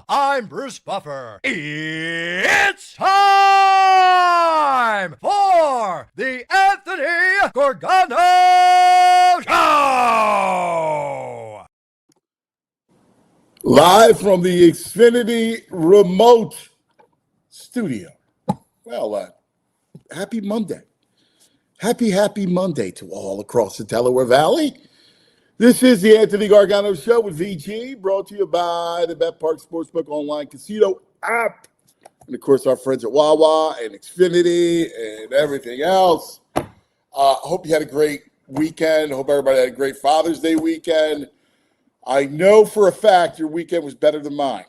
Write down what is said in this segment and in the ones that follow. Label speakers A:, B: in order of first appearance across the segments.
A: I'm Bruce Buffer. It's time for the Anthony Gargano Show!
B: Live from the Xfinity remote studio. Well, happy Monday. Happy Monday to all across the Delaware Valley. This is the Anthony Gargano Show with VG, brought to you by the Bet Park Sportsbook Online Casino app. And, of course, our friends at Wawa and Xfinity and everything else. Hope you had a great weekend. Hope everybody had a great Father's Day weekend. I know for a fact your weekend was better than mine.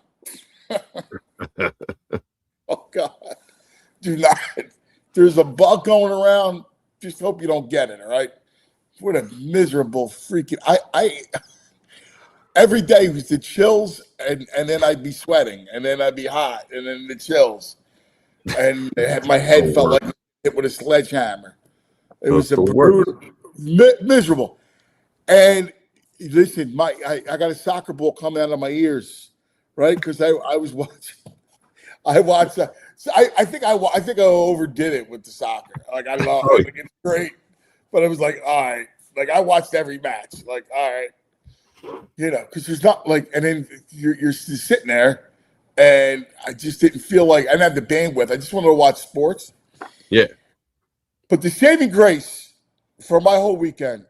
B: Oh, God. Do not. There's a bug going around. Just hope you don't get it, all right? What a miserable freaking... I every day was the chills, and then I'd be sweating, and then I'd be hot, and then the chills. And my head felt like it with a sledgehammer. It was a brutal, miserable. And listen, I got a soccer ball coming out of my ears, right? Because I was watching. I watched. I think I overdid it with the soccer. Like I love it. Like, it's great, but it was like, all right. Like I watched every match. Like all right, because there's not like, and then you're just sitting there, and I just didn't feel like I didn't have the bandwidth. I just wanted to watch sports.
C: Yeah.
B: But the saving grace for my whole weekend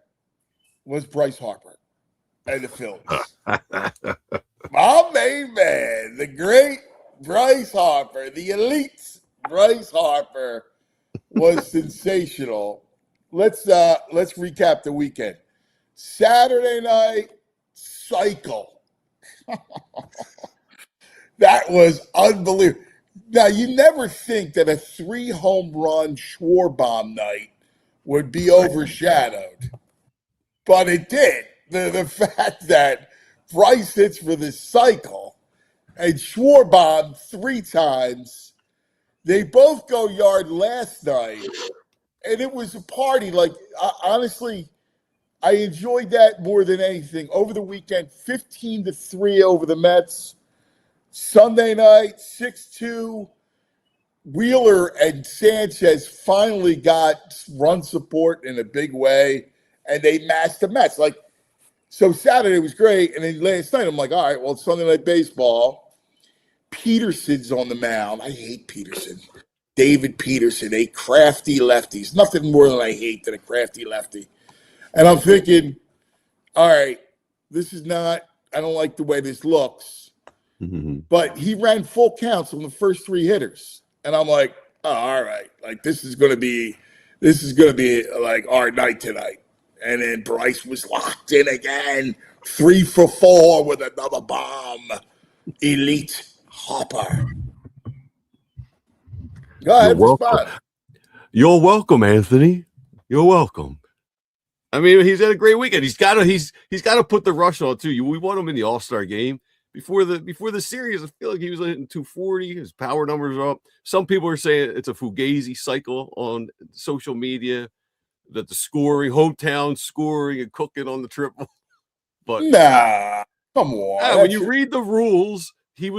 B: was Bryce Harper and the Phillies. My main man, the great Bryce Harper, the elite Bryce Harper was sensational. Let's recap the weekend. Saturday night, cycle. That was unbelievable. Now, you never think that a 3-home run Schwarber night would be overshadowed, but it did. The fact that Bryce hits for this cycle and Schwarber 3 times, they both go yard last night, and it was a party. Like, honestly, I enjoyed that more than anything. Over the weekend, 15-3 over the Mets. Sunday night, 6-2. Wheeler and Sanchez finally got run support in a big way, and they matched the Mets. Like, so Saturday was great, and then last night I'm like, all right, well, it's Sunday Night Baseball. Peterson's on the mound. I hate Peterson. David Peterson, a crafty lefty. There's nothing more than I hate than a crafty lefty. And I'm thinking, all right, this is not, I don't like the way this looks. Mm-hmm. But he ran full counts on the first 3 hitters. And I'm like, oh, all right. Like, this is going to be like our night tonight. And then Bryce was locked in again. 3 for 4 with another bomb. Elite Harper. Go ahead.
C: You're welcome, Anthony. You're welcome. I mean, he's had a great weekend. He's got to put the rush on too. We want him in the All-Star game. Before the series, I feel like he was hitting 240. His power numbers are up. Some people are saying it's a Fugazi cycle on social media, that the scoring, hometown scoring and cooking on the triple. But
B: nah, come on.
C: When you read the rules, he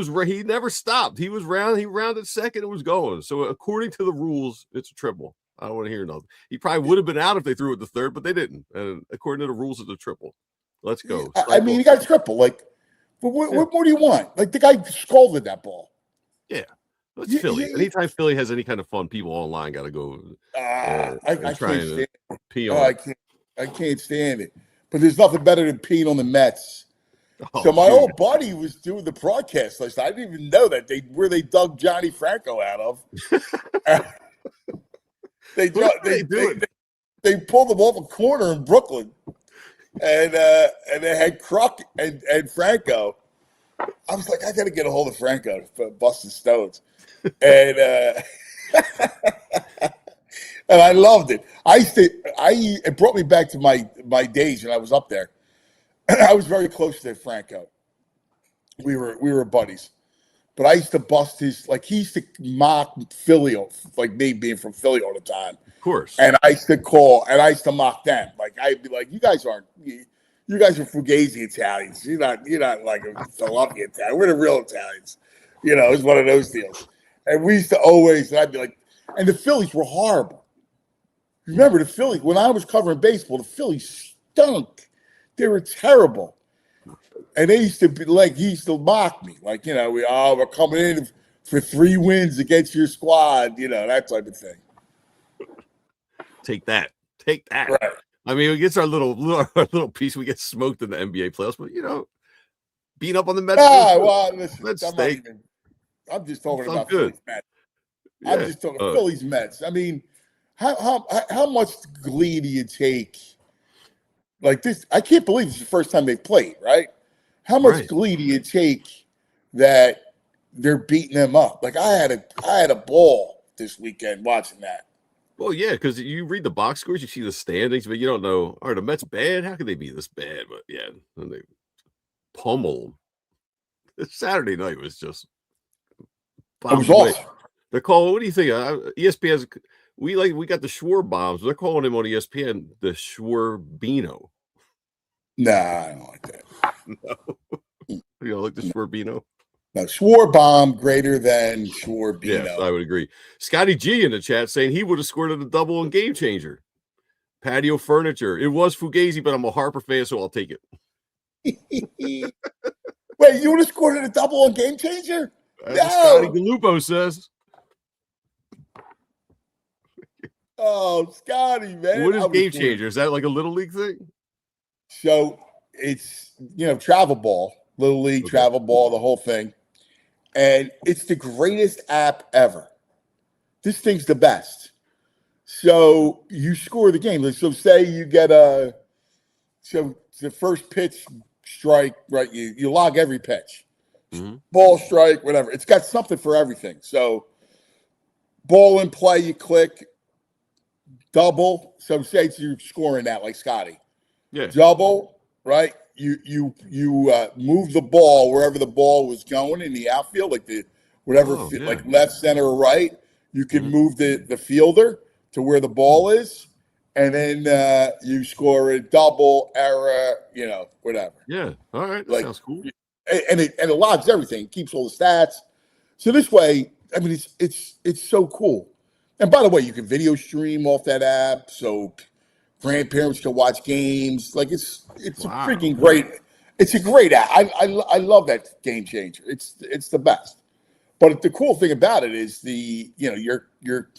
C: never stopped. He rounded second and was going. So according to the rules, it's a triple. I don't want to hear nothing. He probably would have been out if they threw it the third, but they didn't. And according to the rules, it's a triple. Let's go.
B: I mean, he got a triple. Like, but what more do you want? Like, the guy scolded that ball.
C: Yeah. It's Philly. Anytime Philly has any kind of fun, people online got to go.
B: I can't stand it.
C: Pee on
B: I can't stand it. But there's nothing better than peeing on the Mets.
C: Oh,
B: so my old buddy was doing the broadcast list. I didn't even know that where they dug Johnny Franco out of. They pulled him off a corner in Brooklyn. And they had Kruk and Franco. I was like, I got to get a hold of Franco for busting stones. And and I loved it. It brought me back to my days when I was up there. I was very close to Franco. We were buddies. But I used to bust he used to mock Philly, like me being from Philly all the time.
C: Of course.
B: And I used to call, and I used to mock them. Like, I'd be like, you guys aren't, you guys are Fugazi Italians. You're not like a Philadelphia Italian. We're the real Italians. It's one of those deals. And we used to always, and I'd be like, and the Phillies were horrible. Remember the Phillies, when I was covering baseball, the Phillies stunk. They were terrible. And they used to be like, he used to mock me. Like, we're coming in for 3 wins against your squad, that type of thing.
C: Take that.
B: Right.
C: I mean, it gets our little piece. We get smoked in the NBA playoffs, but beating up on the Mets.
B: Well, listen, I'm just talking about
C: good.
B: Phillies Mets.
C: Yeah.
B: I'm just talking Phillies Mets. I mean, how much glee do you take? Like this, I can't believe it's the first time they've played, right? How much glee do you take that they're beating them up? Like I had a ball this weekend watching that.
C: Well, yeah, because you read the box scores, you see the standings, but you don't know, are the Mets bad? How could they be this bad? But yeah, and they pummel them. Saturday night was just.
B: It was awesome.
C: They're calling. What do you think? ESPN. We got the Schwarber bombs. They're calling him on ESPN the Schwarbino.
B: Nah, I don't like that.
C: No, you don't like the Schwarbino?
B: No, Schwarbomb greater than Schwarbino.
C: Yes, I would agree. Scotty G in the chat saying he would have scored at a double and game changer. Patio furniture. It was Fugazi, but I'm a Harper fan, so I'll take it.
B: Wait, you would have scored at a double and game changer?
C: That's what Scotty Galupo says.
B: Oh, Scotty, man.
C: What is game changer? Is that like a little league thing?
B: So it's, travel ball, little league, travel ball, the whole thing. And it's the greatest app ever. This thing's the best. So you score the game. So say you get so the first pitch strike, right? You log every pitch. Mm-hmm. Ball, strike, whatever. It's got something for everything. So ball in play, you click. Double. So say you're scoring that like Scotty.
C: Yeah.
B: Double, right? You move the ball wherever the ball was going in the outfield, like like left, center, or right. You can move the fielder to where the ball is, and then you score a double, error, whatever.
C: Yeah. All right. That sounds cool.
B: And it logs everything, it keeps all the stats. So this way, I mean, it's so cool. And by the way, you can video stream off that app, so grandparents can watch games. Like it's a freaking great. It's a great app. I love that game changer. It's the best. But the cool thing about it is you're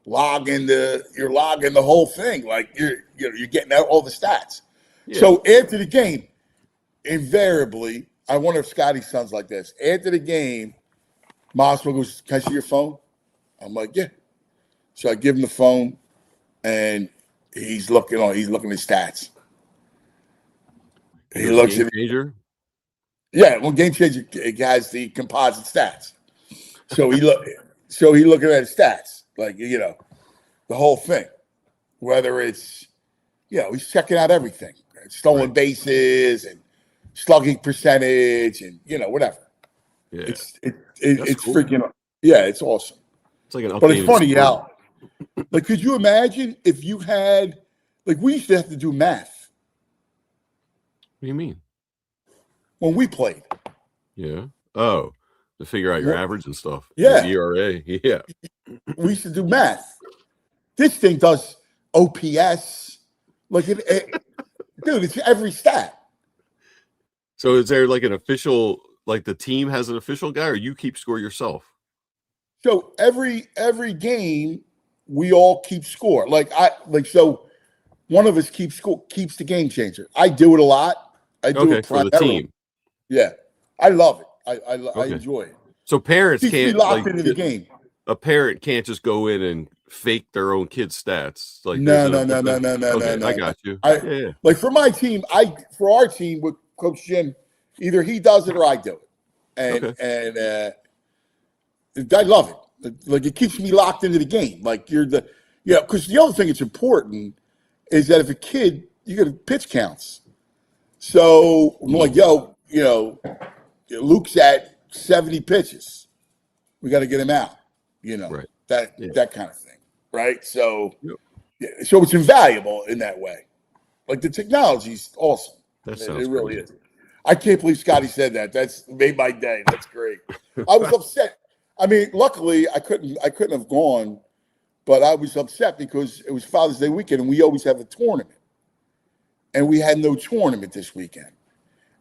B: logging the whole thing. Like you're getting out all the stats. Yeah. So after the game, invariably, I wonder if Scotty sounds like this. After the game, Mosman goes, "Can I see your phone?" I'm like, "Yeah." So I give him the phone, and he's looking at stats. He looks at
C: changer.
B: Yeah, well, Game Changer it has the composite stats. So he looking at his stats, like the whole thing. Whether it's he's checking out everything, stolen bases and slugging percentage and whatever. Yeah, it's cool. Freaking it's awesome.
C: It's like an
B: but it's funny how. Like, could you imagine if you had, like, we used to have to do math.
C: What do you mean?
B: When we played.
C: Yeah. Oh, to figure out your average and stuff.
B: Yeah.
C: ERA. Yeah.
B: We used to do math. This thing does OPS. Like, dude, it's every stat.
C: So is there like an official, like the team has an official guy, or you keep score yourself?
B: So every game, we all keep score. So one of us keeps the game changer. I do it a lot. I do it
C: for the team.
B: Yeah, I love it. I enjoy it.
C: So parents can't
B: locked into the game.
C: A parent can't just go in and fake their own kids' stats. Like
B: no.
C: I got you.
B: Like for my team, for our team with Coach Jim, either he does it or I do it, and I love it. Like it keeps me locked into the game. Like because the other thing that's important is that if a kid, you get pitch counts. So I'm like, Luke's at 70 pitches. We got to get him out.
C: Right.
B: That kind of thing. Right. So, so it's invaluable in that way. Like the technology's awesome.
C: That
B: It
C: sounds
B: really
C: crazy.
B: is. I can't believe Scotty said that. That's made my day. That's great. I was upset. I mean, luckily I couldn't have gone, but I was upset because it was Father's Day weekend and we always have a tournament. And we had no tournament this weekend.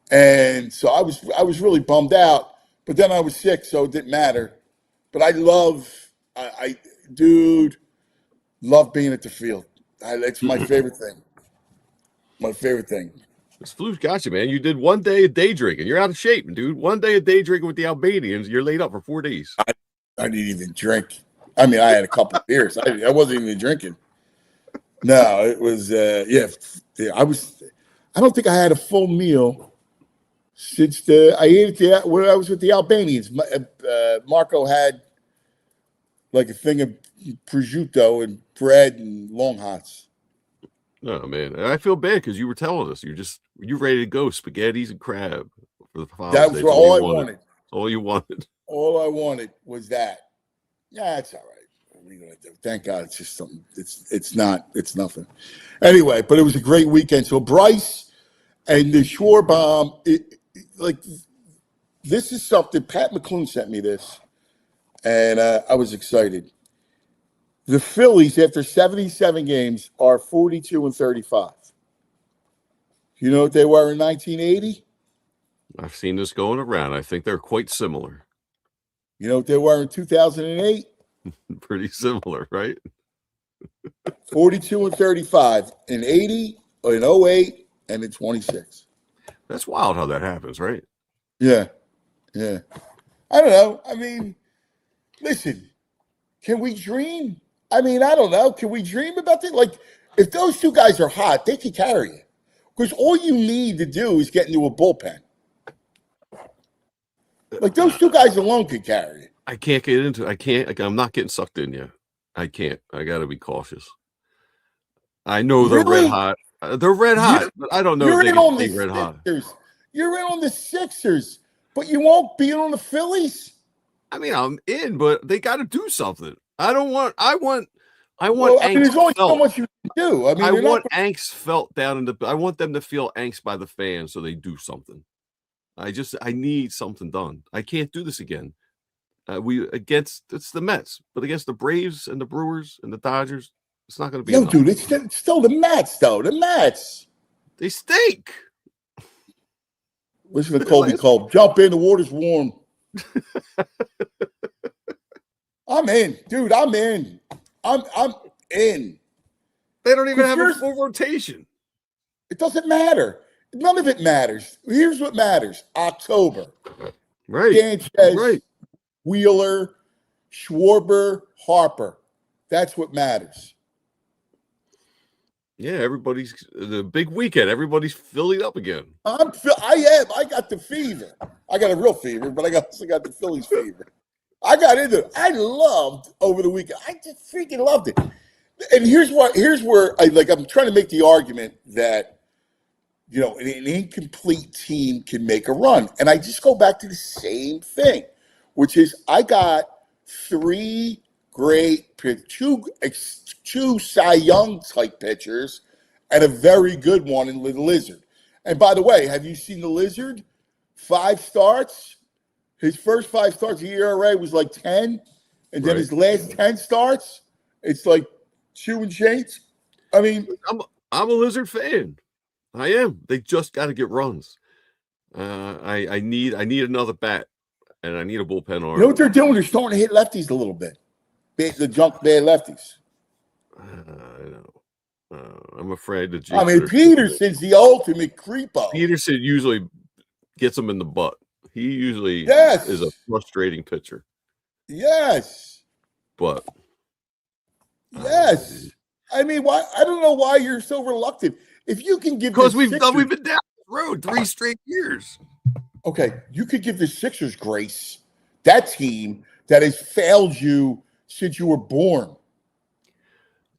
B: And so I was really bummed out, but then I was sick, so it didn't matter. But I dude, love being at the field. It's my favorite thing. My favorite thing.
C: This flu's got you, man. You did one day of day drinking. You're out of shape, dude. One day of day drinking with the Albanians. You're laid up for 4 days.
B: I didn't even drink. I mean, I had a couple of beers. I wasn't even drinking. No, it was yeah. I don't think I had a full meal since I ate it when I was with the Albanians. Marco had like a thing of prosciutto and bread and long hots.
C: Oh man, and I feel bad because you were telling us you're ready to go spaghettis and crab for the Father's
B: That was
C: Day.
B: all I wanted.
C: All you wanted.
B: All I wanted was that. Yeah, it's all right. What are you gonna do? Thank God, it's just something. It's nothing. Anyway, but it was a great weekend. So Bryce and the Schwarber, like this is something. Pat McClune sent me this, and I was excited. The Phillies, after 77 games, are 42-35. You know what they were in 1980?
C: I've seen this going around. I think they're quite similar.
B: You know what they were in 2008?
C: Pretty similar, right?
B: 42-35 in 80, in 08, and in 26.
C: That's wild how that happens, right?
B: Yeah. I don't know. I mean, listen, can we dream? I mean, I don't know. Can we dream about it? Like, if those two guys are hot, they can carry it. Because all you need to do is get into a bullpen. Like, those two guys alone could carry it.
C: I can't get into it. I'm not getting sucked in yet. I can't. I got to be cautious. I know they're
B: Really?
C: red hot. They're red hot, but I don't know if they can stay red hot.
B: You're in on the Sixers, but you won't be in on the Phillies?
C: I mean, I'm in, but they got to do something. I want
B: Well,
C: angst
B: I mean, there's only so
C: felt.
B: much you can do. I mean,
C: I want angst felt down in the. I want them to feel angst by the fans so they do something. I need something done. I can't do this again. It's the Mets, but against the Braves and the Brewers and the Dodgers, it's not going to be.
B: No, dude, it's still the Mets, though. The Mets.
C: They stink.
B: Listen to Colby Cole. Jump in, the water's warm. I'm in, dude. I'm in. I'm in.
C: They don't even have a full rotation.
B: It doesn't matter. None of it matters. Here's what matters: October.
C: Right.
B: Sanchez,
C: right.
B: Wheeler, Schwarber, Harper. That's what matters.
C: Yeah, everybody's the big weekend. Everybody's filling up again.
B: I am. I got the fever. I got a real fever, but I also got the Phillies fever. I got into it. I loved over the weekend. I just freaking loved it. And here's where I'm trying to make the argument that, you know, an incomplete team can make a run. And I just go back to the same thing, which is I got three great pitchers, two Cy Young type pitchers, and a very good one in the Lizard. And by the way, have you seen the Lizard? 5 starts. His first 5 starts, the ERA was like 10, and then his last 10 starts, it's like 2 and change. I mean,
C: I'm a Lizard fan. I am. They just got to get runs. I need another bat, and I need a bullpen arm.
B: You know what they're doing? They're starting to hit lefties a little bit. The junk bad lefties.
C: I know. I'm afraid to.
B: I mean, Peterson's the ultimate creepo.
C: Peterson usually gets them in the butt. He usually is a frustrating pitcher.
B: Yes.
C: But
B: yes. I mean, why? I don't know why you're so reluctant. If you can give
C: because we've been down the road 3 straight years.
B: Okay, you could give the Sixers grace. That team that has failed you since you were born.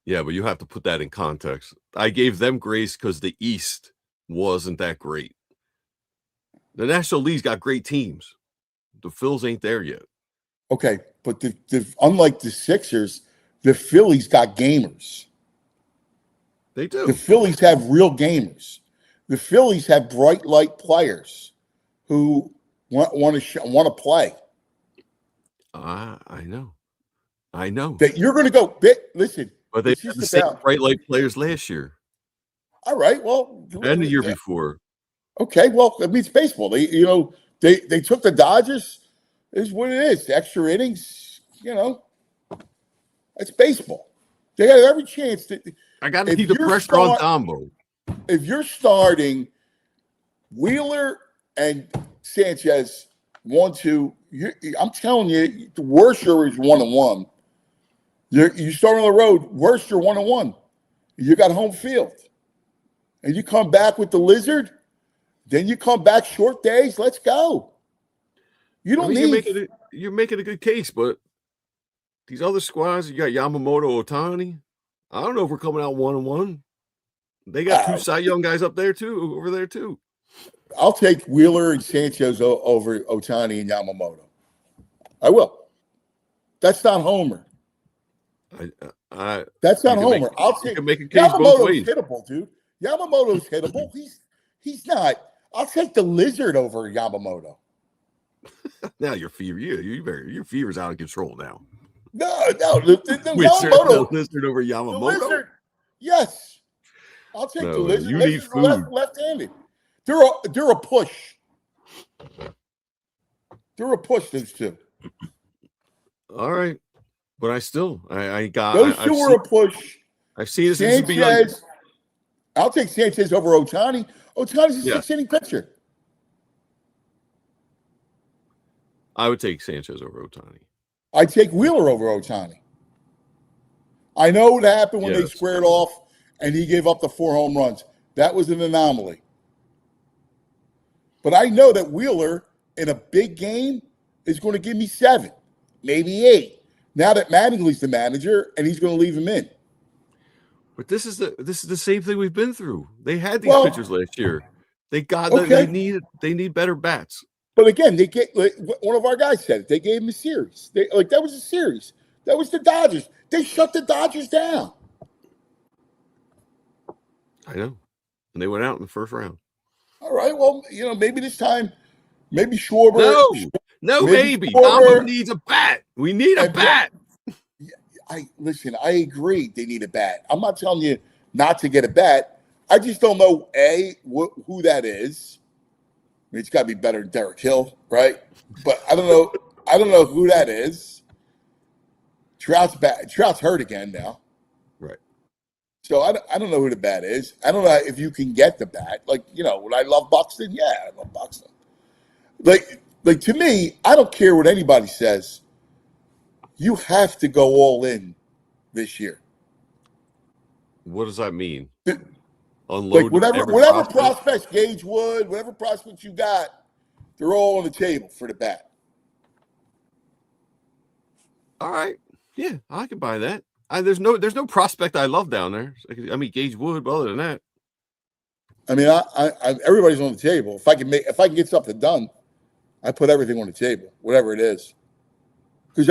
C: Yeah, but you have to put that in context. I gave them grace because the East wasn't that great. The National League's got great teams. The Phils ain't there yet.
B: Okay, but unlike the Sixers, the Phillies got gamers.
C: They do.
B: The Phillies have real gamers. The Phillies have bright light players who want to play.
C: I know.
B: That you're going to go. Listen,
C: But they
B: it's
C: had
B: just
C: the same
B: about.
C: bright light players last year
B: All right, well,
C: and the year before.
B: Okay, well, I mean, it's baseball. They took the Dodgers. Is what it is. Extra innings. That's baseball. They have every chance to.
C: I got to keep the pressure on Dombo.
B: If you're starting Wheeler and Sanchez 1-2, I'm telling you, the Worcester is 1-1. You start on the road, Worcester 1-1. You got home field, and you come back with the Lizard. Then you come back short days. Let's go. You don't need.
C: You're making a good case, but these other squads, you got Yamamoto, Ohtani. I don't know if we're coming out 1-1. They got two Cy Young guys over there too.
B: I'll take Wheeler and Sanchez over Ohtani and Yamamoto. I will. That's not Homer. That's not Homer.
C: I'll take. You can make a case both ways.
B: Hittable, dude. Yamamoto's hittable. He's not. I'll take the Lizard over Yamamoto.
C: Now your fever's out of control now.
B: No. The Yamamoto.
C: The Lizard over Yamamoto.
B: The Lizard, yes. I'll take the Lizard.
C: You need food.
B: Left-handed. They're a push. They're a push. Those two.
C: All right, but I got
B: those two are a push.
C: I've seen this.
B: Sanchez. I'll take Sanchez over Ohtani. Ohtani's a six-inning pitcher.
C: I would take Sanchez over Ohtani.
B: I'd take Wheeler over Ohtani. I know what happened when they squared off and he gave up the 4 home runs. That was an anomaly. But I know that Wheeler in a big game is going to give me 7, maybe 8. Now that Mattingly's the manager and he's going to leave him in.
C: But this is the same thing we've been through. They had these pitchers last year. They need better bats.
B: But again, they get one of our guys said it. They gave him a series. That was a series. That was the Dodgers. They shut the Dodgers down.
C: I know. And they went out in the first round.
B: All right. Well, maybe this time, maybe Schwarber.
C: No, maybe. Dombo needs a bat. We need a bat.
B: Listen, I agree they need a bat. I'm not telling you not to get a bat. I just don't know, who that is. I mean, it's got to be better than Derek Hill, right? But I don't know. I don't know who that is. Trout's bat. Trout's hurt again now.
C: Right.
B: So I don't know who the bat is. I don't know if you can get the bat. Would I love Buxton? Yeah, I love Buxton. Like to me, I don't care what anybody says. You have to go all in this year.
C: What does that mean?
B: Unload whatever prospects, Gage Wood, whatever prospects you got, they're all on the table for the bat.
C: All right. Yeah, I can buy that. There's no prospect I love down there. I mean, Gage Wood, but other than that.
B: I mean, everybody's on the table. If I can get something done, I put everything on the table, whatever it is. Because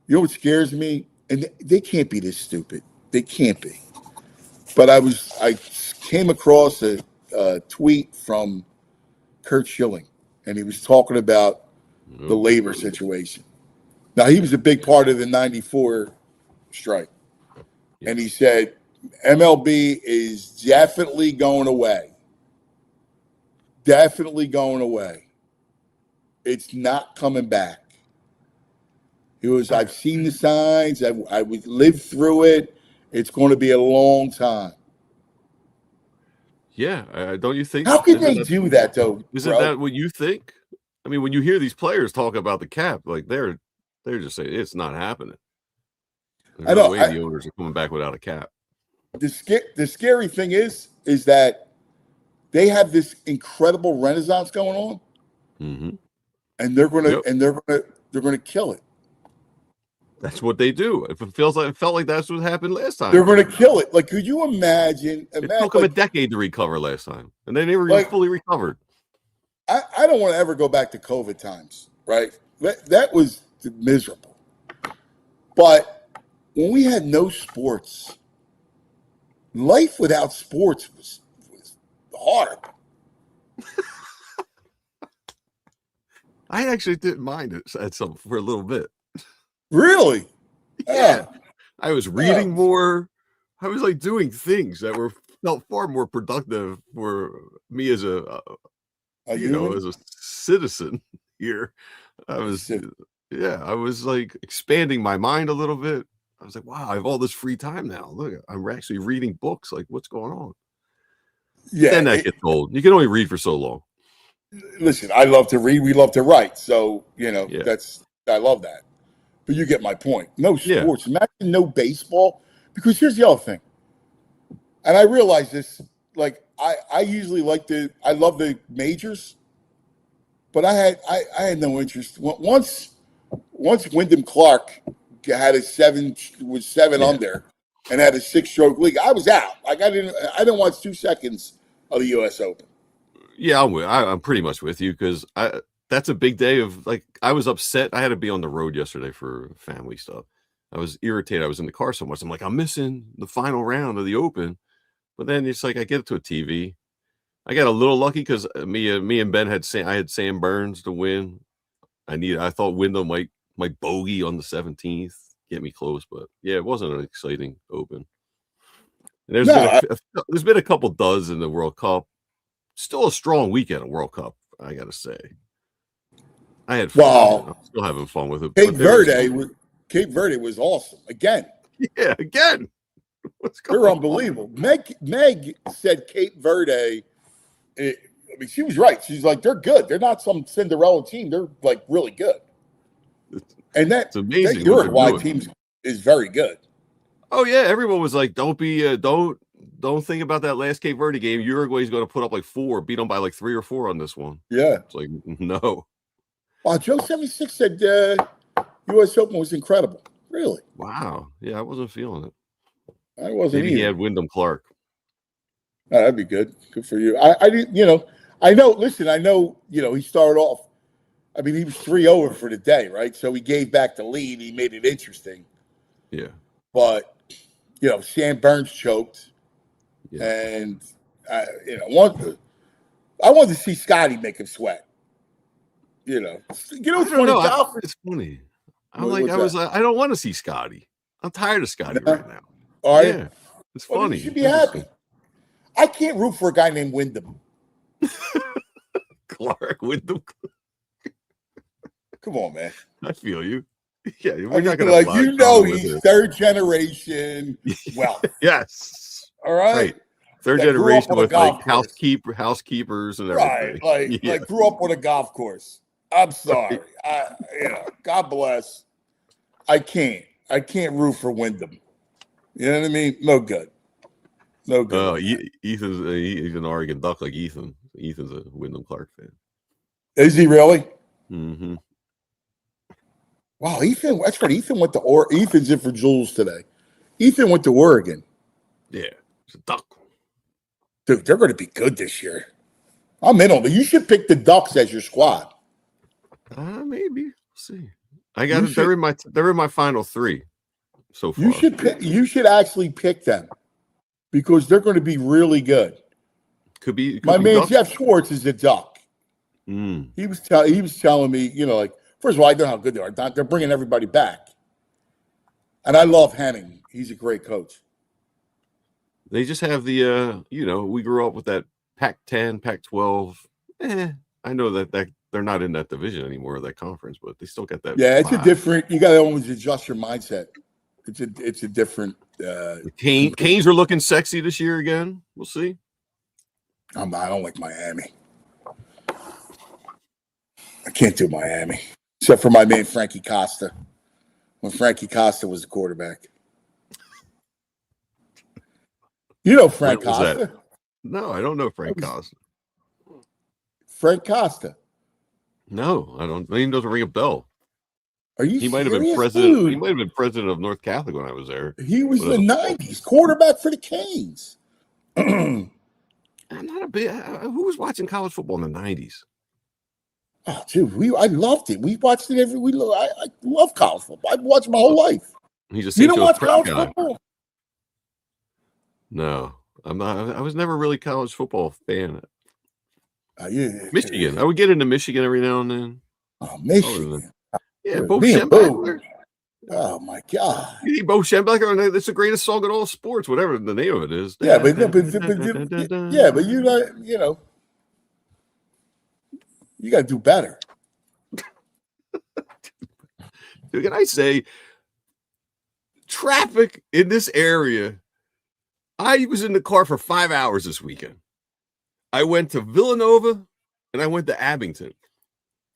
B: you know what scares me? And they can't be this stupid. They can't be. But I came across a tweet from Kurt Schilling, and he was talking about the labor situation. Now, he was a big part of the 94 strike. And he said, MLB is definitely going away. Definitely going away. It's not coming back. He was, I've seen the signs. I would live through it. It's going to be a long time.
C: Yeah, don't you think?
B: How can they do that, though?
C: Isn't that what you think? I mean, when you hear these players talk about the cap, like they're just saying it's not happening. There's no way the owners are coming back without a cap.
B: The scary thing is that they have this incredible renaissance going on, and they're gonna kill it.
C: That's what they do. If it felt like that's what happened last time.
B: They're going to kill it. Like, could you imagine?
C: It took them a decade to recover last time, and they never even fully recovered.
B: I don't want to ever go back to COVID times, right? That was miserable. But when we had no sports, life without sports was horrible.
C: I actually didn't mind it at some for a little bit.
B: Really?
C: Yeah. I was reading more. I was like doing things that felt far more productive for me as a as a citizen here. I was like expanding my mind a little bit. I was like, wow, I have all this free time now. Look, I'm actually reading books. Like, what's going on?
B: Yeah.
C: Then that gets old. You can only read for so long.
B: Listen, I love to read. We love to write. So, I love that. But you get my point. No sports. Imagine no baseball. Because here's the other thing. And I realize this, like, I usually I love the majors. But I had no interest. Once Wyndham Clark had seven under and had a 6-stroke league, I was out. Like I didn't watch 2 seconds of the U.S. Open.
C: Yeah, I'm pretty much with you because that's a big day of like I was upset. I had to be on the road yesterday for family stuff. I was irritated. I was in the car so much. I'm like, I'm missing the final round of the Open. But then it's like I get it to a TV. I got a little lucky because me and Ben had Sam Burns to win. I thought Wyndham might bogey on the 17th, get me close, but yeah, it wasn't an exciting Open. And there's been a couple duds in the World Cup. Still a strong weekend of World Cup, I gotta say. I had fun.
B: Wow.
C: I'm still having fun with it.
B: Cape Verde was awesome again.
C: Yeah, again.
B: They're unbelievable. Meg said Cape Verde. She was right. She's like, they're good. They're not some Cinderella team. They're like really good. And it's amazing. That Uruguay team is very good.
C: Oh yeah, everyone was like, don't think about that last Cape Verde game. Uruguay's going to put up like 4, beat them by like 3 or 4 on this one.
B: Yeah,
C: it's like no.
B: Wow, Joe 76 said U.S. Open was incredible. Really?
C: Wow. Yeah, I wasn't feeling it.
B: I wasn't.
C: Maybe he had Wyndham Clark.
B: Oh, that'd be good. Good for you. I didn't. I know. Listen, I know. He started off. I mean, he was 3-0 for the day, right? So he gave back the lead. He made it interesting.
C: Yeah.
B: But Sam Burns choked, and I wanted to see Scotty make him sweat. It's
C: funny. I'm like, I don't want to see Scotty. I'm tired of Scotty right now.
B: All right.
C: It's funny.
B: You should be happy. I can't root for a guy named Wyndham.
C: Clark Wyndham.
B: Come on, man.
C: I feel you. Yeah, we're not gonna
B: he's third generation. Well,
C: yes.
B: All right.
C: Third generation with like housekeepers and everything.
B: Right. Like grew up on a golf course. I'm sorry. God bless. I can't root for Wyndham. You know what I mean? No good.
C: Oh, Ethan's he's an Oregon Duck like Ethan. Ethan's a Wyndham Clark fan.
B: Is he really?
C: Mm-hmm.
B: Wow, Ethan. That's right. Ethan's in for Jules today. Ethan went to Oregon.
C: Yeah, it's a Duck.
B: Dude, they're going to be good this year. I'm in on it. You should pick the Ducks as your squad.
C: Maybe. We'll see. I got it. They're in my final 3 so far.
B: You should actually pick them because they're going to be really good.
C: Could be
B: my man
C: Ducks.
B: Jeff Schwartz is a Duck.
C: Mm.
B: He was telling me, like, first of all, I know how good they are. They're bringing everybody back, and I love Henning. He's a great coach.
C: They just have the we grew up with that Pac-10, Pac-12. I know that they're not in that division anymore, that conference, but they still got that.
B: Yeah, it's a different. You got to always adjust your mindset. It's a different.
C: Canes are looking sexy this year again. We'll see.
B: I don't like Miami. I can't do Miami except for my man Frankie Costa. When Frankie Costa was the quarterback. Frank Costa?
C: That? No, I don't know Frank Costa.
B: Frank Costa.
C: No, I don't. My name doesn't ring a bell.
B: Are you?
C: He might have been president. Dude? He might have been president of North Catholic when I was there.
B: He was in the '90s, quarterback for the Canes.
C: I'm not a big. Who was watching college football in the '90s?
B: Oh, dude, I loved it. We watched it I love college football. I've watched my whole life.
C: He just
B: you don't watch college football?
C: No, I'm not. I was never really a college football fan.
B: Yeah.
C: Michigan. I would get into Michigan every now and then.
B: Oh, Michigan.
C: Yeah, Bo
B: Me and
C: Schembechler.
B: Oh my God!
C: You need Bo Schembechler. That's the greatest song in all sports, whatever the name of it is.
B: Yeah, but you know, you got to do better.
C: Dude, can I say, traffic in this area? I was in the car for 5 hours this weekend. I went to Villanova and I went to Abington.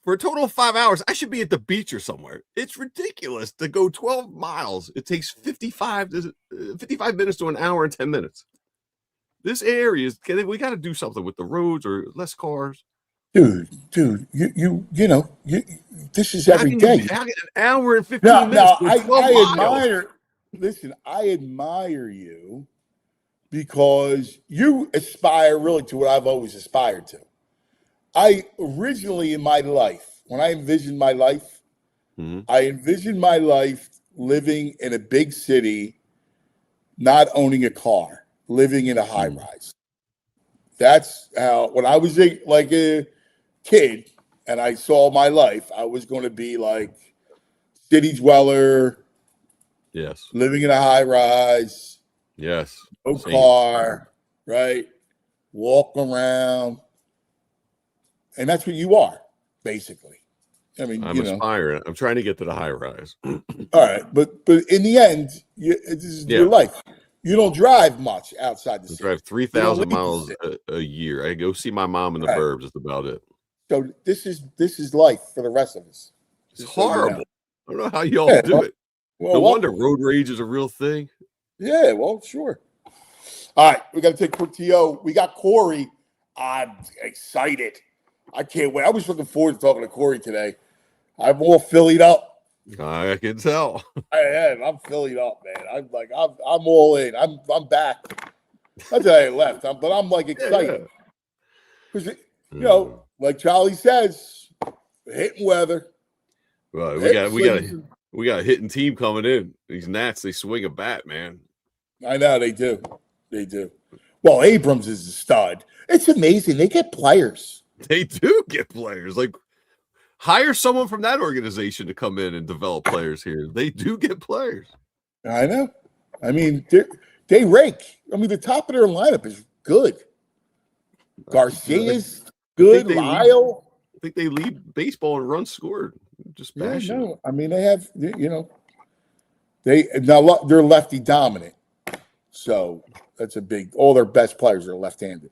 C: For a total of 5 hours, I should be at the beach or somewhere. It's ridiculous to go 12 miles. It takes 55 minutes to an hour and 10 minutes. This area is, we got to do something with the roads or less cars.
B: Dude, you know, this is every day.
C: An hour and 15 minutes.
B: I admire you because you aspire really to what I've always aspired to. I originally in my life, when I envisioned my life, I envisioned my life living in a big city, not owning a car, living in a high rise. That's how, when I was like a kid and I saw my life, I was going to be like city dweller.
C: Yes.
B: Living in a high rise.
C: Yes.
B: No car, right? Walk around. And that's what you are, basically. I mean,
C: I'm aspiring. I'm trying to get to the high rise.
B: All right. But in the end, this is your life. You don't drive much outside the city.
C: I drive 3,000 miles a year. I go see my mom in the burbs. That's about it.
B: So this is life for the rest of us.
C: It's horrible. I don't know how y'all do it. No wonder road rage is a real thing.
B: Yeah, well, sure. All right, we got to take a quick TO. We got Corey. I'm excited. I can't wait. I was looking forward to talking to Corey today. I'm all Phillied up.
C: I can tell.
B: I am. I'm Phillied up, man. I'm all in. I'm back. Not that I left, but I'm like excited because you know, like Charlie says, hitting weather.
C: Well, we got a hitting team coming in. These Nats, they swing a bat, man.
B: I know they do. They do. Well, Abrams is a stud. It's amazing. They get players.
C: They do get players. Like, hire someone from that organization to come in and develop players here. They do get players.
B: I know. I mean, they rake. I mean, the top of their lineup is good. Garcia's good. Lyle.
C: I think they lead baseball in runs scored. Just passionate.
B: Yeah, no. I mean, they have, you know, they're lefty dominant. So that's a big. All their best players are left-handed.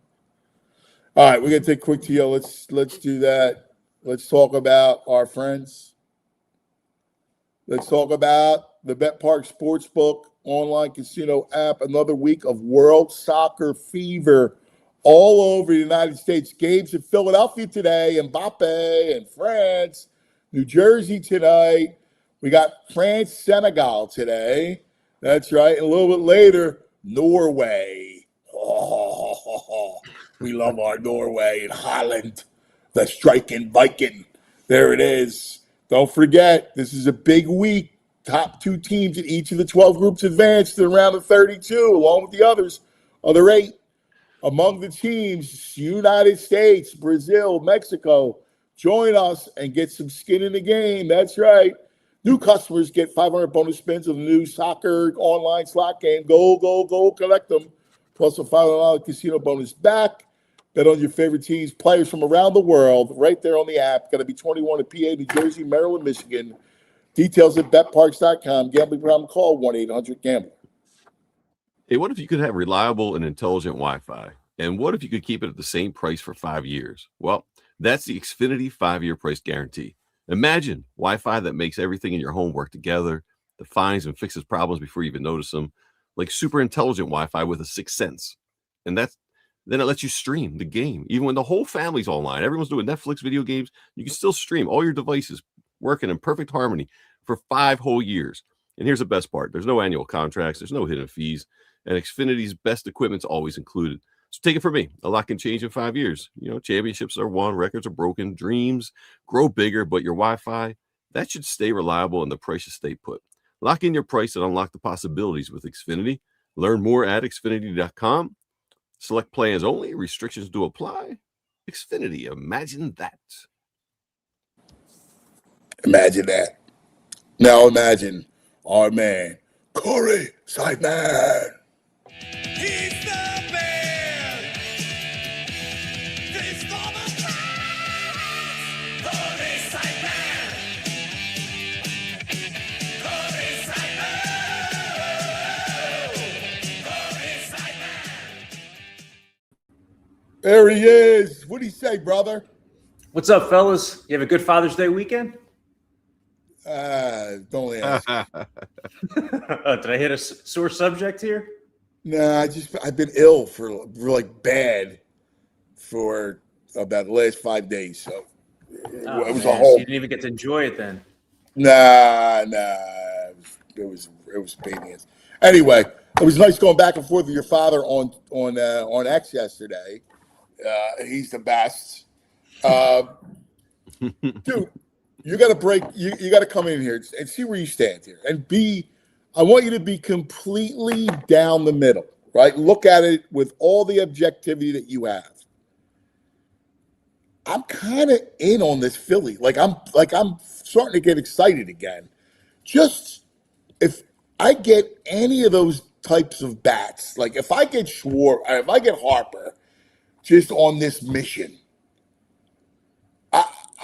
B: All right, we're gonna take a quick TO. Let's do that. Let's talk about our friends. Let's talk about the Bet Park Sportsbook online casino app. Another week of World Soccer fever all over the United States. Games in Philadelphia today, Mbappe and France, New Jersey tonight. We got France, Senegal today. That's right. And a little bit later, Norway. Oh, we love our Norway and Holland. The striking Viking. There it is. Don't forget, this is a big week. Top two teams in each of the 12 groups advanced to the round of 32, along with the other 8. Among the teams, United States, Brazil, Mexico. Join us and get some skin in the game. That's right. New customers get 500 bonus spins of the new soccer online slot game. Go, collect them. Plus a $500 casino bonus back. Bet on your favorite teams, players from around the world, right there on the app. Got to be 21 in PA, New Jersey, Maryland, Michigan. Details at betparks.com. Gambling problem, call 1-800-GAMBLER.
C: Hey, what if you could have reliable and intelligent Wi-Fi? And what if you could keep it at the same price for 5 years? Well, that's the Xfinity 5-year price guarantee. Imagine Wi-Fi that makes everything in your home work together, that finds and fixes problems before you even notice them, like super intelligent Wi-Fi with a sixth sense. And then it lets you stream the game. Even when the whole family's online, everyone's doing Netflix video games, you can still stream all your devices working in perfect harmony for 5 whole years. And here's the best part. There's no annual contracts. There's no hidden fees. And Xfinity's best equipment's always included. So take it from me. A lot can change in 5 years. You know, championships are won, records are broken, dreams grow bigger, but your Wi-Fi, that should stay reliable and the price should stay put. Lock in your price and unlock the possibilities with Xfinity. Learn more at Xfinity.com. Select plans only. Restrictions do apply. Xfinity, imagine that.
B: Imagine that. Now imagine our man, Corey Seidman.
D: He's the man. He's for the crowd. Corey Seidman. Corey Seidman. Corey Seidman.
B: There he is. What do you say, brother?
E: What's up, fellas? You have a good Father's Day weekend?
B: Don't ask.
E: Did I hit a sore subject here?
B: Nah, I've been ill for like bad for about the last 5 days. So it was a whole.
E: So you didn't even get to enjoy it then.
B: Nah. It was pain in the ass. Anyway, it was nice going back and forth with your father on X yesterday. He's the best. Dude, you got to break. You got to come in here and see where you stand here, and I want you to be completely down the middle, right? Look at it with all the objectivity that you have. I'm kind of in on this Philly. I'm starting to get excited again. Just if I get any of those types of bats, like if I get Schwarber, if I get Harper, just on this mission.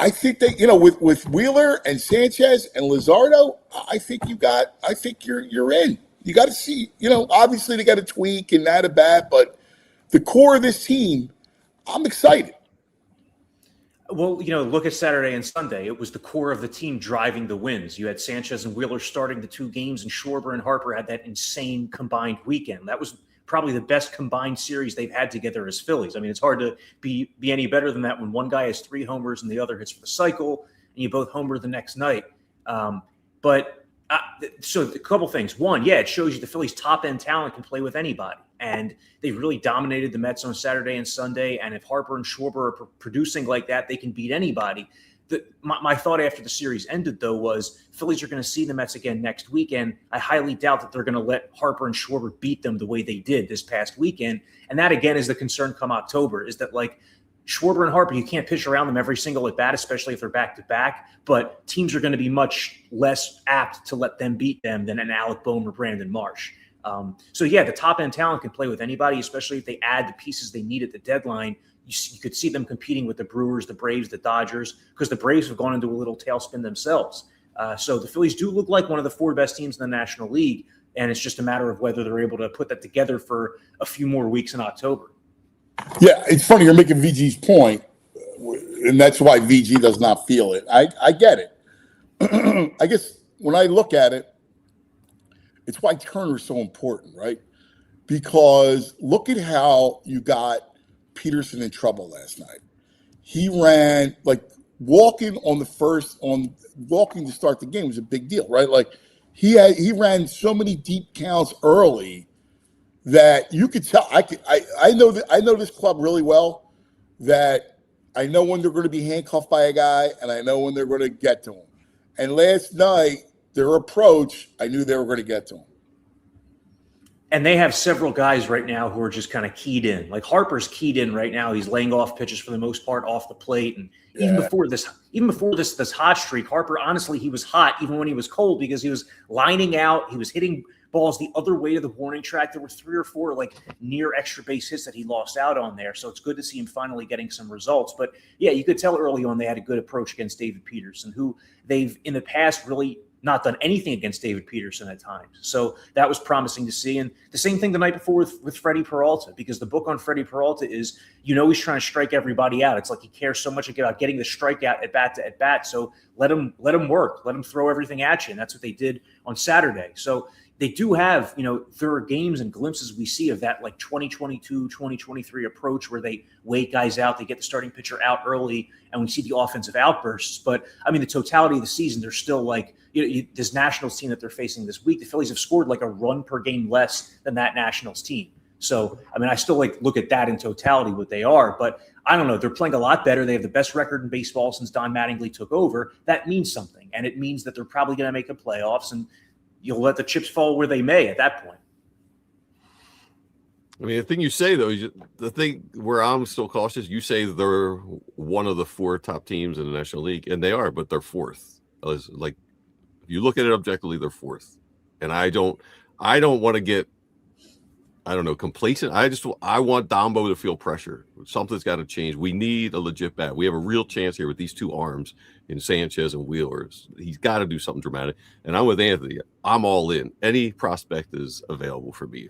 B: I think that, with Wheeler and Sanchez and Luzardo, I think you're in. You got to see, obviously they got to tweak and add a bat, but the core of this team, I'm excited.
E: Well, look at Saturday and Sunday. It was the core of the team driving the wins. You had Sanchez and Wheeler starting the 2 games, and Schwarber and Harper had that insane combined weekend. That was probably the best combined series they've had together as Phillies. I mean, it's hard to be any better than that when one guy has 3 homers and the other hits for the cycle, and you both homer the next night. So a couple things. One, it shows you the Phillies' top-end talent can play with anybody, and they really dominated the Mets on Saturday and Sunday, and if Harper and Schwarber are producing like that, they can beat anybody. My thought after the series ended, though, was Phillies are going to see the Mets again next weekend. I highly doubt that they're going to let Harper and Schwarber beat them the way they did this past weekend. And that, again, is the concern come October, is that, Schwarber and Harper, you can't pitch around them every single at-bat, especially if they're back-to-back. But teams are going to be much less apt to let them beat them than an Alec Bohm or Brandon Marsh. The top-end talent can play with anybody, especially if they add the pieces they need at the deadline. You could see them competing with the Brewers, the Braves, the Dodgers, because the Braves have gone into a little tailspin themselves. So the Phillies do look like one of the 4 best teams in the National League, and it's just a matter of whether they're able to put that together for a few more weeks in October.
B: Yeah, it's funny you're making VG's point, and that's why VG does not feel it. I get it. I guess when I look at it, it's why Turner's so important, right? Because look at how you got Peterson in trouble last night. He ran walking to start the game was a big deal, right? He ran so many deep counts early that you could tell. I know this club really well, that I know when they're going to be handcuffed by a guy and I know when they're going to get to him. And last night, their approach, I knew they were going to get to him.
E: And they have several guys right now who are just kind of keyed in. Like Harper's keyed in right now. He's laying off pitches for the most part off the plate. And even before this hot streak, Harper, honestly, he was hot even when he was cold because he was lining out. He was hitting balls the other way to the warning track. There were 3 or 4 near extra base hits that he lost out on there. So it's good to see him finally getting some results. But you could tell early on they had a good approach against David Peterson, who they've in the past really not done anything against David Peterson at times. So that was promising to see. And the same thing the night before with Freddie Peralta, because the book on Freddie Peralta is, he's trying to strike everybody out. It's like he cares so much about getting the strikeout at bat to at bat. So let him work, let him throw everything at you. And that's what they did on Saturday. So they do have, there are games and glimpses we see of that 2022, 2023 approach where they wait guys out, they get the starting pitcher out early, and we see the offensive outbursts. But the totality of the season, they're still this Nationals team that they're facing this week, the Phillies have scored a run per game less than that Nationals team. So, I still look at that in totality, what they are, but I don't know. They're playing a lot better. They have the best record in baseball since Don Mattingly took over. That means something. And it means that they're probably going to make the playoffs, and you'll let the chips fall where they may at that point.
C: I mean, the thing you say though, the thing where I'm still cautious, you say they're one of the 4 top teams in the National League, and they are, but they're 4th. Like, if you look at it objectively, they're 4th, and I don't want to get, I don't know, complacent. I want Dombo to feel pressure. Something's got to change. We need a legit bat. We have a real chance here with these 2 arms in Sanchez and Wheeler. He's got to do something dramatic. And I'm with Anthony. I'm all in. Any prospect is available for me.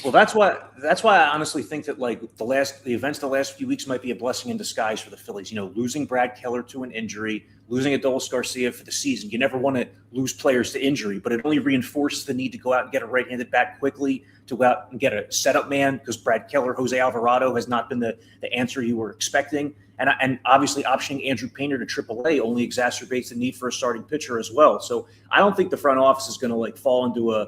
E: Well, that's why I honestly think that like the events the last few weeks might be a blessing in disguise for the Phillies. You know, losing Brad Keller to an injury, losing Adolis Garcia for the season. You never want to lose players to injury, but it only reinforces the need to go out and get a right-handed bat quickly, to go out and get a setup man, because Brad Keller, Jose Alvarado has not been the answer you were expecting. And obviously optioning Andrew Painter to AAA only exacerbates the need for a starting pitcher as well. So I don't think the front office is going to like fall into a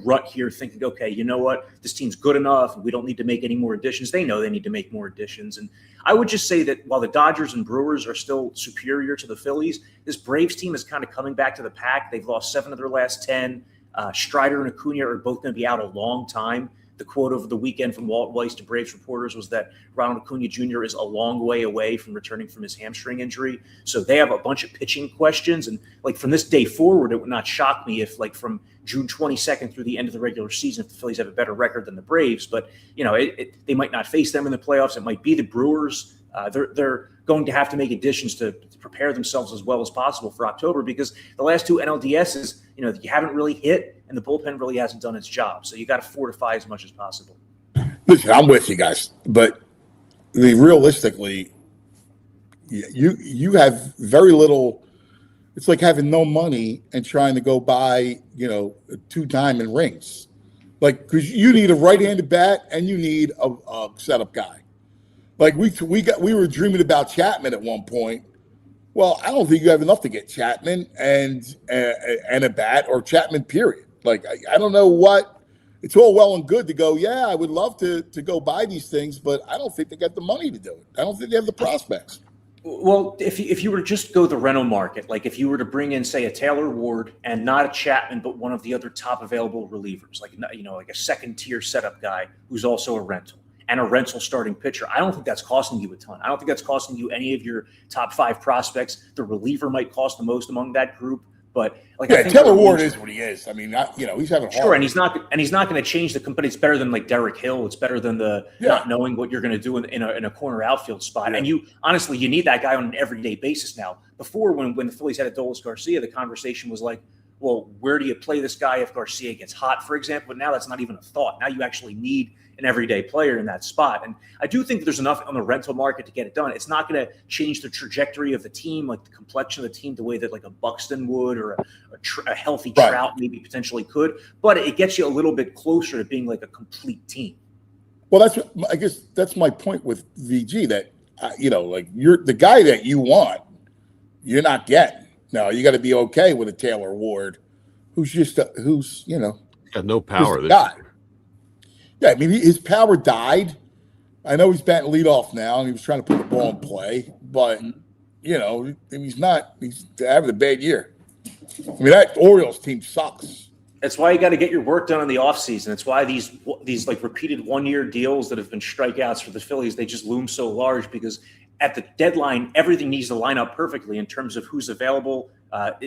E: rut here thinking, okay, you know what, this team's good enough. We don't need to make any more additions. They know they need to make more additions. And I would just say that while the Dodgers and Brewers are still superior to the Phillies, this Braves team is kind of coming back to the pack. They've lost 7 of their last 10. Strider and Acuna are both going to be out a long time. The quote over the weekend from Walt Weiss to Braves reporters was that Ronald Acuna Jr. is a long way away from returning from his hamstring injury. So they have a bunch of pitching questions. And like from this day forward, it would not shock me if like from June 22nd through the end of the regular season, if the Phillies have a better record than the Braves. But, you know, they might not face them in the playoffs. It might be the Brewers. They're going to have to make additions to prepare themselves as well as possible for October, because the last 2 NLDSs, you know, you haven't really hit and the bullpen really hasn't done its job. So you got to fortify as much as possible.
B: Listen, I'm with you guys, but realistically, you have very little. It's like having no money and trying to go buy, you know, 2 diamond rings. Like, because you need a right-handed bat and you need a setup guy. Like we were dreaming about Chapman at one point. Well, I don't think you have enough to get Chapman and a bat, or Chapman, period. Like, I don't know what. It's all well and good to go, yeah, I would love to go buy these things, but I don't think they got the money to do it. I don't think they have the prospects.
E: Well, if you were to just go the rental market, like if you were to bring in, say, a Taylor Ward and not a Chapman, but one of the other top available relievers, like, you know, like a second-tier setup guy who's also a rental, and a rental starting pitcher, I don't think that's costing you a ton. I don't think that's costing you any of your top 5 prospects. The reliever might cost the most among that group, but like,
B: yeah,
E: I think
B: Taylor Ward is what he is. I mean, you know, he's having
E: sure, and he's not going to change the company. It's better than like Derek Hill. It's better than not knowing what you're going to do in a corner outfield spot. Yeah. And you honestly, you need that guy on an everyday basis now. Before, when the Phillies had Adolis Garcia, the conversation was like, well, where do you play this guy if Garcia gets hot, for example? But now that's not even a thought. Now you actually need an everyday player in that spot. And I do think there's enough on the rental market to get it done. It's not going to change the trajectory of the team, like the complexion of the team, the way that like a Buxton would, or a healthy Trout maybe potentially could. But it gets you a little bit closer to being like a complete team.
B: Well, I guess that's my point with VG, that, you know, like you're the guy that you want, you're not getting. No, you got to be okay with a Taylor Ward, who's you know,
C: got no power. This
B: guy. Yeah, I mean, his power died. I know he's batting leadoff now, and he was trying to put the ball in play, but you know, he's having a bad year. I mean, that Orioles team sucks.
E: That's why you got to get your work done in the offseason. That's why these like repeated 1-year deals that have been strikeouts for the Phillies, they just loom so large, because at the deadline, everything needs to line up perfectly in terms of who's available.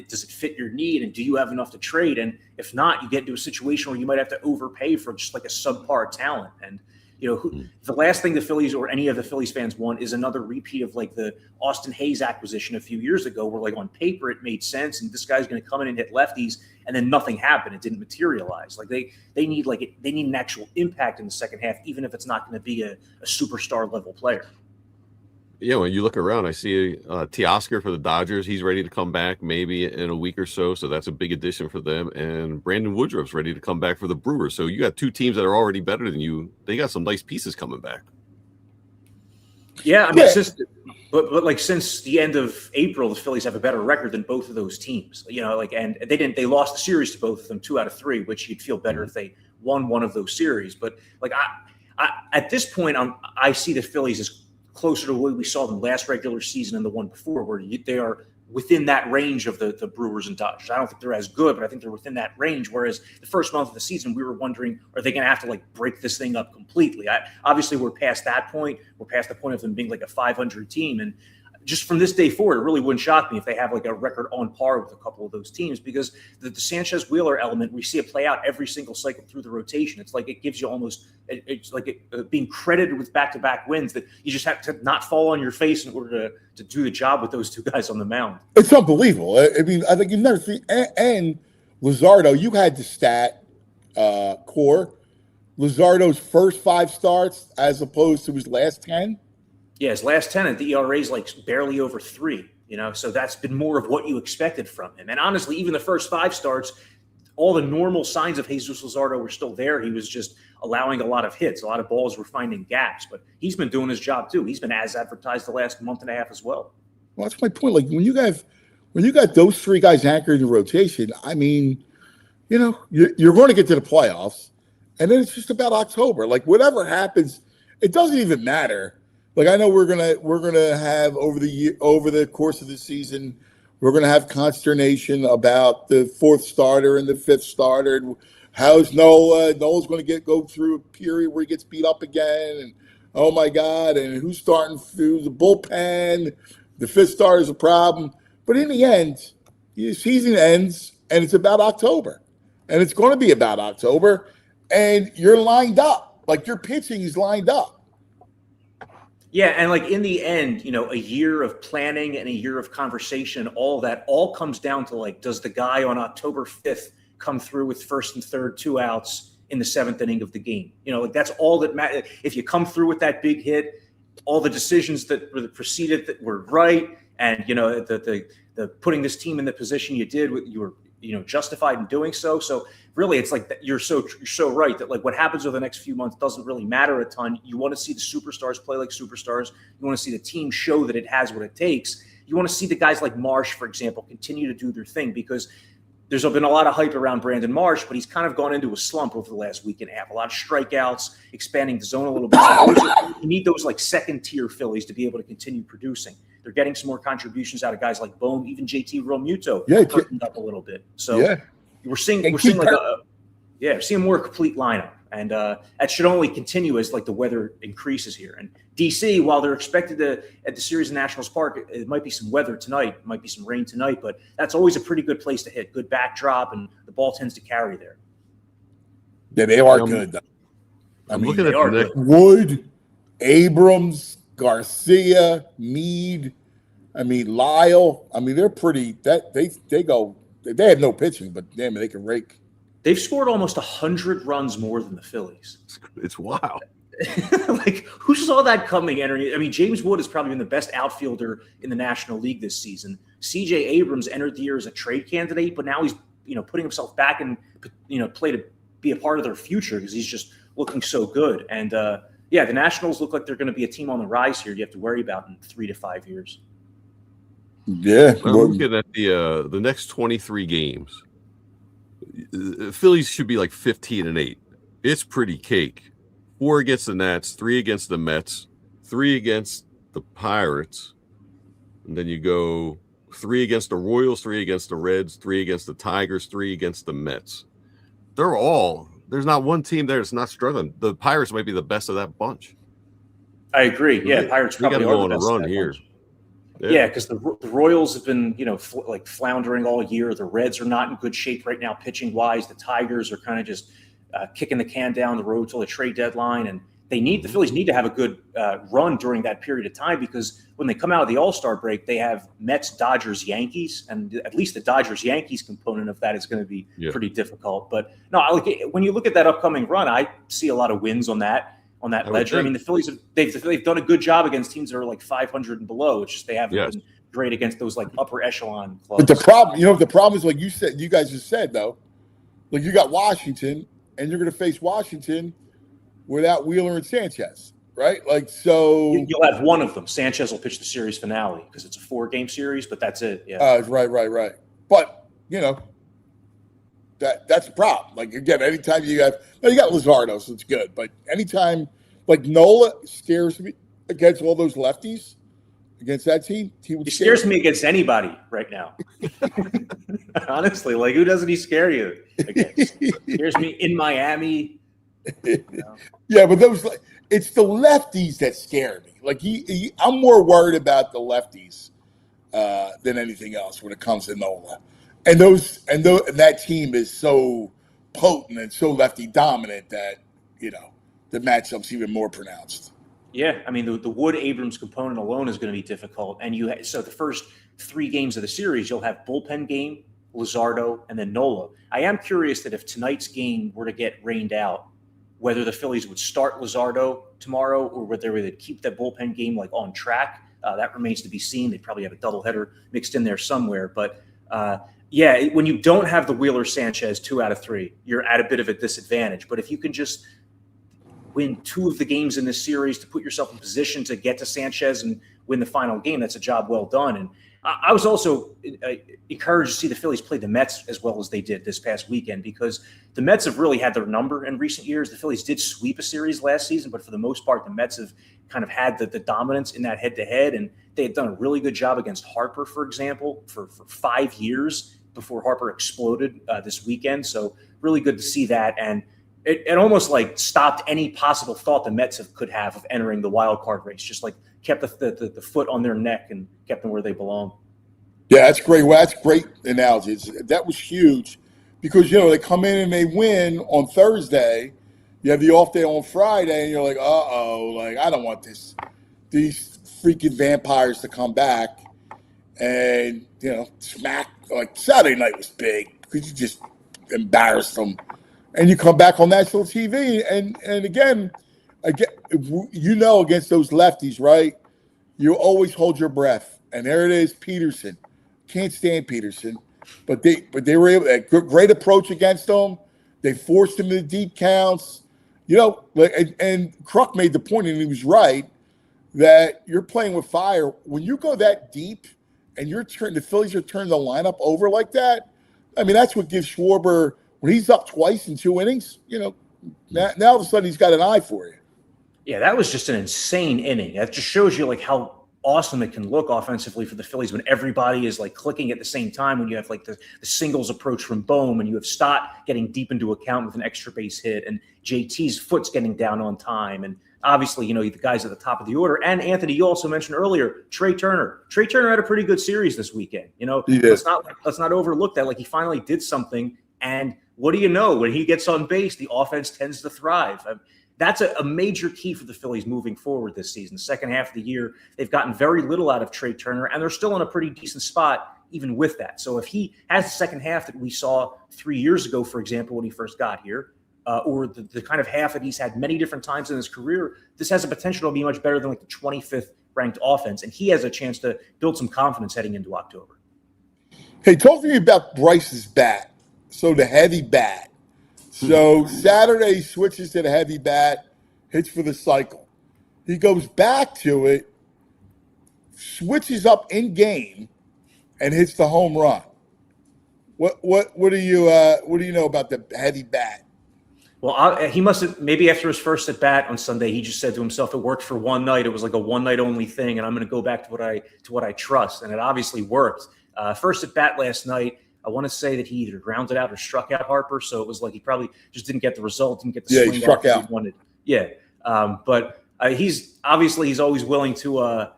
E: Does it fit your need, and do you have enough to trade? And if not, you get into a situation where you might have to overpay for just like a subpar talent. And you know, the last thing the Phillies or any of the Phillies fans want is another repeat of like the Austin Hayes acquisition a few years ago, where like on paper it made sense, and this guy's going to come in and hit lefties, and then nothing happened. It didn't materialize. Like they need an actual impact in the second half, even if it's not going to be a superstar level player.
C: Yeah, when you look around, I see Teoscar for the Dodgers. He's ready to come back maybe in a week or so. So that's a big addition for them. And Brandon Woodruff's ready to come back for the Brewers. So you got 2 teams that are already better than you. They got some nice pieces coming back.
E: Yeah, I mean, but like since the end of April, the Phillies have a better record than both of those teams. You know, like, and they lost the series to both of them 2 out of 3, which you'd feel better if they won one of those series. But like I at this point, I see the Phillies as closer to the way we saw them last regular season and the one before, where they are within that range of the Brewers and Dodgers. I don't think they're as good, but I think they're within that range. Whereas the first month of the season, we were wondering, are they going to have to like break this thing up completely? Obviously, we're past that point. We're past the point of them being like a 500 team. And just from this day forward, it really wouldn't shock me if they have like a record on par with a couple of those teams, because the Sanchez Wheeler element, we see it play out every single cycle through the rotation. It's like it gives you almost, it's like being credited with back-to-back wins, that you just have to not fall on your face in order to do the job with those two guys on the mound.
B: It's unbelievable. I mean, I think you've never seen, and Luzardo, you had the stat core. Luzardo's first 5 starts as opposed to his last 10.
E: Yeah, his last 10 at the ERA is like barely over 3, so that's been more of what you expected from him. And honestly, even the first 5 starts, all the normal signs of Jesus Luzardo were still there. He was just allowing a lot of hits. A lot of balls were finding gaps, but he's been doing his job too. He's been as advertised the last month and a half as well.
B: Well, that's my point. Like when you got those 3 guys anchored in the rotation, I mean, you're going to get to the playoffs, and then it's just about October. Like whatever happens, it doesn't even matter. Like I know we're gonna have over the course of the season, we're gonna have consternation about the 4th starter and the 5th starter. And how's Nola? Nola's going to go through a period where he gets beat up again, and oh my God! And who's starting through the bullpen? The 5th starter is a problem. But in the end, the season ends, and it's about October, and it's going to be about October, and you're lined up. Like your pitching is lined up.
E: Yeah, and like in the end, a year of planning and a year of conversation, all that all comes down to like, does the guy on October 5th come through with 1st and 3rd 2 outs in the 7th inning of the game? Like that's all that matters. If you come through with that big hit, all the decisions that were preceded that were right, and the putting this team in the position you did, you were justified in doing so. So really, it's like you're so right that like what happens over the next few months doesn't really matter a ton. You want to see the superstars play like superstars. You want to see the team show that it has what it takes. You want to see the guys like Marsh, for example, continue to do their thing, because there's been a lot of hype around Brandon Marsh, but he's kind of gone into a slump over the last week and a half. A lot of strikeouts, expanding the zone a little bit. You need those like second-tier Phillies to be able to continue producing. They're getting some more contributions out of guys like Bohm, even JT Realmuto, perking up a little bit. So we're seeing a more complete lineup, and that should only continue as like the weather increases here. And DC, while they're expected to at the series in Nationals Park, it might be some weather tonight, it might be some rain tonight, but that's always a pretty good place to hit. Good backdrop, and the ball tends to carry there.
B: Yeah, they are good. Though.
C: I'm looking at
B: Wood, Abrams, Garcia, Meade. Lyle. They're pretty. They have no pitching, but damn it, they can rake.
E: They've scored almost 100 runs more than the Phillies.
C: It's wild.
E: Like, who saw that coming? James Wood has probably been the best outfielder in the National League this season. C.J. Abrams entered the year as a trade candidate, but now he's putting himself back in play to be a part of their future because he's just looking so good. And the Nationals look like they're going to be a team on the rise here. You have to worry about in 3 to 5 years.
B: Yeah,
C: I'm looking at the next 23 games. The Phillies should be like 15-8. It's pretty cake. 4 against the Nats, 3 against the Mets, 3 against the Pirates, and then you go 3 against the Royals, 3 against the Reds, 3 against the Tigers, 3 against the Mets. There's not one team there that's not struggling. The Pirates might be the best of that bunch.
E: I agree. Yeah, Pirates probably are the best
C: run
E: of that
C: here.
E: bunch. Yeah, because the Royals have been, floundering all year. The Reds are not in good shape right now, pitching wise. The Tigers are kind of just kicking the can down the road till the trade deadline, and the Phillies need to have a good run during that period of time, because when they come out of the All-Star break, they have Mets, Dodgers, Yankees, and at least the Dodgers-Yankees component of that is going to be pretty difficult. But no, when you look at that upcoming run, I see a lot of wins on that ledger. The Phillies they've done a good job against teams that are like 500 and below. It's just they haven't been great against those like upper echelon clubs.
B: But the problem is, like you guys just said though, like you got Washington, and you're going to face Washington without Wheeler and Sanchez, right? Like, so
E: you'll have one of them. Sanchez will pitch the series finale because it's a 4-game series, but that's it. Yeah.
B: Right. But that's the problem. Like, again, anytime you got Luzardo, so it's good. But anytime, like, Nola scares me against all those lefties. against that team. He would
E: He scares me against anybody right now. Honestly, like who doesn't he scare you against? Scares me in Miami. You know?
B: Yeah, but it's the lefties that scare me. Like I'm more worried about the lefties than anything else when it comes to Nola. And that team is so potent and so lefty dominant that the matchup's even more pronounced.
E: Yeah, I mean the Wood Abrams component alone is going to be difficult, and so the first 3 games of the series you'll have bullpen game, Luzardo, and then Nola. I am curious that if tonight's game were to get rained out, whether the Phillies would start Luzardo tomorrow or whether they would keep that bullpen game like on track. That remains to be seen. They'd probably have a doubleheader mixed in there somewhere, but. Yeah, when you don't have the Wheeler Sanchez 2 out of 3, you're at a bit of a disadvantage. But if you can just win 2 of the games in this series to put yourself in position to get to Sanchez and win the final game, that's a job well done. And I was also encouraged to see the Phillies play the Mets as well as they did this past weekend, because the Mets have really had their number in recent years. The Phillies did sweep a series last season, but for the most part, the Mets have kind of had the dominance in that head-to-head, and they had done a really good job against Harper, for example, for 5 years before Harper exploded this weekend. So really good to see that. And it almost like stopped any possible thought the Mets could have of entering the wild card race, just like kept the foot on their neck and kept them where they belong.
B: Yeah, that's great. Well, that's great analogy. That was huge because, they come in and they win on Thursday. You have the off day on Friday and you're like, I don't want these freaking vampires to come back and, smack. Like Saturday night was big because you just embarrassed them, and you come back on national TV, and again, against those lefties, right? You always hold your breath, and there it is, Peterson. Can't stand Peterson, but they were able. A great approach against them. They forced him to deep counts, and Kruk made the point, and he was right, that you're playing with fire when you go that deep. And the Phillies are turning the lineup over like that. I mean, that's what gives Schwarber, when he's up twice in 2 innings, now all of a sudden he's got an eye for you.
E: Yeah, that was just an insane inning. That just shows you like how awesome it can look offensively for the Phillies when everybody is like clicking at the same time, when you have like the singles approach from Bohm and you have Stott getting deep into account with an extra base hit and JT's foot's getting down on time. And obviously, the guys at the top of the order. And Anthony, you also mentioned earlier, Trey Turner. Trey Turner had a pretty good series this weekend. Let's not overlook that. Like he finally did something. And what do you know? When he gets on base, the offense tends to thrive. That's a major key for the Phillies moving forward this season. The second half of the year, they've gotten very little out of Trey Turner, and they're still in a pretty decent spot even with that. So if he has the second half that we saw 3 years ago, for example, when he first got here, or the kind of half that he's had many different times in his career, this has a potential to be much better than like the 25th ranked offense. And he has a chance to build some confidence heading into October.
B: Hey, talk to me about Bryce's bat. So the heavy bat. So Saturday he switches to the heavy bat, hits for the cycle. He goes back to it, switches up in game, and hits the home run. What do you know about the heavy bat?
E: Well, he must have, maybe after his first at bat on Sunday, he just said to himself, it worked for one night. It was like a one night only thing. And I'm going to go back to what I trust. And it obviously worked. First at bat last night, I want to say that he either grounded out or struck out Harper. So it was like he probably just didn't get the result, didn't get the swing
B: he struck out.
E: He wanted. Yeah. But he's always willing to,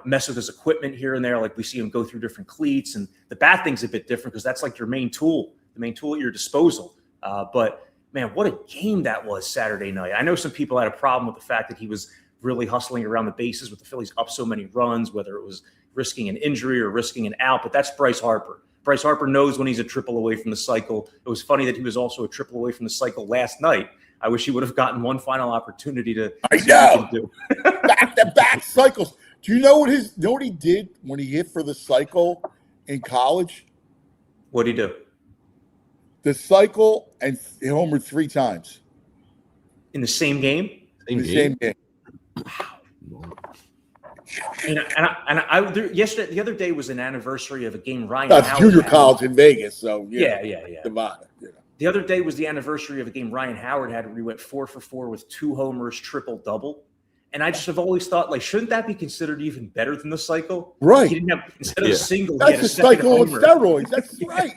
E: mess with his equipment here and there. Like we see him go through different cleats, and the bat thing's a bit different because that's like your main tool at your disposal. But man, what a game that was Saturday night. I know some people had a problem with the fact that he was really hustling around the bases with the Phillies up so many runs, whether it was risking an injury or risking an out, but that's Bryce Harper. Bryce Harper knows when he's a triple away from the cycle. It was funny that he was also a triple away from the cycle last night. I wish he would have gotten one final opportunity to see what he could do.
B: Back-to-back cycles. Do you know what he did when he hit for the cycle in college?
E: What'd he do?
B: The cycle, and he homered 3 times.
E: In the same game?
B: Same game.
E: The other day was an anniversary of a game Ryan
B: That's
E: Howard
B: junior
E: had.
B: college in Vegas, so
E: Yeah.
B: Divide,
E: The other day was the anniversary of a game Ryan Howard had where he went 4 for 4 with 2 homers, triple double. And I just have always thought, like, shouldn't that be considered even better than the cycle?
B: Right.
E: He didn't have, instead of a single, he
B: That's
E: had
B: a
E: a second
B: cycle on
E: homer.
B: steroids. That's right.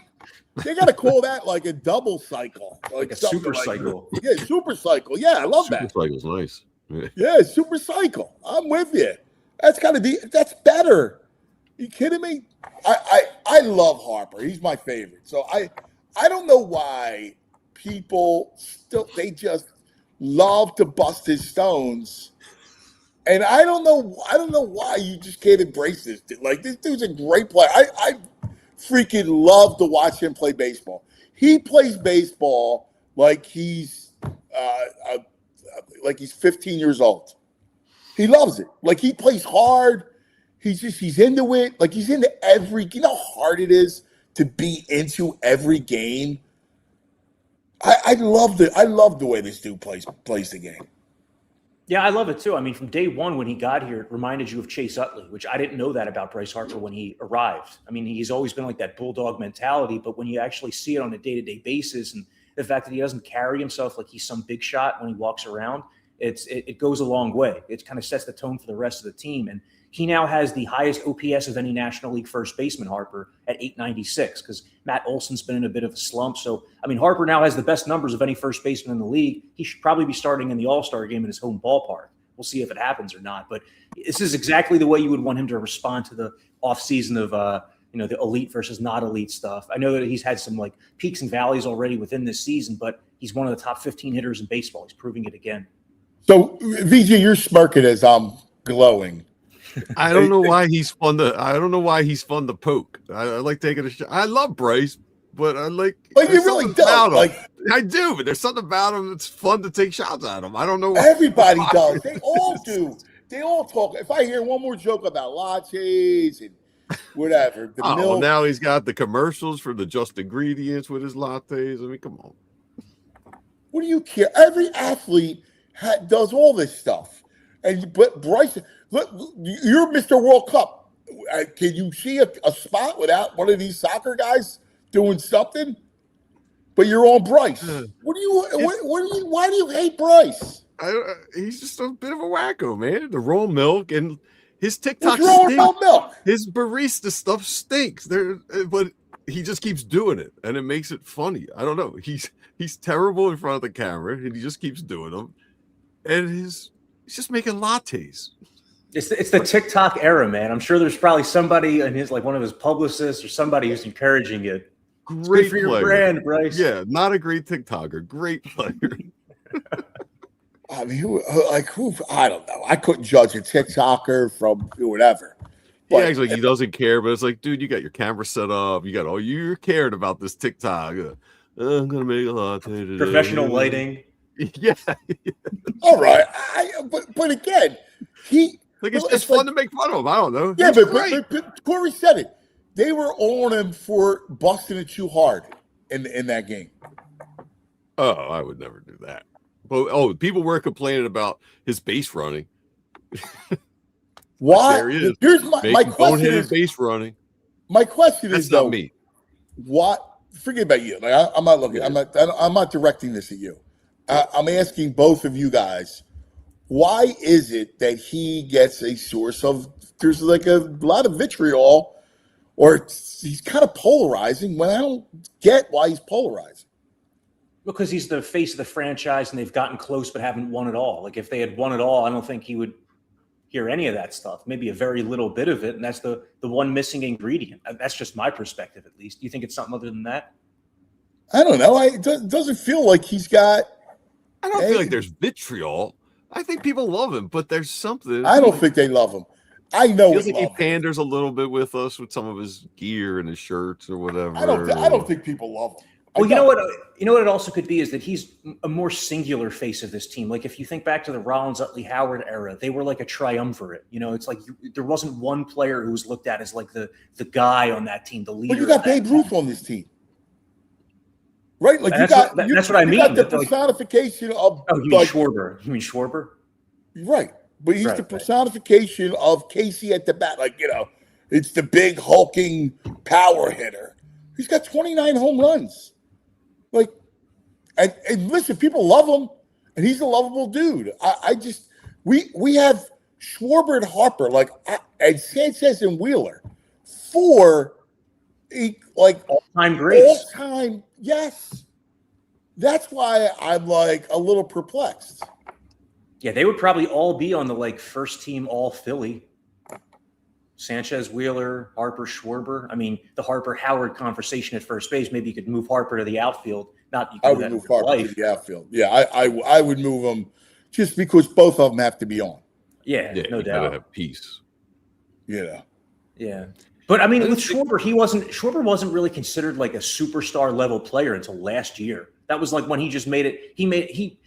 B: They got to call that like a double cycle,
E: Like a
B: something
E: super
B: like
E: cycle.
B: that. Yeah, super cycle. Yeah, I love
C: Super
B: that.
C: cycle's nice. Yeah.
B: Yeah, super cycle. I'm with you. That's better. You kidding me? I love Harper. He's my favorite. So I don't know why people they just love to bust his stones. And I don't know why you just can't embrace this dude. Like, this dude's a great player. I freaking love to watch him play baseball. He plays baseball like he's 15 years old. He loves it. Like, he plays hard. He's into it. Like, he's into you know how hard it is to be into every game. I love the way this dude plays the game.
E: Yeah, I love it too. I mean, from day one when he got here, it reminded you of Chase Utley, which I didn't know that about Bryce Harper when he arrived. I mean, he's always been like that bulldog mentality, but when you actually see it on a day-to-day basis and the fact that he doesn't carry himself like he's some big shot when he walks around, it goes a long way. It kind of sets the tone for the rest of the team. And he now has the highest OPS of any National League first baseman, Harper, at 896, because Matt Olson's been in a bit of a slump. So, I mean, Harper now has the best numbers of any first baseman in the league. He should probably be starting in the All-Star game in his home ballpark. We'll see if it happens or not. But this is exactly the way you would want him to respond to the offseason of, the elite versus not elite stuff. I know that he's had some like peaks and valleys already within this season, but he's one of the top 15 hitters in baseball. He's proving it again.
B: So, VJ, you're smirking as I'm glowing.
C: I don't know why he's fun to poke. I like taking a shot. I love Bryce, but I like.
B: But you really don't. Like,
C: I do, but there's something about him that's fun to take shots at him. I don't know.
B: Everybody does. They all do. They all talk. If I hear one more joke about lattes and whatever,
C: Well, now he's got the commercials for the Just Ingredients with his lattes. I mean, come on.
B: What do you care? Every athlete does all this stuff, but Bryce. Look, you're Mr. World Cup. Can you see a spot without one of these soccer guys doing something? But you're on Bryce. Why do you hate Bryce?
C: He's just a bit of a wacko, man. The raw milk and his TikTok
B: What's wrong with raw milk?
C: His barista stuff stinks. But he just keeps doing it, and it makes it funny. I don't know. He's terrible in front of the camera, and he just keeps doing them. And he's just making lattes.
E: It's the TikTok era, man. I'm sure there's probably somebody in his, like one of his publicists or somebody who's encouraging it.
C: Great
E: for
C: player.
E: Your brand, Bryce.
C: Yeah, not a great TikToker. Great player.
B: I mean, who? I don't know. I couldn't judge a TikToker from whatever.
C: He acts like he doesn't care, but it's like, dude, you got your camera set up. You're caring about this TikTok. I'm gonna make a latte today.
E: Professional lighting.
C: Yeah.
B: All right. But again,
C: it's just fun to make fun of him. I don't know.
B: Yeah, but Corey said it. They were on him for busting it too hard in that game.
C: Oh, I would never do that. But people were complaining about his base running.
B: Why?
C: There he is.
B: Here's my question is
C: base running.
B: My question
C: That's
B: is
C: not
B: though,
C: me.
B: What? Forget about you. Like, I'm not looking. I'm not directing this at you. I'm asking both of you guys. Why is it that he gets a source of? There's like a lot of vitriol, or he's kind of polarizing. When I don't get why he's polarizing.
E: Because he's the face of the franchise, and they've gotten close but haven't won it all. Like if they had won it all, I don't think he would hear any of that stuff. Maybe a very little bit of it, and that's the one missing ingredient. That's just my perspective, at least. Do you think it's something other than that?
B: I don't know. It doesn't feel like he's got.
C: I don't feel like there's vitriol. I think people love him, but there's something.
B: I don't think they love him. I know
C: feels like he panders a little bit with us with some of his gear and his shirts or whatever.
B: I don't think people love him.
E: Well, you know what it also could be is that he's a more singular face of this team. Like if you think back to the Rollins, Utley, Howard era, they were like a triumvirate. You know, it's like there wasn't one player who was looked at as like the guy on that team, the leader.
B: But you got Babe Ruth on this team, right? Like
E: that's what I mean.
B: You got the personification of.
E: Oh, you mean Schwarber? You mean Schwarber?
B: Right, but he's the personification of Casey at the bat. Like it's the big hulking power hitter. He's got 29 home runs. And listen, people love him, and he's a lovable dude. We have Schwarber and Harper, and Sanchez and Wheeler, 4
E: all-time greats.
B: all-time. Yes, that's why I'm like a little perplexed.
E: Yeah, they would probably all be on the first team all Philly. Sanchez, Wheeler, Harper, Schwarber. I mean, the Harper-Howard conversation at first base. Maybe you could move Harper to the outfield. Not you could
B: I
E: do
B: would
E: that
B: move
E: in real
B: Harper to
E: life.
B: the outfield. Yeah, I would move them just because both of them have to be on.
E: Yeah, no
C: you
E: doubt.
C: gotta have peace.
B: Yeah.
E: Yeah. But I mean, with Schwarber wasn't really considered like a superstar level player until last year. That was like when he just made it. He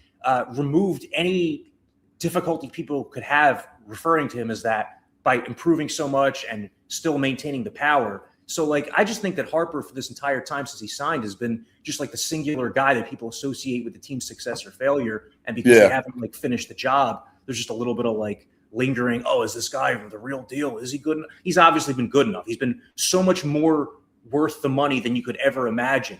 E: removed any difficulty people could have referring to him as that by improving so much and still maintaining the power. So I just think that Harper for this entire time since he signed has been just like the singular guy that people associate with the team's success or failure. And because they haven't finished the job, there's just a little bit of lingering, oh, is this guy the real deal? Is he good enough? He's obviously been good enough. He's been so much more worth the money than you could ever imagine,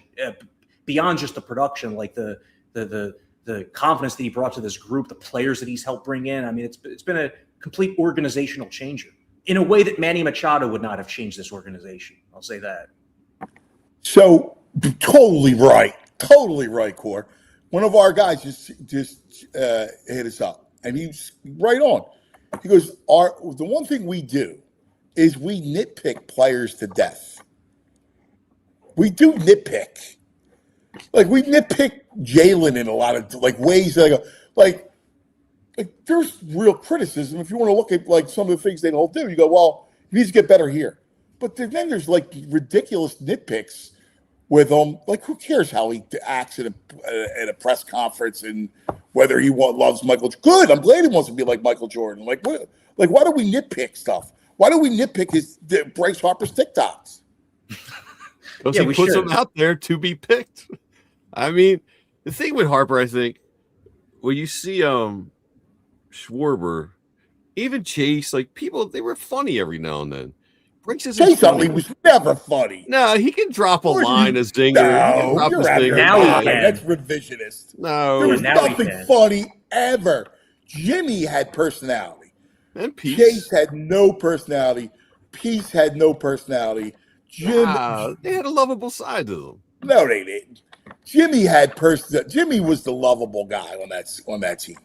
E: beyond just the production, the confidence that he brought to this group, the players that he's helped bring in. I mean, it's been a complete organizational changer in a way that Manny Machado would not have changed this organization. I'll say that.
B: So totally right, Core. One of our guys just hit us up, and he's right on. He goes, the one thing we do is we nitpick players to death. We do nitpick. We nitpick Jalen in a lot of ways that I go, there's real criticism. If you want to look at some of the things they don't do, you go, well, he needs to get better here. But then there's ridiculous nitpicks with him. Who cares how he acts at a press conference and whether he loves Michael? Good. I'm glad he wants to be like Michael Jordan. Why do we nitpick stuff? Why do we nitpick Bryce Harper's TikToks?
C: Because he puts them out there to be picked. I mean, the thing with Harper, I think, when you see Schwarber, even Chase, people, they were funny every now and then.
B: Chase Utley was never funny.
C: No, he can drop a line, a zinger.
B: No, you're out of your mind. That's revisionist.
C: No,
B: there was nothing funny ever. Jimmy had personality.
C: And Peace.
B: Chase had no personality. Peace had no personality.
C: They had a lovable side to them.
B: No, they didn't. Jimmy had Jimmy was the lovable guy on that team.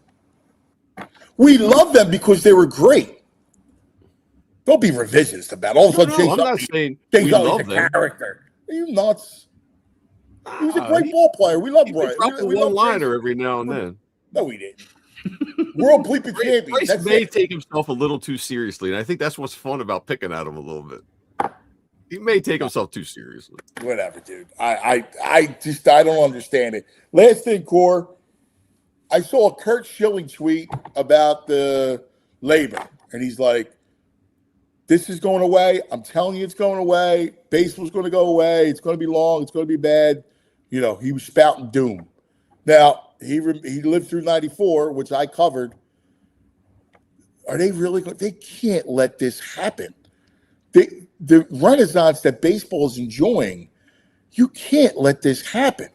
B: We loved them because they were great. Don't be revisionist about it. All of a sudden, Chase
C: I'm not saying
B: Chase
C: we love them.
B: Character. Are you nuts? He was a great ball player. We love Bryce.
C: Drop a one-liner every now and then.
B: No, we didn't. World bleeping champion.
C: Bryce may take himself a little too seriously, and I think that's what's fun about picking at him a little bit. He may take himself too seriously.
B: Whatever, dude. I don't understand it. Last thing, Core. I saw a Kurt Schilling tweet about the labor, and he's like, this is going away. I'm telling you it's going away. Baseball's going to go away. It's going to be long. It's going to be bad. He was spouting doom. Now, he lived through 94, which I covered. Are they really going? They can't let this happen. The renaissance that baseball is enjoying, you can't let this happen.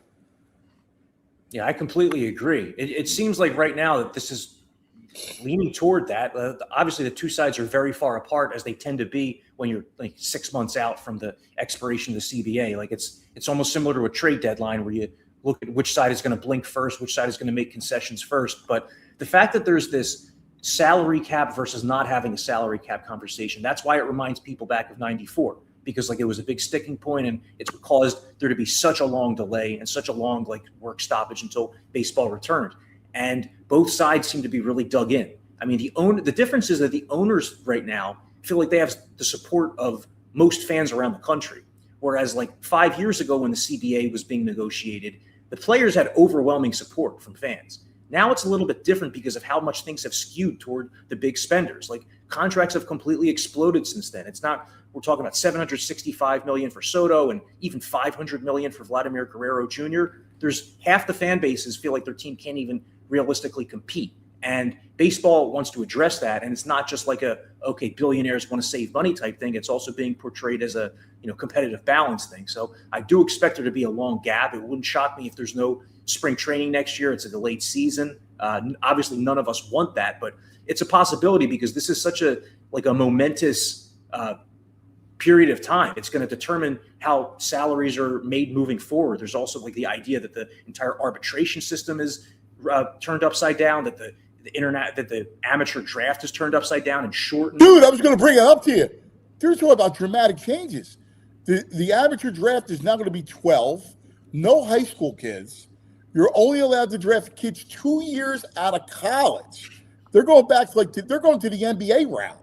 E: Yeah, I completely agree. It seems like right now that this is leaning toward that. Obviously, the two sides are very far apart, as they tend to be when you're 6 months out from the expiration of the CBA. It's almost similar to a trade deadline where you look at which side is going to blink first, which side is going to make concessions first. But the fact that there's this salary cap versus not having a salary cap conversation, that's why it reminds people back of 94, because it was a big sticking point, and it's caused there to be such a long delay and such a long work stoppage until baseball returned. And both sides seem to be really dug in. I mean, the difference is that the owners right now feel like they have the support of most fans around the country. Whereas 5 years ago when the CBA was being negotiated, the players had overwhelming support from fans. Now it's a little bit different because of how much things have skewed toward the big spenders. Contracts have completely exploded since then. We're talking about $765 million for Soto and even $500 million for Vladimir Guerrero Jr. There's half the fan bases feel like their team can't even realistically compete. And baseball wants to address that. And it's not just billionaires want to save money type thing. It's also being portrayed as a, competitive balance thing. So I do expect there to be a long gap. It wouldn't shock me if there's no spring training next year. It's a delayed season. Obviously none of us want that, but it's a possibility because this is such a momentous period of time. It's going to determine how salaries are made moving forward. There's also like the idea that the entire arbitration system is turned upside down, that the amateur draft is turned upside down and shortened.
B: Dude, I was going to bring it up to you. There's talk about dramatic changes. The amateur draft is now going to be 12, no high school kids. You're only allowed to draft kids 2 years out of college. They're going back to they're going to the NBA round,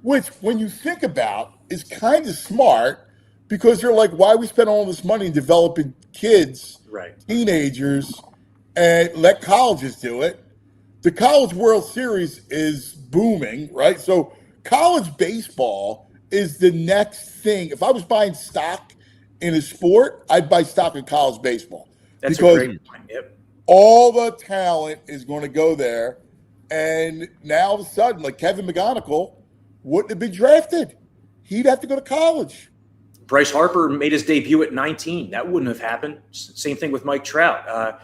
B: which when you think about is kind of smart because they're like, why we spend all this money developing kids,
E: right,
B: teenagers, and let colleges do it. The College World Series is booming, right? So college baseball is the next thing. If I was buying stock in a sport, I'd buy stock in college baseball.
E: That's
B: because
E: a great point. Yep.
B: all the talent is going to go there. And now all of a sudden, like Kevin McGonigal wouldn't have been drafted. He'd have to go to college.
E: Bryce Harper made his debut at 19. That wouldn't have happened. Same thing with Mike Trout.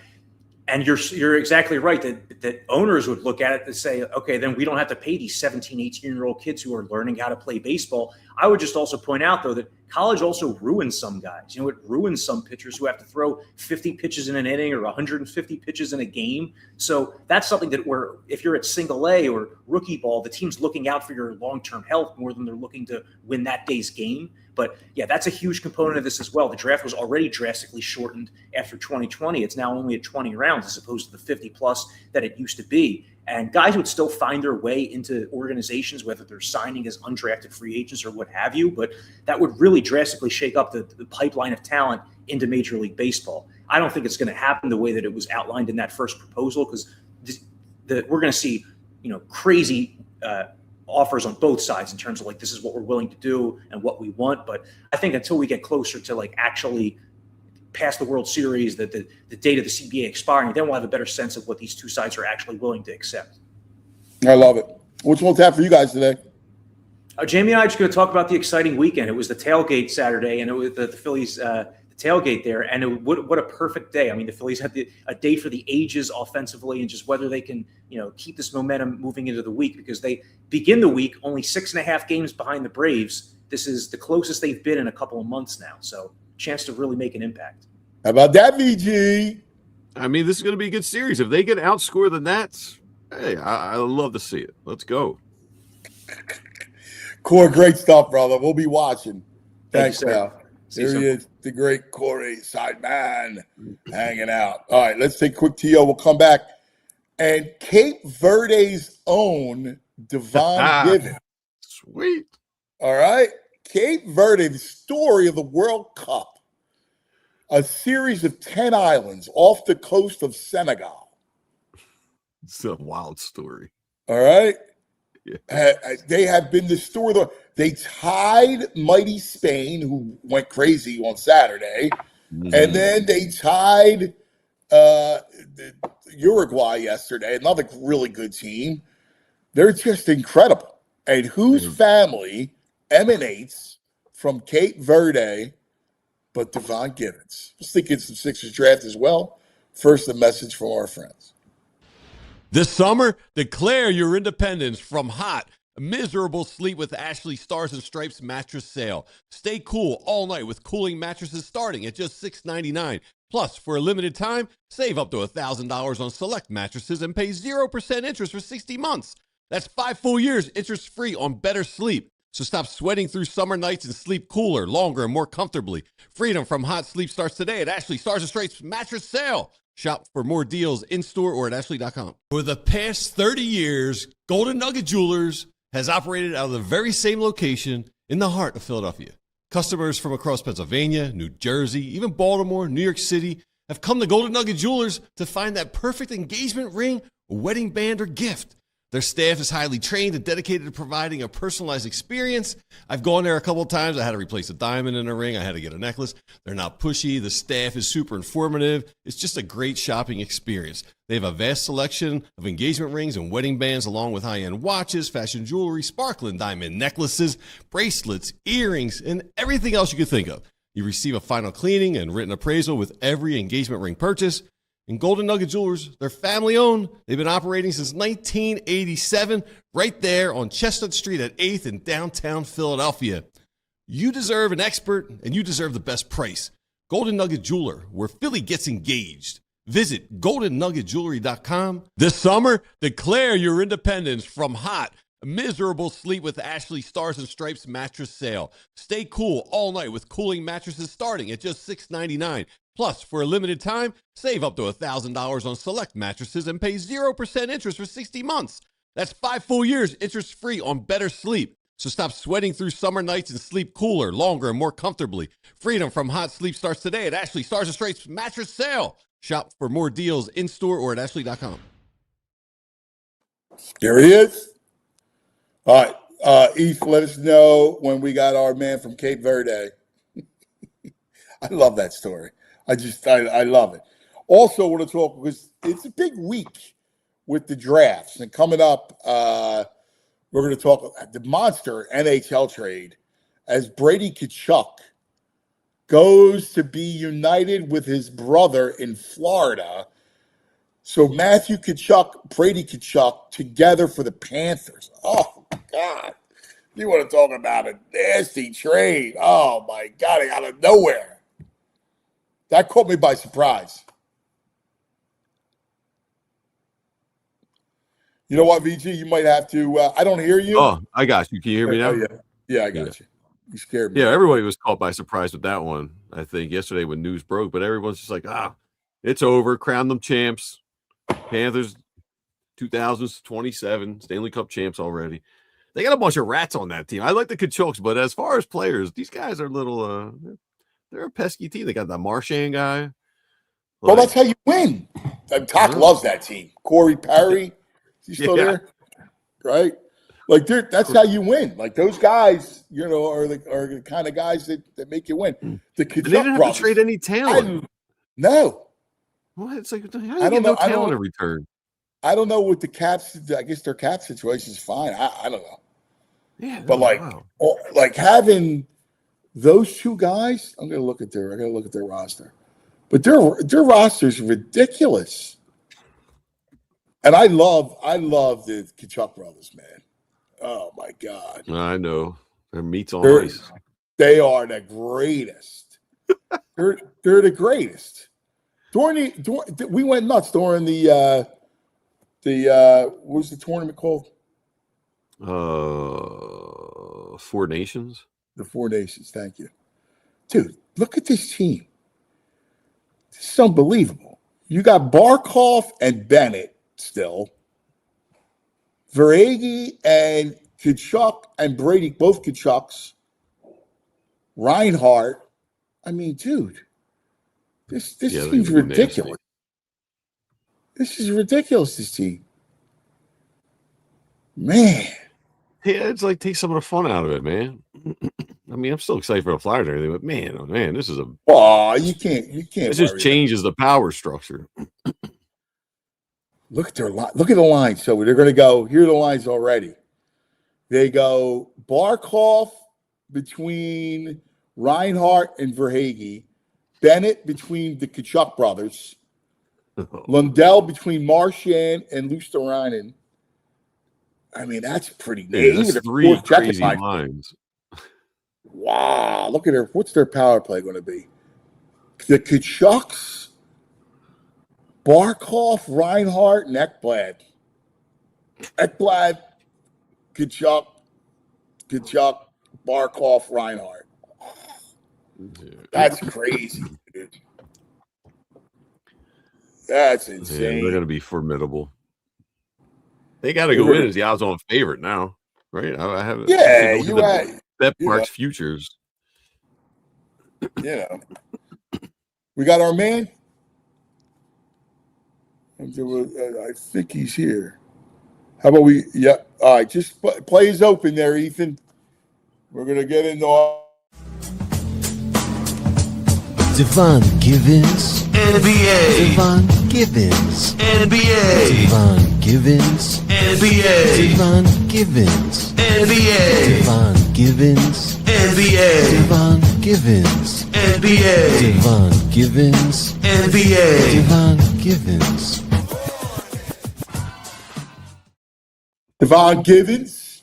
E: And you're exactly right that owners would look at it and say, okay, then we don't have to pay these 17, 18-year-old kids who are learning how to play baseball. I would just also point out, though, that college also ruins some guys. It ruins some pitchers who have to throw 50 pitches in an inning or 150 pitches in a game. So that's something that if you're at single A or rookie ball, the team's looking out for your long-term health more than they're looking to win that day's game. But yeah, that's a huge component of this as well. The draft was already drastically shortened after 2020. It's now only at 20 rounds as opposed to the 50 plus that it used to be. And guys would still find their way into organizations, whether they're signing as undrafted free agents or what have you. But that would really drastically shake up the pipeline of talent into Major League Baseball. I don't think it's going to happen the way that it was outlined in that first proposal because we're going to see, crazy offers on both sides in terms of this is what we're willing to do and what we want. But I think until we get closer to actually past the World Series, the date of the CBA expiring, then we'll have a better sense of what these two sides are actually willing to accept.
B: I love it. What's on tap for you guys today?
E: Jamie and I are just going to talk about the exciting weekend. It was the tailgate Saturday, and it was the Phillies the tailgate there, and what a perfect day. I mean, the Phillies had a day for the ages offensively, and just whether they can keep this momentum moving into the week, because they begin the week only 6.5 games behind the Braves. This is the closest they've been in a couple of months now, so chance to really make an impact.
B: How about that, VG?
C: I mean, this is going to be a good series. If they can outscore the Nats, hey, I love to see it. Let's go.
B: Core, great stuff, brother. We'll be watching.
E: Thank
B: Thanks,
E: you,
B: pal. There he is, the great Corey Seidman, hanging out. All right, let's take a quick TO. We'll come back. And Cape Verde's own Devon Given.
C: Sweet.
B: All right. Cape Verde, the story of the World Cup. A series of 10 islands off the coast of Senegal.
C: It's a wild story.
B: All right.
C: Yeah.
B: They have been the story. They tied mighty Spain, who went crazy on Saturday. Mm-hmm. And then they tied Uruguay yesterday, another really good team. They're just incredible. And whose family emanates from Cape Verde but Devon Givens? Let's think it's some Sixers draft as well. First, a message from our friends.
F: This summer, declare your independence from hot, miserable sleep with Ashley Stars and Stripes mattress sale. Stay cool all night with cooling mattresses starting at just $6.99. Plus, for a limited time, save up to $1,000 on select mattresses and pay 0% interest for 60 months. That's 5 full years interest-free on better sleep. So stop sweating through summer nights and sleep cooler, longer, and more comfortably. Freedom from hot sleep starts today at Ashley Stars and Stripes mattress sale. Shop for more deals in-store or at Ashley.com.
G: For the past 30 years, Golden Nugget Jewelers has operated out of the very same location in the heart of Philadelphia. Customers from across Pennsylvania, New Jersey, even Baltimore, New York City have come to Golden Nugget Jewelers to find that perfect engagement ring, wedding band, or gift. Their staff is highly trained and dedicated to providing a personalized experience. I've gone there a couple of times. I had to replace a diamond in a ring. I had to get a necklace. They're not pushy. The staff is super informative. It's just a great shopping experience. They have a vast selection of engagement rings and wedding bands, along with high-end watches, fashion jewelry, sparkling diamond necklaces, bracelets, earrings, and everything else you could think of. You receive a final cleaning and written appraisal with every engagement ring purchase. And Golden Nugget Jewelers, they're family owned. They've been operating since 1987, right there on Chestnut Street at 8th in downtown Philadelphia. You deserve an expert, and you deserve the best price. Golden Nugget Jeweler, where Philly gets engaged. Visit goldennuggetjewelry.com. This summer, declare your independence from hot, miserable sleep with Ashley Stars and Stripes mattress sale. Stay cool all night with cooling mattresses starting at just $6.99. Plus, for a limited time, save up to $1,000 on select mattresses and pay 0% interest for 60 months. That's 5 full years interest-free on better sleep. So stop sweating through summer nights and sleep cooler, longer, and more comfortably. Freedom from hot sleep starts today at Ashley Stars and Stripes mattress sale. Shop for more deals in-store or at ashley.com.
B: There he is. All right. Eve, let us know when we got our man from Cape Verde. I love that story. I love it. Also, want to talk because it's a big week with the drafts, and coming up, we're going to talk the monster NHL trade as Brady Tkachuk goes to be united with his brother in Florida. So Matthew Tkachuk, Brady Tkachuk together for the Panthers. Oh my God! You want to talk about a nasty trade? Oh my God! Out of nowhere. That caught me by surprise. You know what, VG? You might have to. I don't hear you.
C: Oh, I got you. Can you hear me now?
B: Oh, yeah, I got you. You scared me.
C: Yeah, everybody was caught by surprise with that one, I think, yesterday when news broke. But everyone's just like, it's over. Crown them champs. Panthers 2027 Stanley Cup champs already. They got a bunch of rats on that team. I like the Kachuks, but as far as players, these guys are a little they're a pesky team. They got that Marchand guy.
B: Well, that's how you win. Doc loves that team. Corey Perry, he's still there, right? Like that's how you win. Like those guys, are the kind of guys that make you win. The Tkachuk
C: they didn't have to trade any talent.
B: No.
C: Well, it's like how do you get no talent in return?
B: I don't know what the Caps. I guess their cap situation is fine. I don't know.
C: Yeah,
B: but like having those two guys, I gotta look at their roster. But their roster is ridiculous. And I love the Tkachuk brothers, man. Oh my God.
C: I know. Their meat's on ice.
B: They are the greatest. they're the greatest. We went nuts during the what was the tournament called?
C: Four Nations.
B: The Four Nations, thank you. Dude, look at this team. This is unbelievable. You got Barkov and Bennett still. Verhaeghe and Tkachuk and Brady, both Tkachuks. Reinhart. I mean, dude, this seems ridiculous. Nasty. This is ridiculous, this team. Man.
C: Yeah, it's like take some of the fun out of it, man. I mean, I'm still excited for the Flyers and everything, but man, oh man, this is a.
B: Oh, you can't.
C: This just changes the power structure.
B: Look at the lines. So they're going to go. Here are the lines already. They go Barkov between Reinhart and Verhaeghe, Bennett between the Tkachuk brothers, Lundell between Marchand and Luosterainen. I mean, that's pretty neat.
C: That's three crazy lines.
B: Wow, look at her. What's their power play going to be? The Tkachuks, Barkov, Reinhart, and Ekblad. Ekblad, Tkachuk, Barkov, Reinhart. That's crazy, dude. That's insane.
C: Yeah, they're going to be formidable. They got to go in as the odds-on favorite now, right? I have.
B: Yeah, you're right.
C: Bet Parks futures.
B: Yeah, we got our man. I think he's here. How about we? Yeah. All right, just play his open there, Ethan. We're gonna get into our
H: Devon Givens,
D: NBA.
H: Devon Givens,
D: NBA.
H: Devon Givens,
D: NBA.
H: Devon Givens,
D: NBA.
H: Devon Givens,
D: NBA.
H: Devon Givens,
D: NBA.
H: Devon Givens,
D: NBA.
H: Devon Givens.
B: Devon Givens,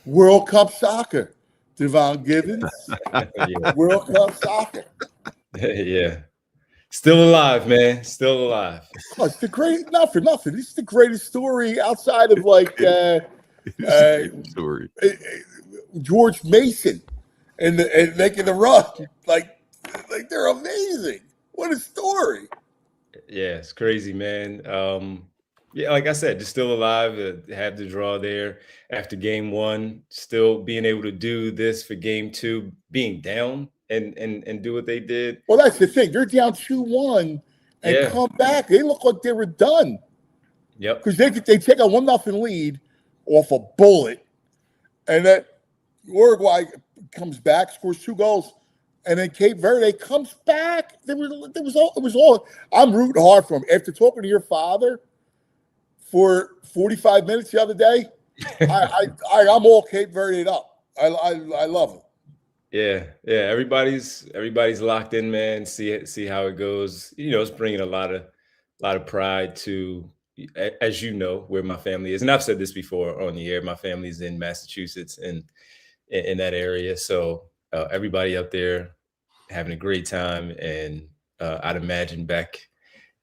B: World Cup Soccer. Devon Givens,
I: Yeah.
B: World Cup Soccer.
I: Yeah. Still alive, man. Still alive.
B: Oh, it's the great, not for nothing. It's the greatest story outside of like
C: It's a great story.
B: George Mason and making the run. Like they're amazing. What a story.
I: Yeah, it's crazy, man. Yeah, like I said, just still alive. Have the draw there after game one. Still being able to do this for game two, being down and do what they did.
B: Well, that's the thing. They're down 2-1 and
I: Yeah.
B: come back. They look like they were done
I: Yep.
B: because they take a 1-0 lead off a bullet, and then Uruguay comes back, scores 2 goals, and then Cape Verde comes back. It was all. I'm rooting hard for them. After talking to your father for 45 minutes the other day, I'm all Cape Verde up. I love it.
I: Yeah, yeah. Everybody's locked in, man. See how it goes. You know, it's bringing a lot of pride to, as you know, where my family is. And I've said this before on the air. My family's in Massachusetts and in that area. So everybody up there having a great time, and I'd imagine back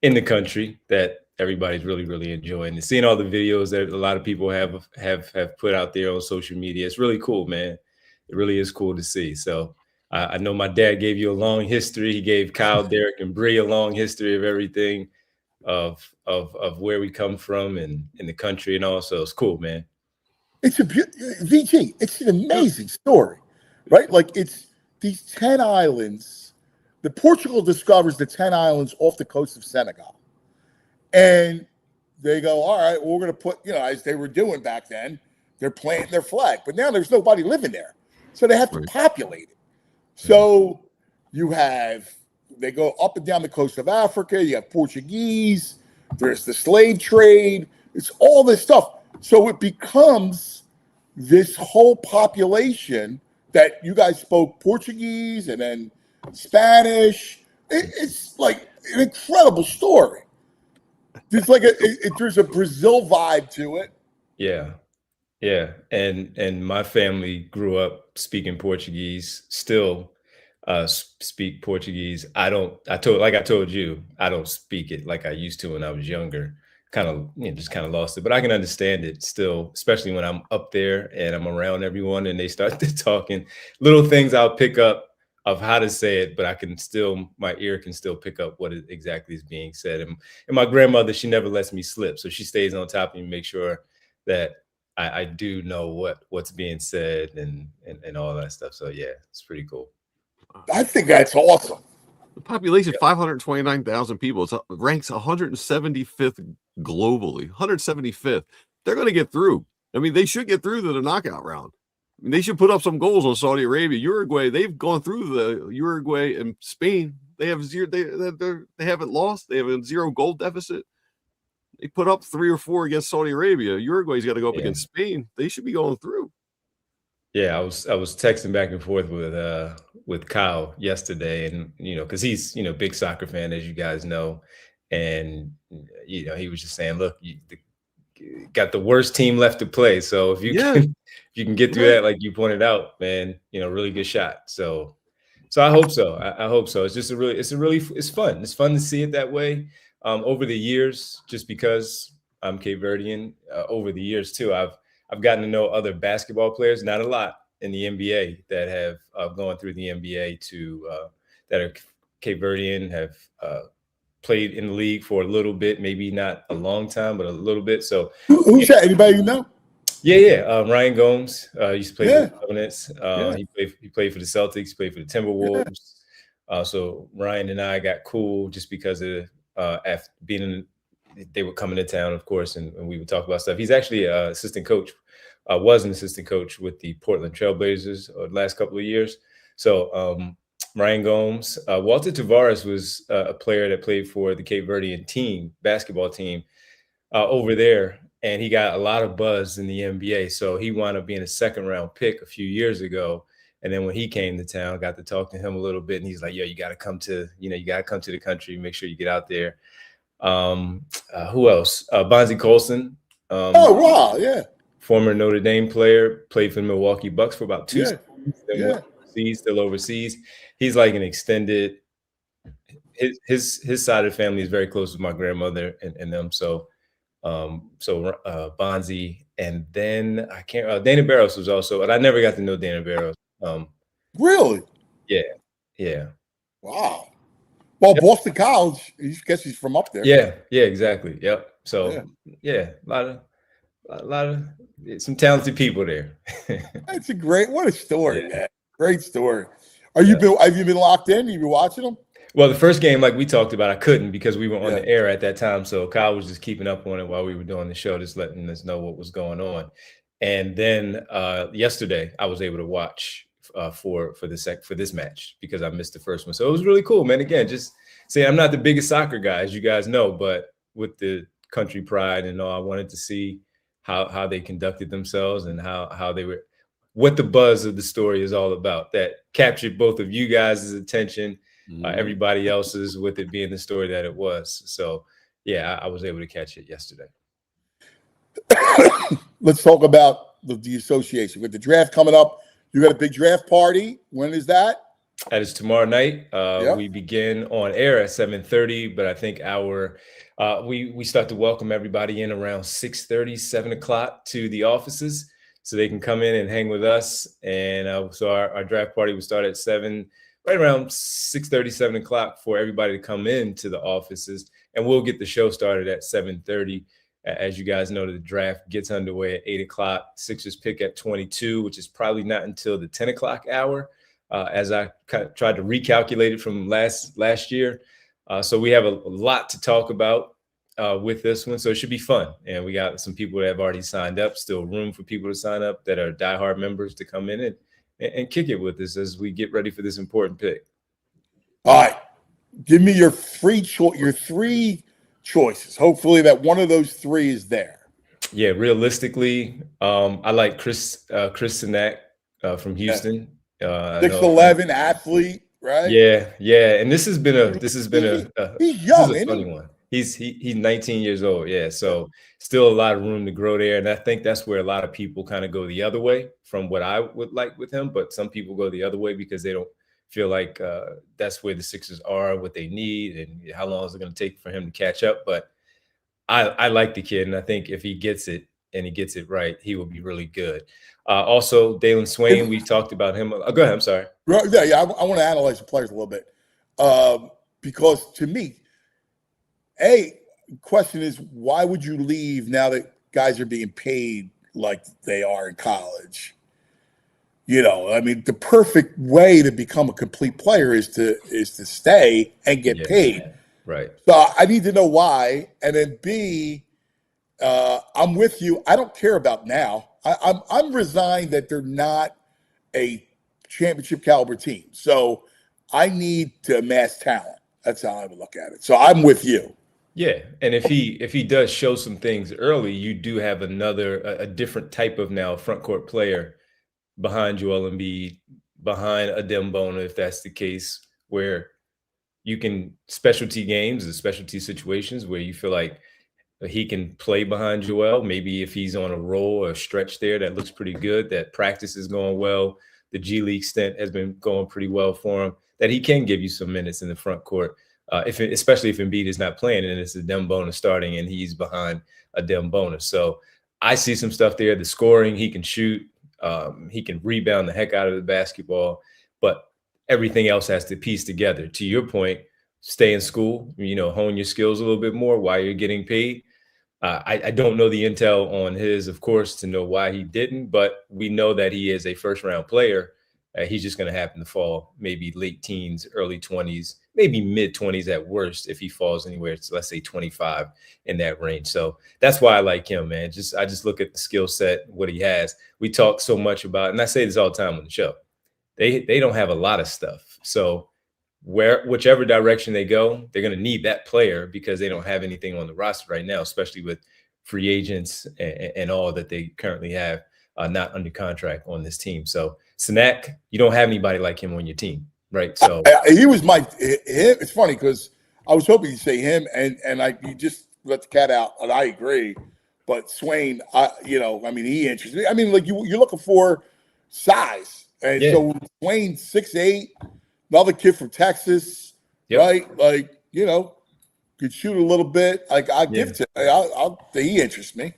I: in the country that everybody's really, really enjoying it. Seeing all the videos that a lot of people have put out there on social media. It's really cool, man. It really is cool to see. So I know my dad gave you a long history. He gave Kyle, Derek, and Bree a long history of everything, of where we come from and in the country and all. So it's cool, man.
B: It's VG. It's an amazing story, right? Like it's these 10 islands. The Portugal discovers the 10 islands off the coast of Senegal, and they go, all right, well, we're going to put, as they were doing back then, they're planting their flag, but now there's nobody living there, so they have to populate it. So they go up and down the coast of Africa. You have Portuguese. There's the slave trade. It's all this stuff. So it becomes this whole population that you guys spoke Portuguese and then Spanish. It's like an incredible story. There's like there's a Brazil vibe to it.
I: Yeah. Yeah. And my family grew up speaking Portuguese, still speak Portuguese. I told you, I don't speak it like I used to when I was younger. Just kind of lost it, but I can understand it still, especially when I'm up there and I'm around everyone and they start talking little things I'll pick up of how to say it, but my ear can still pick up what exactly is being said. And my grandmother, she never lets me slip. So she stays on top of me, make sure that I do know what's being said and all that stuff. So yeah, it's pretty cool.
B: I think that's awesome.
C: The population, 529,000 people. It ranks 175th globally. 175th. They're going to get through. I mean, they should get through to the knockout round. I mean, they should put up some goals on Saudi Arabia. Uruguay, they've gone through the Uruguay and Spain. They have zero. They haven't lost. They have a 0 goal deficit. They put up 3 or 4 against Saudi Arabia. Uruguay's got to go up against Spain. They should be going through.
I: Yeah, I was texting back and forth with Kyle yesterday, and because he's big soccer fan, as you guys know, and he was just saying, look, you got the worst team left to play, so if you can get through that, like you pointed out, man, really good shot. So I hope so. I hope so. It's just it's fun. It's fun to see it that way. Over the years, just because I'm Cape Verdean, over the years too, I've gotten to know other basketball players, not a lot in the NBA, that have gone through the NBA that are Cape Verdean, have played in the league for a little bit, maybe not a long time, but a little bit. So
B: who's that? Anybody you know?
I: Yeah. Ryan Gomes used to play for the Hornets. He played for the Celtics, played for the Timberwolves. So Ryan and I got cool just because of after they were coming to town, of course, and we would talk about stuff. He's actually was an assistant coach with the Portland Trailblazers the last couple of years. So Ryan Gomes, Walter Tavares was a player that played for the Cape Verdean basketball team over there, and he got a lot of buzz in the NBA. So he wound up being a 2nd-round pick a few years ago. And then when he came to town, got to talk to him a little bit, and he's like, "Yo, you got to come to the country, make sure you get out there." Who else? Bonzi Colson.
B: Oh, wow, yeah,
I: Former Notre Dame player, played for the Milwaukee Bucks for about 2
B: yeah,
I: seasons, then
B: yeah.
I: went overseas, still overseas. He's like an extended. His side of the family is very close with my grandmother and them. So Bonzi, and then I can't. Dana Barros was also, and I never got to know Dana Barros.
B: Really?
I: Yeah, yeah.
B: Wow. Well,
I: Yep.
B: Boston College. I guess he's from up there.
I: Yeah, exactly. Yep. So
B: Yeah.
I: yeah, a lot of some talented people there.
B: That's what a story,
I: Yeah.
B: man. Great story. Have you been locked in? You been watching them?
I: Well, the first game, like we talked about, I couldn't because we were on
B: Yeah.
I: the air at that time. So Kyle was just keeping up on it while we were doing the show, just letting us know what was going on. And then yesterday, I was able to watch for this match because I missed the first one. So it was really cool, man. Again, just saying, I'm not the biggest soccer guy, as you guys know, but with the country pride and all, I wanted to see how they conducted themselves and how they were, what the buzz of the story is all about. That captured both of you guys' attention. Everybody else's, with it being the story that it was. So yeah, I was able to catch it yesterday.
B: Let's talk about the association. With the draft coming up, you got a big draft party. When is that?
I: That is tomorrow night.
B: Yep.
I: We begin on air at 7:30, but I think we start to welcome everybody in around 6:30, 7 o'clock to the offices, so they can come in and hang with us. And so our draft party will start at 7, right around 6:30, 7 o'clock, for everybody to come into the offices, and we'll get the show started at 7:30. As you guys know, the draft gets underway at 8 o'clock. Sixers pick at 22, which is probably not until the 10 o'clock hour, as I tried to recalculate it from last year. So we have a lot to talk about with this one. So it should be fun. And we got some people that have already signed up, still room for people to sign up that are diehard members to come in and kick it with us as we get ready for this important pick.
B: All right. Give me your three choices. Hopefully that one of those three is there.
I: Yeah, realistically, I like Chris Sinak from Houston.
B: 6'11" athlete, right?
I: Yeah. And this has been a
B: he's young,
I: this is a funny one. He's 19 years old. Yeah. So still a lot of room to grow there. And I think that's where a lot of people kind of go the other way from what I would like with him. But some people go the other way because they don't feel like that's where the Sixers are, what they need, and how long is it going to take for him to catch up. But I like the kid, and I think if he gets it and he gets it right, he will be really good. Also, Dalen Swain, we talked about him. Go ahead. I'm sorry.
B: Yeah. I want to analyze the players a little bit because to me, question is, why would you leave now that guys are being paid like they are in college? You know, I mean, the perfect way to become a complete player is to stay and get paid.
I: Right.
B: So I need to know why. And then B, I'm with you. I don't care about now. I'm resigned that they're not a championship caliber team. So I need to amass talent. That's how I would look at it. So I'm with you.
I: Yeah, and if he does show some things early, you do have a different type of now front court player behind Joel Embiid, behind Adem Bona, if that's the case, where you can specialty games and specialty situations where you feel like he can play behind Joel. Maybe if he's on a roll or a stretch there that looks pretty good, that practice is going well, the G League stint has been going pretty well for him, that he can give you some minutes in the front court. Especially if Embiid is not playing and it's Adem Bona starting and he's behind Adem Bona. So I see some stuff there. The scoring, he can shoot, he can rebound the heck out of the basketball, but everything else has to piece together. To your point, stay in school, hone your skills a little bit more while you're getting paid. I don't know the intel on his, of course, to know why he didn't, but we know that he is a first-round player. He's just going to happen to fall maybe late teens, early 20s, maybe mid 20s at worst if he falls anywhere to, let's say, 25 in that range. So that's why I like him, man. I just look at the skill set, what he has. We talk so much about, and I say this all the time on the show, they don't have a lot of stuff. So whichever direction they go, they're going to need that player because they don't have anything on the roster right now, especially with free agents and all that they currently have not under contract on this team. So Sinak, you don't have anybody like him on your team, right? So
B: he was it's funny because I was hoping you'd say him, and you just let the cat out, and I agree. But Swain, he interests me. I mean, like you're looking for size, and so Swain 6'8", another kid from Texas, right? Like could shoot a little bit. Like he interests me.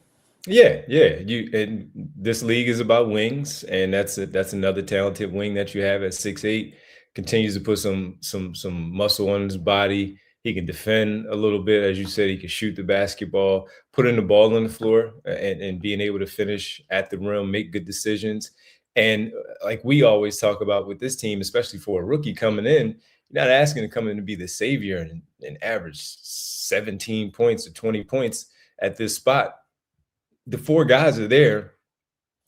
I: Yeah. And this league is about wings, and that's another talented wing that you have at 6'8". Continues to put some muscle on his body. He can defend a little bit, as you said. He can shoot the basketball, putting the ball on the floor, and being able to finish at the rim, make good decisions. And like we always talk about with this team, especially for a rookie coming in, you're not asking to come in to be the savior and average 17 points or 20 points at this spot. The four guys are there.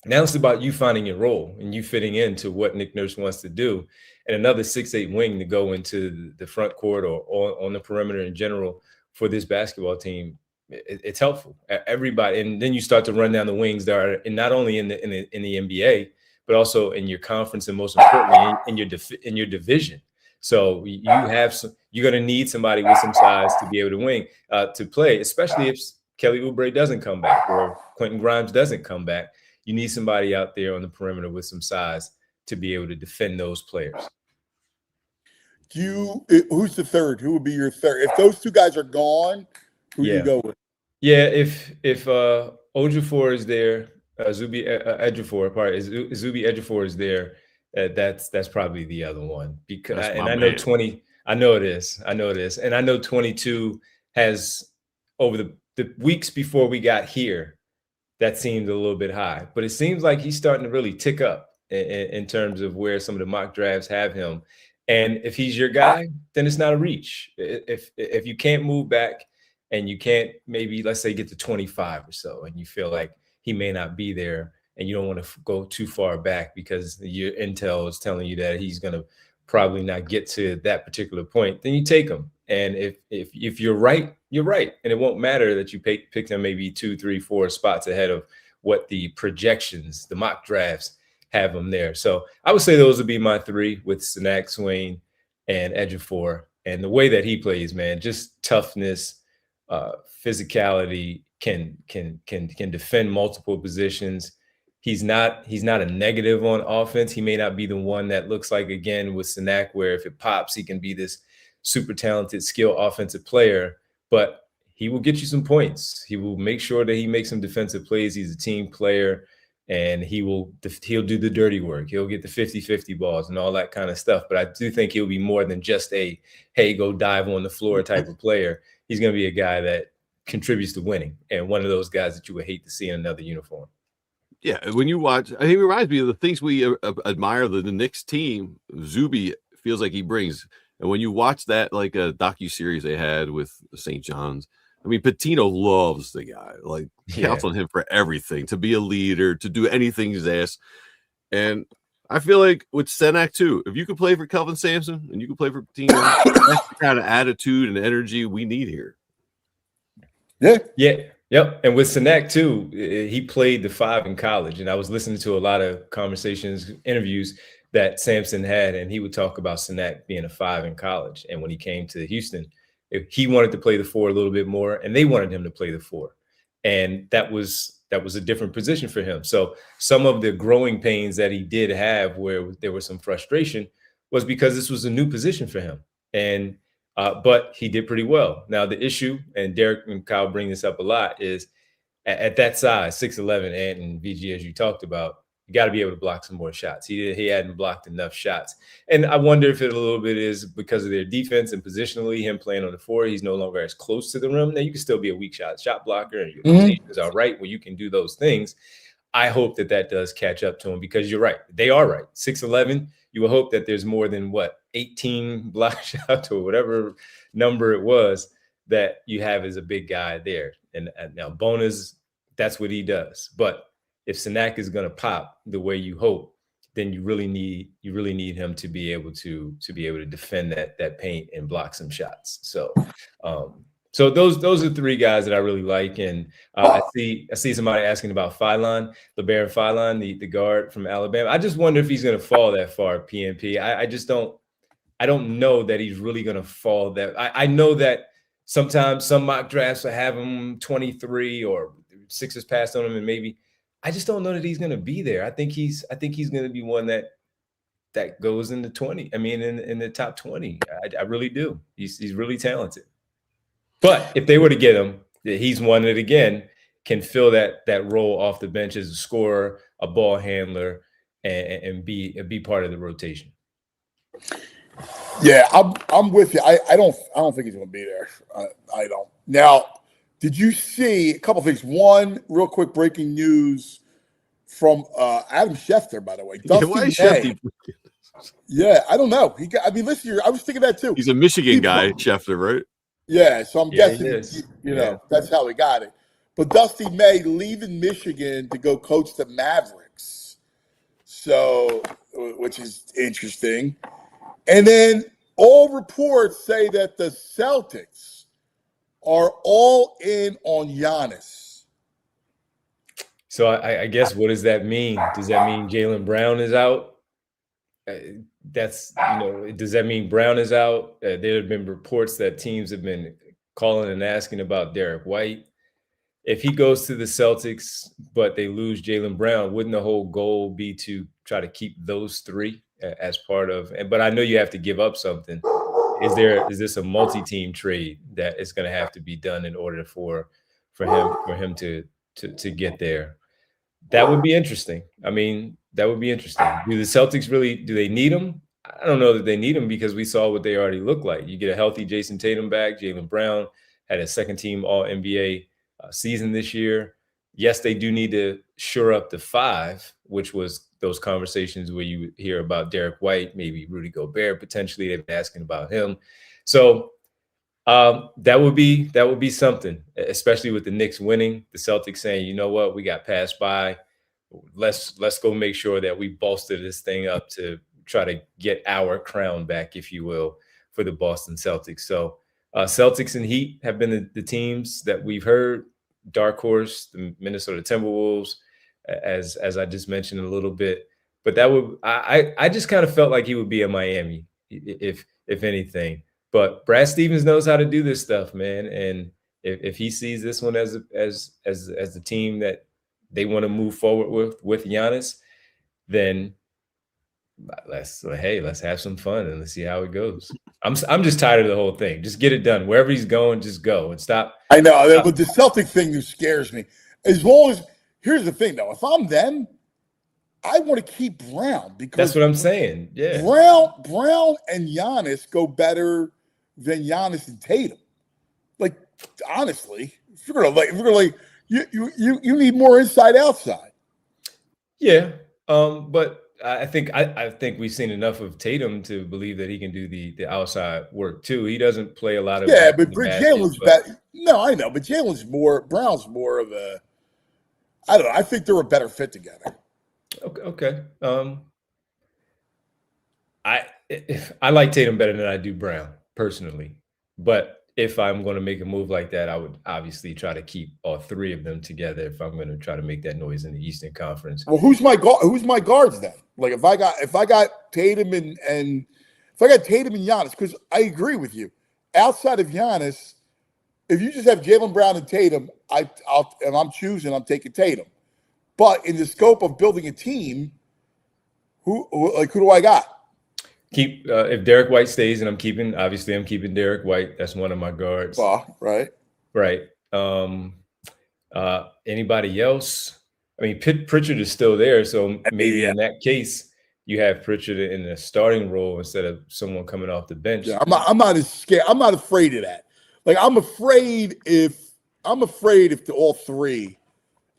I: Now it's about you finding your role and you fitting into what Nick Nurse wants to do. And another 6'8" wing to go into the front court or on the perimeter in general for this basketball team, it's helpful. Everybody, and then you start to run down the wings that are not only in the NBA, but also in your conference, and most importantly in your division. So you're going to need somebody with some size to be able to play, especially if Kelly Oubre doesn't come back or Quentin Grimes doesn't come back. You need somebody out there on the perimeter with some size to be able to defend those players.
B: Who's the third? Who would be your third? If those two guys are gone, who do you go with?
I: Yeah, if Ejiofor is there, Zuby Ejiofor is there, that's probably the other one. Because I know 20. I know it is, and I know 22 has over the weeks before we got here. That seemed a little bit high, but it seems like he's starting to really tick up in terms of where some of the mock drafts have him. And if he's your guy, then it's not a reach. If you can't move back and you can't maybe, let's say, get to 25 or so, and you feel like he may not be there and you don't want to go too far back because your intel is telling you that he's going to probably not get to that particular point, then you take him. And if you're right, you're right. And it won't matter that you picked him maybe 2, 3, 4 spots ahead of what the projections, the mock drafts have him there. So I would say those would be my three, with Senak, Swain, and Ejiofor. And the way that he plays, man, just toughness, physicality, can defend multiple positions. He's not a negative on offense. He may not be the one that looks like, again, with Senak, where if it pops, he can be this super talented, skilled offensive player, but he will get you some points. He will make sure that he makes some defensive plays. He's a team player, and he'll do the dirty work. He'll get the 50-50 balls and all that kind of stuff. But I do think he'll be more than just a, hey, go dive on the floor type of player. He's going to be a guy that contributes to winning, and one of those guys that you would hate to see in another uniform.
C: Yeah, when you watch, I think it reminds me of the things we admire the Knicks team. Zuby feels like he brings. And when you watch that, like a docu-series they had with St. John's, I mean, Pitino loves the guy. Like, counts on him for everything, to be a leader, to do anything he's asked. And I feel like with Senak, too, if you could play for Kelvin Sampson and you could play for Pitino, that's the kind of attitude and energy we need here.
I: Yep. And with Senak, too, he played the 5 in college. And I was listening to a lot of conversations, interviews that Sampson had, and he would talk about Senak being a 5 in college. And when he came to Houston, he wanted to play the 4 a little bit more, and they wanted him to play the 4. And that was a different position for him. So some of the growing pains that he did have, where there was some frustration, was because this was a new position for him. And but he did pretty well. Now the issue, and Derek and Kyle bring this up a lot, is at that size, 6'11", and VG, as you talked about, you got to be able to block some more shots. He hadn't blocked enough shots. And I wonder if it a little bit is because of their defense and positionally, him playing on the 4, he's no longer as close to the rim. Now, you can still be a weak shot blocker, and your positions are right where you can do those things. I hope that does catch up to him, because you're right. They are right. 6'11", you will hope that there's more than, 18 block shots or whatever number it was that you have as a big guy there. And now Bona's, that's what he does. But if Senak is going to pop the way you hope, then you really need him to be able to defend that paint and block some shots. So so those are 3 guys that I really like. And I see somebody asking about LeBaron Philon, the guard from Alabama. I just wonder if he's going to fall that far, PNP. I just don't. I don't know that he's really going to fall that. I know that sometimes some mock drafts will have him 23 or 6 is passed on him, and maybe I just don't know that he's going to be there. I think he's going to be one that goes in the 20. I mean, in the top 20. I really do. He's really talented. But if they were to get him, he's one that again can fill that role off the bench as a scorer, a ball handler, and be part of the rotation.
B: Yeah, I'm with you. I don't think he's going to be there. I don't. Now, did you see a couple things? One, real quick breaking news from Adam Schefter, by the way.
C: Yeah, why is Schefter?
B: Yeah, I don't know. Listen, I was thinking that too.
C: He's a Michigan guy, Schefter, right?
B: Yeah, so I'm guessing, that's how he got it. But Dusty May leaving Michigan to go coach the Mavericks. So, which is interesting. And then all reports say that the Celtics are all in on Giannis.
I: So I guess what does that mean? Does that mean Jaylen Brown is out? Does that mean Brown is out? There have been reports that teams have been calling and asking about Derek White. If he goes to the Celtics, but they lose Jaylen Brown, wouldn't the whole goal be to try to keep those three as part of? But I know you have to give up something. Is this a multi-team trade that is going to have to be done in order for him to get there? That would be interesting. I mean, that would be interesting. Do the Celtics do they need him? I don't know that they need him because we saw what they already look like. You get a healthy Jason Tatum back. Jaylen Brown had a second-team All-NBA season this year. Yes, they do need to shore up the 5, which was those conversations where you hear about Derek White, maybe Rudy Gobert potentially. They've been asking about him. So that would be something, especially with the Knicks winning. The Celtics saying, you know what, we got passed by. Let's go make sure that we bolster this thing up to try to get our crown back, if you will, for the Boston Celtics. So Celtics and Heat have been the teams that we've heard. Dark horse, the Minnesota Timberwolves, as I just mentioned a little bit. But that would I just kind of felt like he would be in Miami, if anything. But Brad Stevens knows how to do this stuff, man. And if he sees this one as the team that they want to move forward with Giannis, then let's have some fun and let's see how it goes. I'm just tired of the whole thing. Just get it done. Wherever he's going, just go and stop.
B: I know, but the Celtic thing that scares me. As long as here's the thing, though, if I'm them, I want to keep Brown because
I: that's what I'm saying. Yeah,
B: Brown and Giannis go better than Giannis and Tatum. Like honestly, if you're gonna you need more inside outside.
I: Yeah, but I think we've seen enough of Tatum to believe that he can do the outside work too. He doesn't play a lot of
B: but Jalen's better. No, I know, but Brown's more of a. I don't know. I think they're a better fit together.
I: Okay. I like Tatum better than I do Brown personally, but if I'm going to make a move like that, I would obviously try to keep all 3 of them together if I'm going to try to make that noise in the Eastern Conference.
B: Well, who's my guards then? Like if I got Tatum and if I got Tatum and Giannis, because I agree with you. Outside of Giannis, if you just have Jaylen Brown and Tatum, I'm taking Tatum. But in the scope of building a team, who do I got?
I: Keep if Derek White stays, and I'm keeping Derek White. That's one of my guards.
B: Right.
I: Anybody else? I mean, Pritchard is still there, so maybe in that case, you have Pritchard in a starting role instead of someone coming off the bench.
B: Yeah, I'm not as scared. I'm not afraid of that. Like I'm afraid if all 3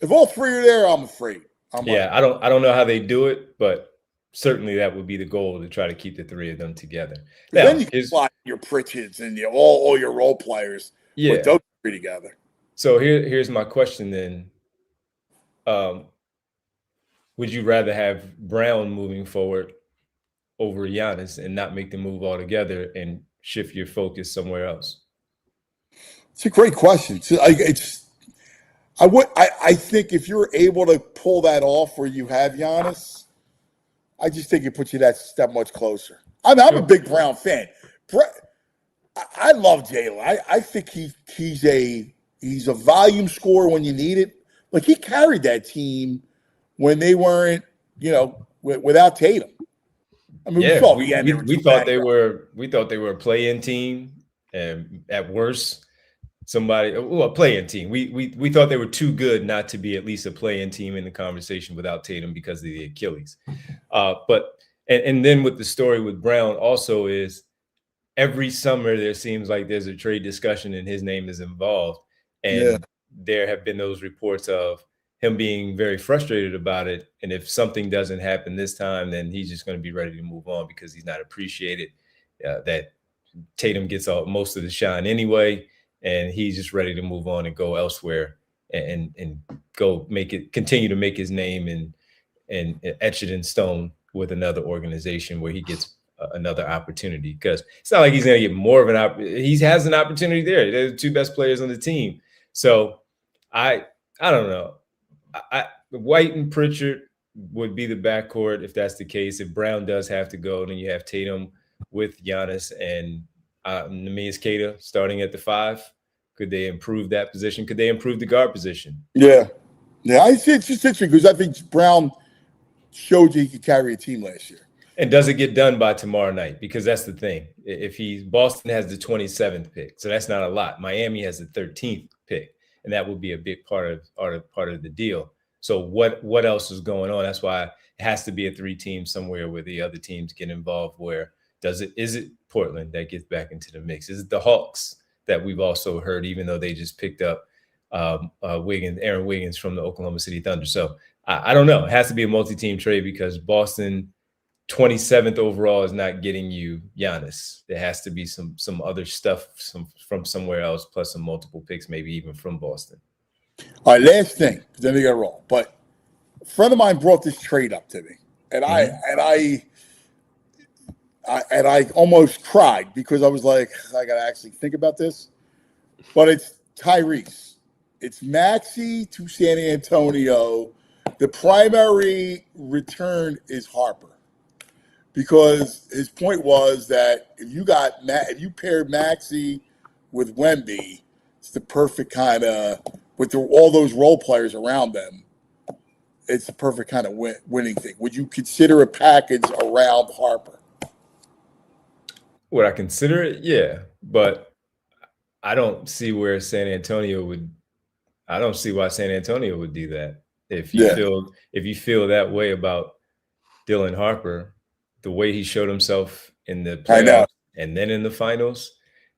B: are there, I'm afraid.
I: I don't know how they do it, but certainly that would be the goal to try to keep the 3 of them together.
B: Now, then you can fly your Pritchards and all your role players.
I: Yeah,
B: with those 3 together.
I: So here's my question then. Would you rather have Brown moving forward over Giannis and not make the move altogether and shift your focus somewhere else?
B: It's a great question. I think if you're able to pull that off where you have Giannis, I just think it puts you that step much closer. I'm a big Brown fan. I love Jalen. I think he's a volume scorer when you need it. Like he carried that team when they weren't, without Tatum. I mean,
I: Yeah,
B: we
I: thought they were a play-in team, and at worst, a play-in team. We thought they were too good not to be at least a play-in team in the conversation without Tatum because of the Achilles. But then with the story with Brown also is every summer there seems like there's a trade discussion and his name is involved, and there have been those reports of him being very frustrated about it. And if something doesn't happen this time, then he's just going to be ready to move on because he's not appreciated that Tatum gets most of the shine anyway. And he's just ready to move on and go elsewhere and go continue to make his name and etch it in stone with another organization where he gets another opportunity. Because it's not like he's going to get more of an opportunity. He has an opportunity there. They're the two best players on the team. So I don't know. White and Pritchard would be the backcourt if that's the case. If Brown does have to go, then you have Tatum with Giannis and Neemias Queta starting at the 5. Could they improve that position? Could they improve the guard position?
B: Yeah. I see it's just interesting because I think Brown showed you he could carry a team last year.
I: And does it get done by tomorrow night? Because that's the thing. Boston has the 27th pick, so that's not a lot. Miami has the 13th pick, and that would be a big part of the deal. So what else is going on? That's why it has to be a 3-team somewhere where the other teams get involved. Is it Portland that gets back into the mix? Is it the Hawks that we've also heard, even though they just picked up Aaron Wiggins from the Oklahoma City Thunder? So I don't know. It has to be a multi-team trade because Boston 27th overall is not getting you Giannis. There has to be some other stuff from somewhere else, plus some multiple picks, maybe even from Boston.
B: All right, last thing, then we got to roll. But a friend of mine brought this trade up to me, and I almost cried because I was like, I got to actually think about this. But it's Tyrese. It's Maxey to San Antonio. The primary return is Harper. Because his point was that if you paired Maxey with Wemby, it's the perfect kind of, with all those role players around them, it's the perfect kind of winning thing. Would you consider a package around Harper?
I: Would I consider it? Yeah, but I don't see where San Antonio would. I don't see why San Antonio would do that. If you feel that way about Dylan Harper, the way he showed himself in the playoffs and then in the finals,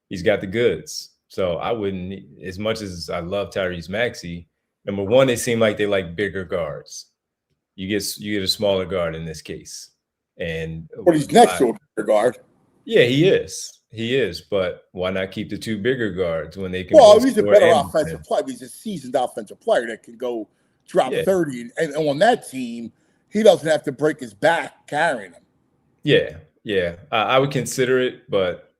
I: he's got the goods. So I wouldn't, as much as I love Tyrese Maxey, number one, they seem like they like bigger guards. You get a smaller guard in this case. But
B: he's next to a bigger guard.
I: Yeah, he is. But why not keep the two bigger guards when they can?
B: Well, he's a better offensive player. He's a seasoned offensive player that can go drop 30. And on that team, he doesn't have to break his back carrying him.
I: Yeah. I would consider it, but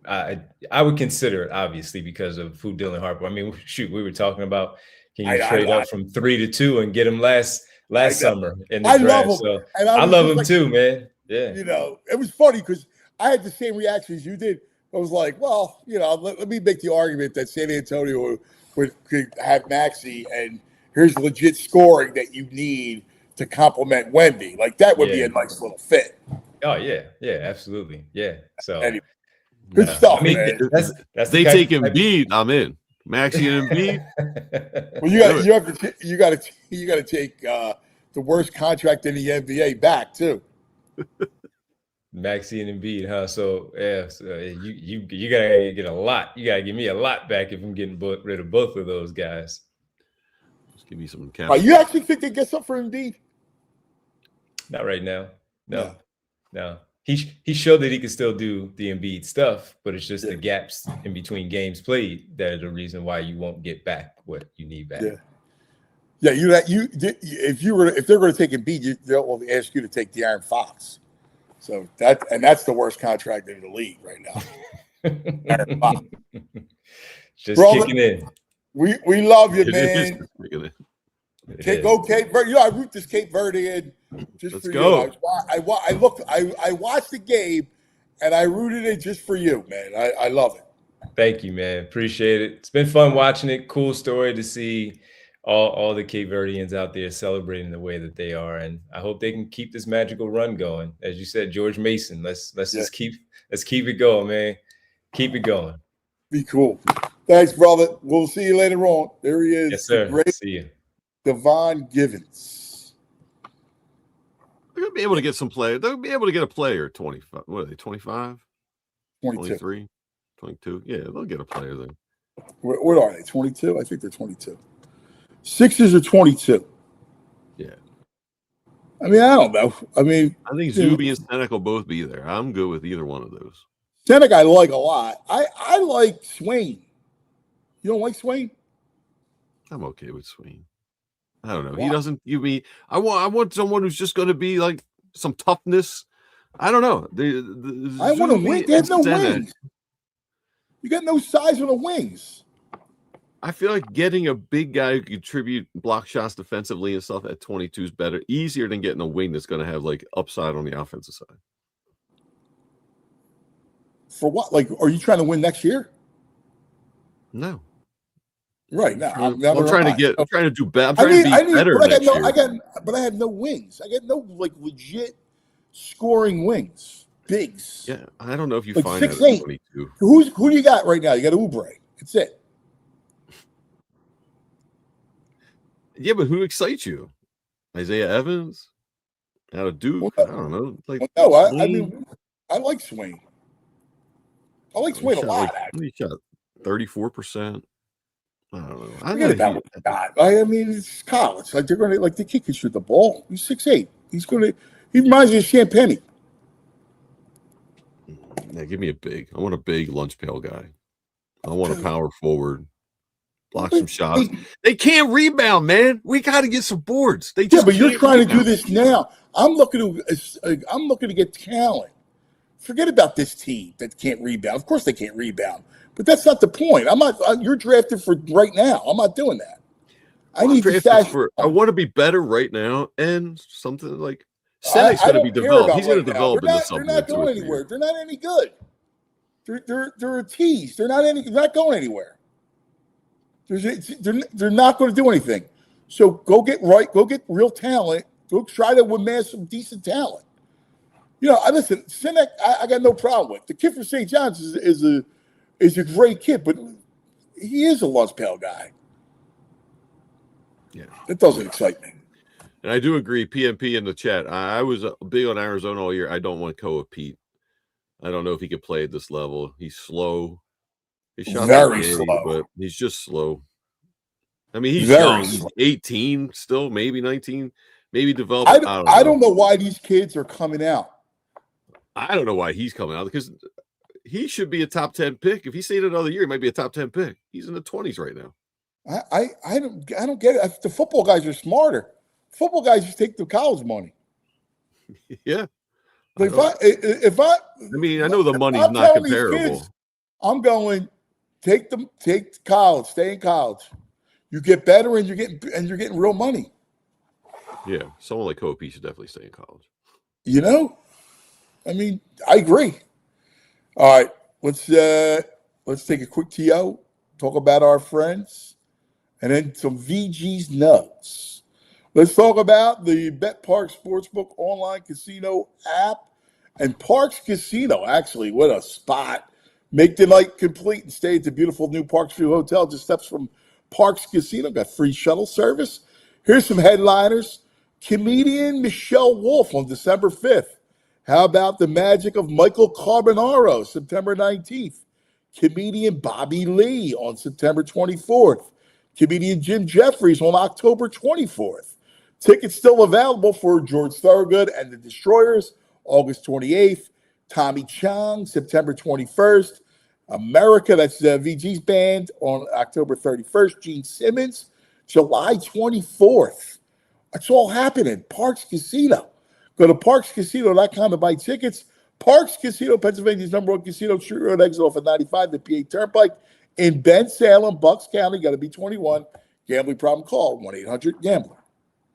I: I would consider it obviously because of who Dylan Harper. I mean, shoot, we were talking about can you trade up from 3 to 2 and get him last summer in the draft.
B: Love him.
I: So
B: and
I: I love him too, man. Yeah.
B: It was funny because I had the same reaction as you did. I was like, well, let me make the argument that San Antonio could have Maxey, and here's legit scoring that you need to complement Wemby. Like that would be a nice little fit.
I: Oh yeah, absolutely, yeah. So
B: anyway, good stuff,
I: I mean,
B: man.
I: That's
C: they take Embiid, I'm in. Maxey and Embiid.
B: Well, you got to take the worst contract in the NBA back too.
I: Maxey and Embiid, huh? So you gotta get a lot. You gotta give me a lot back if I'm getting rid of both of those guys.
C: Just give me some cash.
B: You actually think they get something for Embiid?
I: Not right now. No. He showed that he could still do the Embiid stuff, but it's just the gaps in between games played that are the reason why you won't get back what you need back.
B: If they're going to take Embiid, they'll ask you to take De'Aaron Fox. So that's the worst contract in the league right now.
I: Just kicking in.
B: We love you, man. Go Cape Verde. I root this Cape Verde in Just
C: Let's
B: for
C: go.
B: you. I watched the game, and I rooted it just for you, man. I love it.
I: Thank you, man. Appreciate it. It's been fun watching it. Cool story to see all the Cape Verdeans out there celebrating the way that they are, and I hope they can keep this magical run going. As you said, George Mason. Let's just keep it going, man. Keep it going.
B: Be cool. Thanks, brother. We'll see you later on. There he is.
I: Yes, sir.
B: The great
I: See you.
B: Devon Givens.
C: They're gonna be able to get some play. They'll be able to get a player 25. What are they? 25? 23? 22? Yeah, they'll get a player then.
B: What are they? 22? I think they're 22. Sixers are 22.
C: Yeah.
B: I mean, I don't know. I
C: think Zuby and Senek will both be there. I'm good with either one of those.
B: Senek I like a lot. I like Swain. You don't like Swain?
C: I'm okay with Swain. I don't know. He doesn't give me. I want someone who's just going to be like some toughness. I don't know.
B: I want to win. They have no wings. You got no size on the wings.
C: I feel like getting a big guy who can contribute block shots defensively and stuff at 22 is better, easier than getting a wing that's going to have like upside on the offensive side.
B: For what? Like, are you trying to win next year?
C: No.
B: Right now, I'm
C: trying to do better. I'm trying to be better next year.
B: But I have no wings. I got no like legit scoring wings, bigs.
C: Yeah, I don't know if you
B: like
C: find
B: 6'8".
C: that at 22.
B: Who do you got right now? You got Oubre. That's it.
C: Yeah, but who excites you? Isaiah Evans out of Duke? I don't know. Like,
B: I mean, I like Swain. I like Swain a lot.
C: He shot 34%. I don't know.
B: Forget about what God. I mean, it's college. Like they're going to the kid can shoot the ball. He's 6'8". He reminds me of Champagne.
C: Yeah, give me a big. I want a big lunch pail guy. I want a power forward. Block some shots. They can't rebound, man. We got to get some boards. But
B: you're trying to do this now. I'm looking to get talent. Forget about this team that can't rebound. Of course they can't rebound, but that's not the point. I'm not. You're drafted for right now. I'm not doing that. I need to stash.
C: I want to be better right now, and something like Senek's going to be developed. He's going to develop into something.
B: They're not going anywhere. They're not any good. They're a tease. They're not going anywhere. They're not going to do anything. So go get real talent. Go try to amass some decent talent. You know, listen, Senek, I got no problem with. The kid from St. John's is a great kid, but he is a lunch pail guy.
C: Yeah,
B: that doesn't excite me.
C: And I do agree. PMP in the chat. I was big on Arizona all year. I don't want Koa Pete. I don't know if he could play at this level. He's slow. His shot's
B: very slow,
C: but he's just slow. I mean, he's young. He's 18 still, maybe 19, maybe developed.
B: I don't know why these kids are coming out.
C: I don't know why he's coming out because he should be a top 10 pick. If he stayed another year, he might be a top 10 pick. He's in the 20s right now.
B: I don't get it. The football guys are smarter. Football guys just take the college money.
C: Yeah.
B: But I
C: mean, I know the money's not comparable.
B: Kids, I'm going take college, stay in college. You get better and you're getting real money.
C: Yeah, someone like Kobe should definitely stay in college.
B: You know, I mean, I agree. All right, let's take a quick TO, talk about our friends, and then some VG's nugs. Let's talk about the Bet Park Sportsbook online casino app and Parks Casino. Actually, what a spot. Make the night complete and stay at the beautiful new Parks View Hotel, just steps from Parks Casino. Got free shuttle service. Here's some headliners. Comedian Michelle Wolf on December 5th. How about the magic of Michael Carbonaro, September 19th? Comedian Bobby Lee on September 24th. Comedian Jim Jeffries on October 24th. Tickets still available for George Thorogood and the Destroyers, August 28th. Tommy Chong, September 21st. America, that's VG's band, on October 31st. Gene Simmons, July 24th. That's all happening. Parks Casino. Go to parkscasino.com to buy tickets. Parks Casino, Pennsylvania's #1 casino, Street Road exit off of 95, the PA Turnpike. In Ben Salem, Bucks County, got to be 21. Gambling problem, call 1-800-GAMBLER.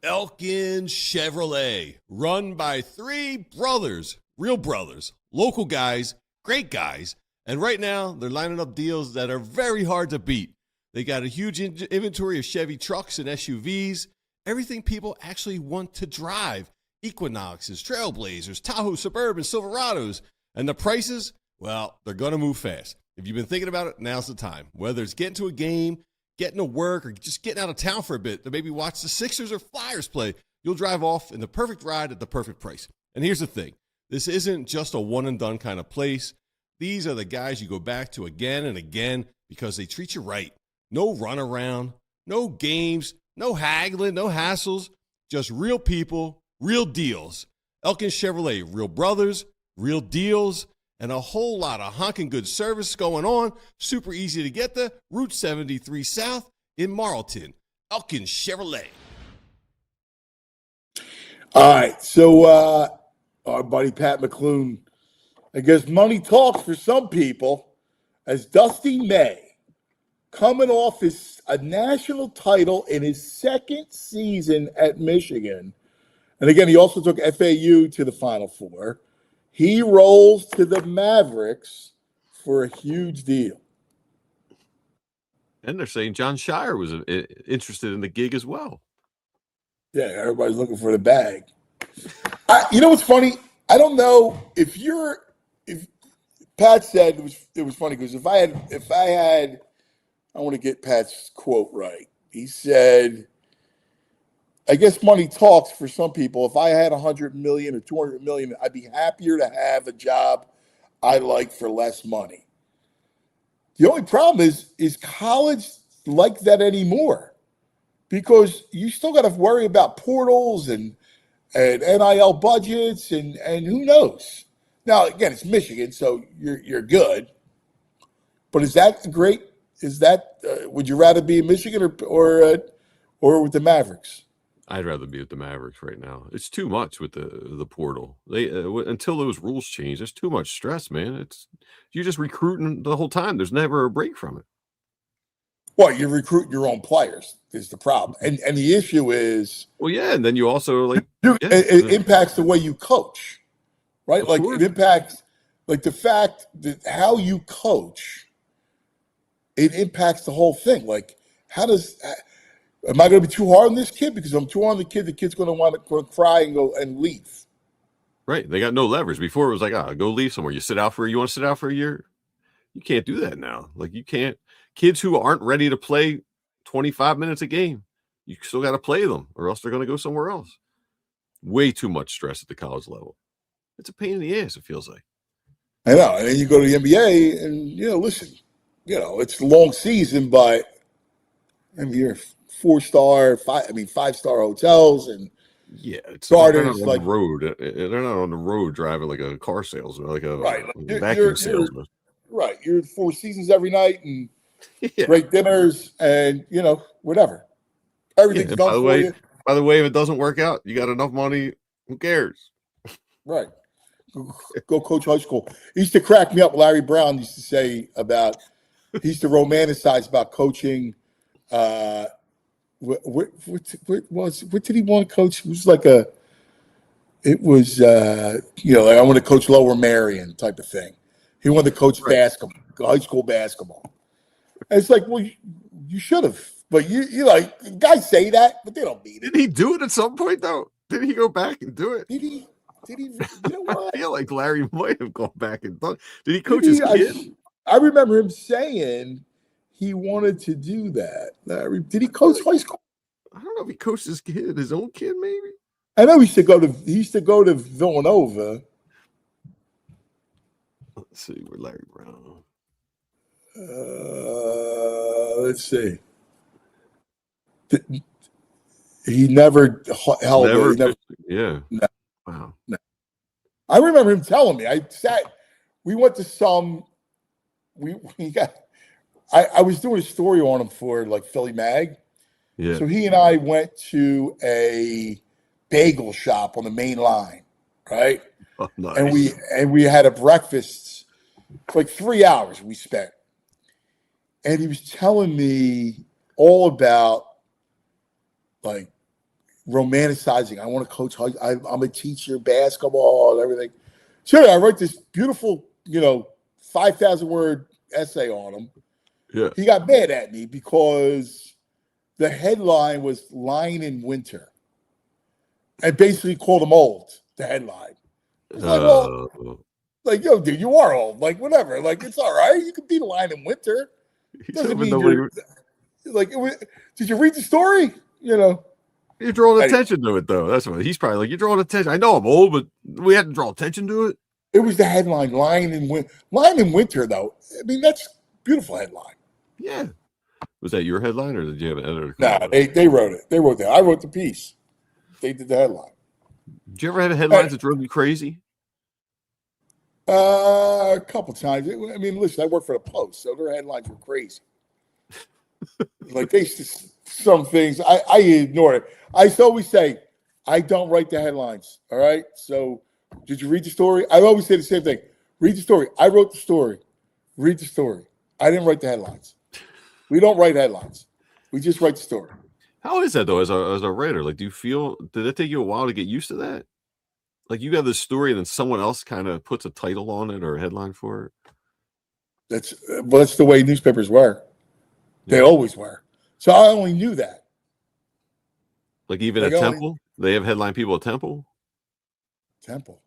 G: Elkin Chevrolet, run by three brothers, real brothers, local guys, great guys. And right now, they're lining up deals that are very hard to beat. They got a huge inventory of Chevy trucks and SUVs, everything people actually want to drive. Equinoxes, Trailblazers, Tahoe Suburban, Silverados. And the prices, well, they're going to move fast. If you've been thinking about it, now's the time. Whether it's getting to a game, getting to work, or just getting out of town for a bit to maybe watch the Sixers or Flyers play, you'll drive off in the perfect ride at the perfect price. And here's the thing. This isn't just a one-and-done kind of place. These are the guys you go back to again and again because they treat you right. No runaround, no games, no haggling, no hassles, just real people, real deals. Elkin Chevrolet, real brothers, real deals, and a whole lot of honking good service going on. Super easy to get there. Route 73 South in Marlton. Elkin Chevrolet.
B: All right, so our buddy Pat McClune, I guess money talks for some people, as Dusty May, coming off a national title in his second season at Michigan. And again, he also took FAU to the Final Four. He rolls to the Mavericks for a huge deal.
C: And they're saying John Shire was interested in the gig as well.
B: Yeah, everybody's looking for the bag. You know what's funny? I don't know if Pat said it was funny because if I had, I want to get Pat's quote right. He said, I guess money talks for some people. If I had $100 million or $200 million, I'd be happier to have a job I like for less money. The only problem is college like that anymore because you still got to worry about portals and NIL budgets and who knows. Now again, it's Michigan, so you're good. But is that great? Is that would you rather be in Michigan or with the Mavericks?
C: I'd rather be with the Mavericks right now. It's too much with the portal. They until those rules change, there's too much stress, man. You're just recruiting the whole time. There's never a break from it.
B: Well, you're recruiting your own players is the problem, and the issue is.
C: Well, yeah, and then you also
B: it impacts the way you coach, right?
C: Of
B: Like
C: course.
B: it impacts like the fact that how you coach. It impacts the whole thing. Like, am I going to be too hard on this kid? Because I'm too hard on the kid. The kid's going to want to cry and go and leave.
C: Right. They got no leverage. Before it was like, go leave somewhere. You want to sit out for a year? You can't do that now. Like you can't. Kids who aren't ready to play 25 minutes a game, you still got to play them or else they're going to go somewhere else. Way too much stress at the college level. It's a pain in the ass, it feels like.
B: I know. And then you go to the NBA and, listen, it's a long season, but I mean, you're 4-star, 5-star hotels and starters
C: on
B: like
C: the road. They're not on the road driving like a car salesman, like a vacuum salesman.
B: Right. You're 4 seasons every night and
C: Yeah.
B: great dinners and, whatever. Everything's done for you.
C: By the way, if it doesn't work out, you got enough money. Who cares?
B: Right. Go coach high school. It used to crack me up. Larry Brown used to say he used to romanticize about coaching. What did he want to coach? It was like I want to coach Lower Marion type of thing. He wanted to coach basketball, high school basketball. And it's like, well, you should have. But you like guys say that, but they don't mean it.
C: Did he do it at some point though? Did he go back and do it?
B: Did he? You know what?
C: I feel like Larry might have gone back and done. Did he coach his kid?
B: I remember him saying he wanted to do that. Larry, did he coach high school?
C: I don't know if he coached his own kid, maybe.
B: I know he used to go to Villanova.
C: Let's see where Larry Brown.
B: Let's see. He never held.
C: Yeah.
B: No.
C: Wow.
B: No. I remember him telling me. We went to some. I was doing a story on him for like Philly Mag.
C: Yeah.
B: So he and I went to a bagel shop on the main line, right?
C: Oh, nice.
B: And we had a breakfast for like 3 hours we spent. And he was telling me all about like romanticizing. I want to coach. I'm a teacher, basketball, and everything. Sure, I write this beautiful, 5,000 word essay on him.
C: Yeah.
B: He got mad at me because the headline was "Line in Winter," and basically called him old. The headline. It's like, well, like, yo, dude, you are old. Like, whatever. Like, it's all right. You can be the Line in Winter. Doesn't mean you're like. Did you read the story? You're
C: drawing attention to it, though. That's what he's probably like. You're drawing attention. I know I'm old, but we had to draw attention to it.
B: It was the headline, Line in Winter, though. I mean, that's a beautiful headline.
C: Yeah. Was that your headline, or did you have an editor?
B: No, they wrote it. They wrote that. I wrote the piece. They did the headline.
C: Did you ever have headlines that drove you crazy?
B: A couple times. I mean, listen, I work for the Post, so their headlines were crazy. Like some things I ignore it. I always say I don't write the headlines. All right. So did you read the story? I always say the same thing. Read the story. I wrote the story. Read the story. I didn't write the headlines. We don't write headlines. We just write the story.
C: How is that though, as a writer? Like, did it take you a while to get used to that? Like, you have this story and then someone else kind of puts a title on it or a headline for it?
B: That's the way newspapers were. They always were. So I only knew that.
C: Like, even at Temple? They have headline people at Temple?
B: Temple.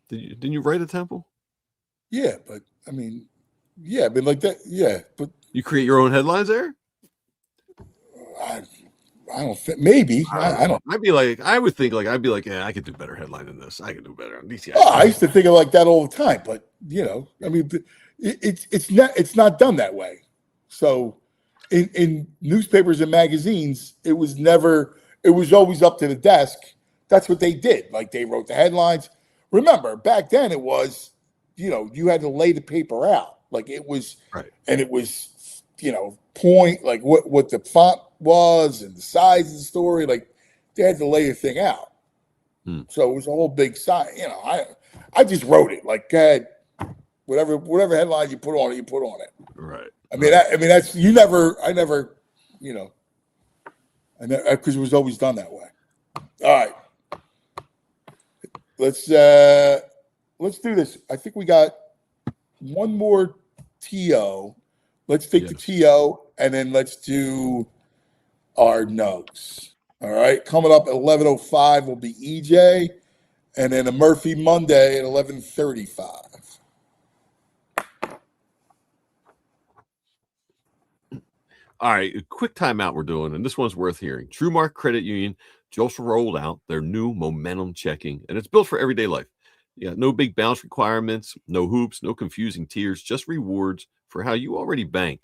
C: Didn't you write at Temple?
B: Yeah, but I mean, yeah, but like that, yeah, but
C: you create your own headlines there?
B: I don't think, maybe. I don't.
C: I would think I'd be like, yeah, I could do better headline than this. I could do better on these guys.
B: Oh, I used to think of like that all the time, but I mean, it's not done that way. So in newspapers and magazines, it was always up to the desk. That's what they did. Like, they wrote the headlines. Remember, back then it was, you had to lay the paper out. Like, it was,
C: right.
B: And it was, point, like what the font was and the size of the story. Like, they had to lay the thing out. So it was a whole big sign. I just wrote it. Like, whatever headline you put on it, you put on it.
C: Right.
B: I mean, that's because it was always done that way. All right. Let's do this. I think we got one more TO. Let's take the TO and then let's do our nugs. All right. Coming up at 11:05 will be EJ, and then a Murphy Monday at 11:35.
C: All right, a quick timeout we're doing, and this one's worth hearing. TrueMark Credit Union just rolled out their new momentum checking, and it's built for everyday life. You got no big bounce requirements, no hoops, no confusing tiers, just rewards for how you already bank.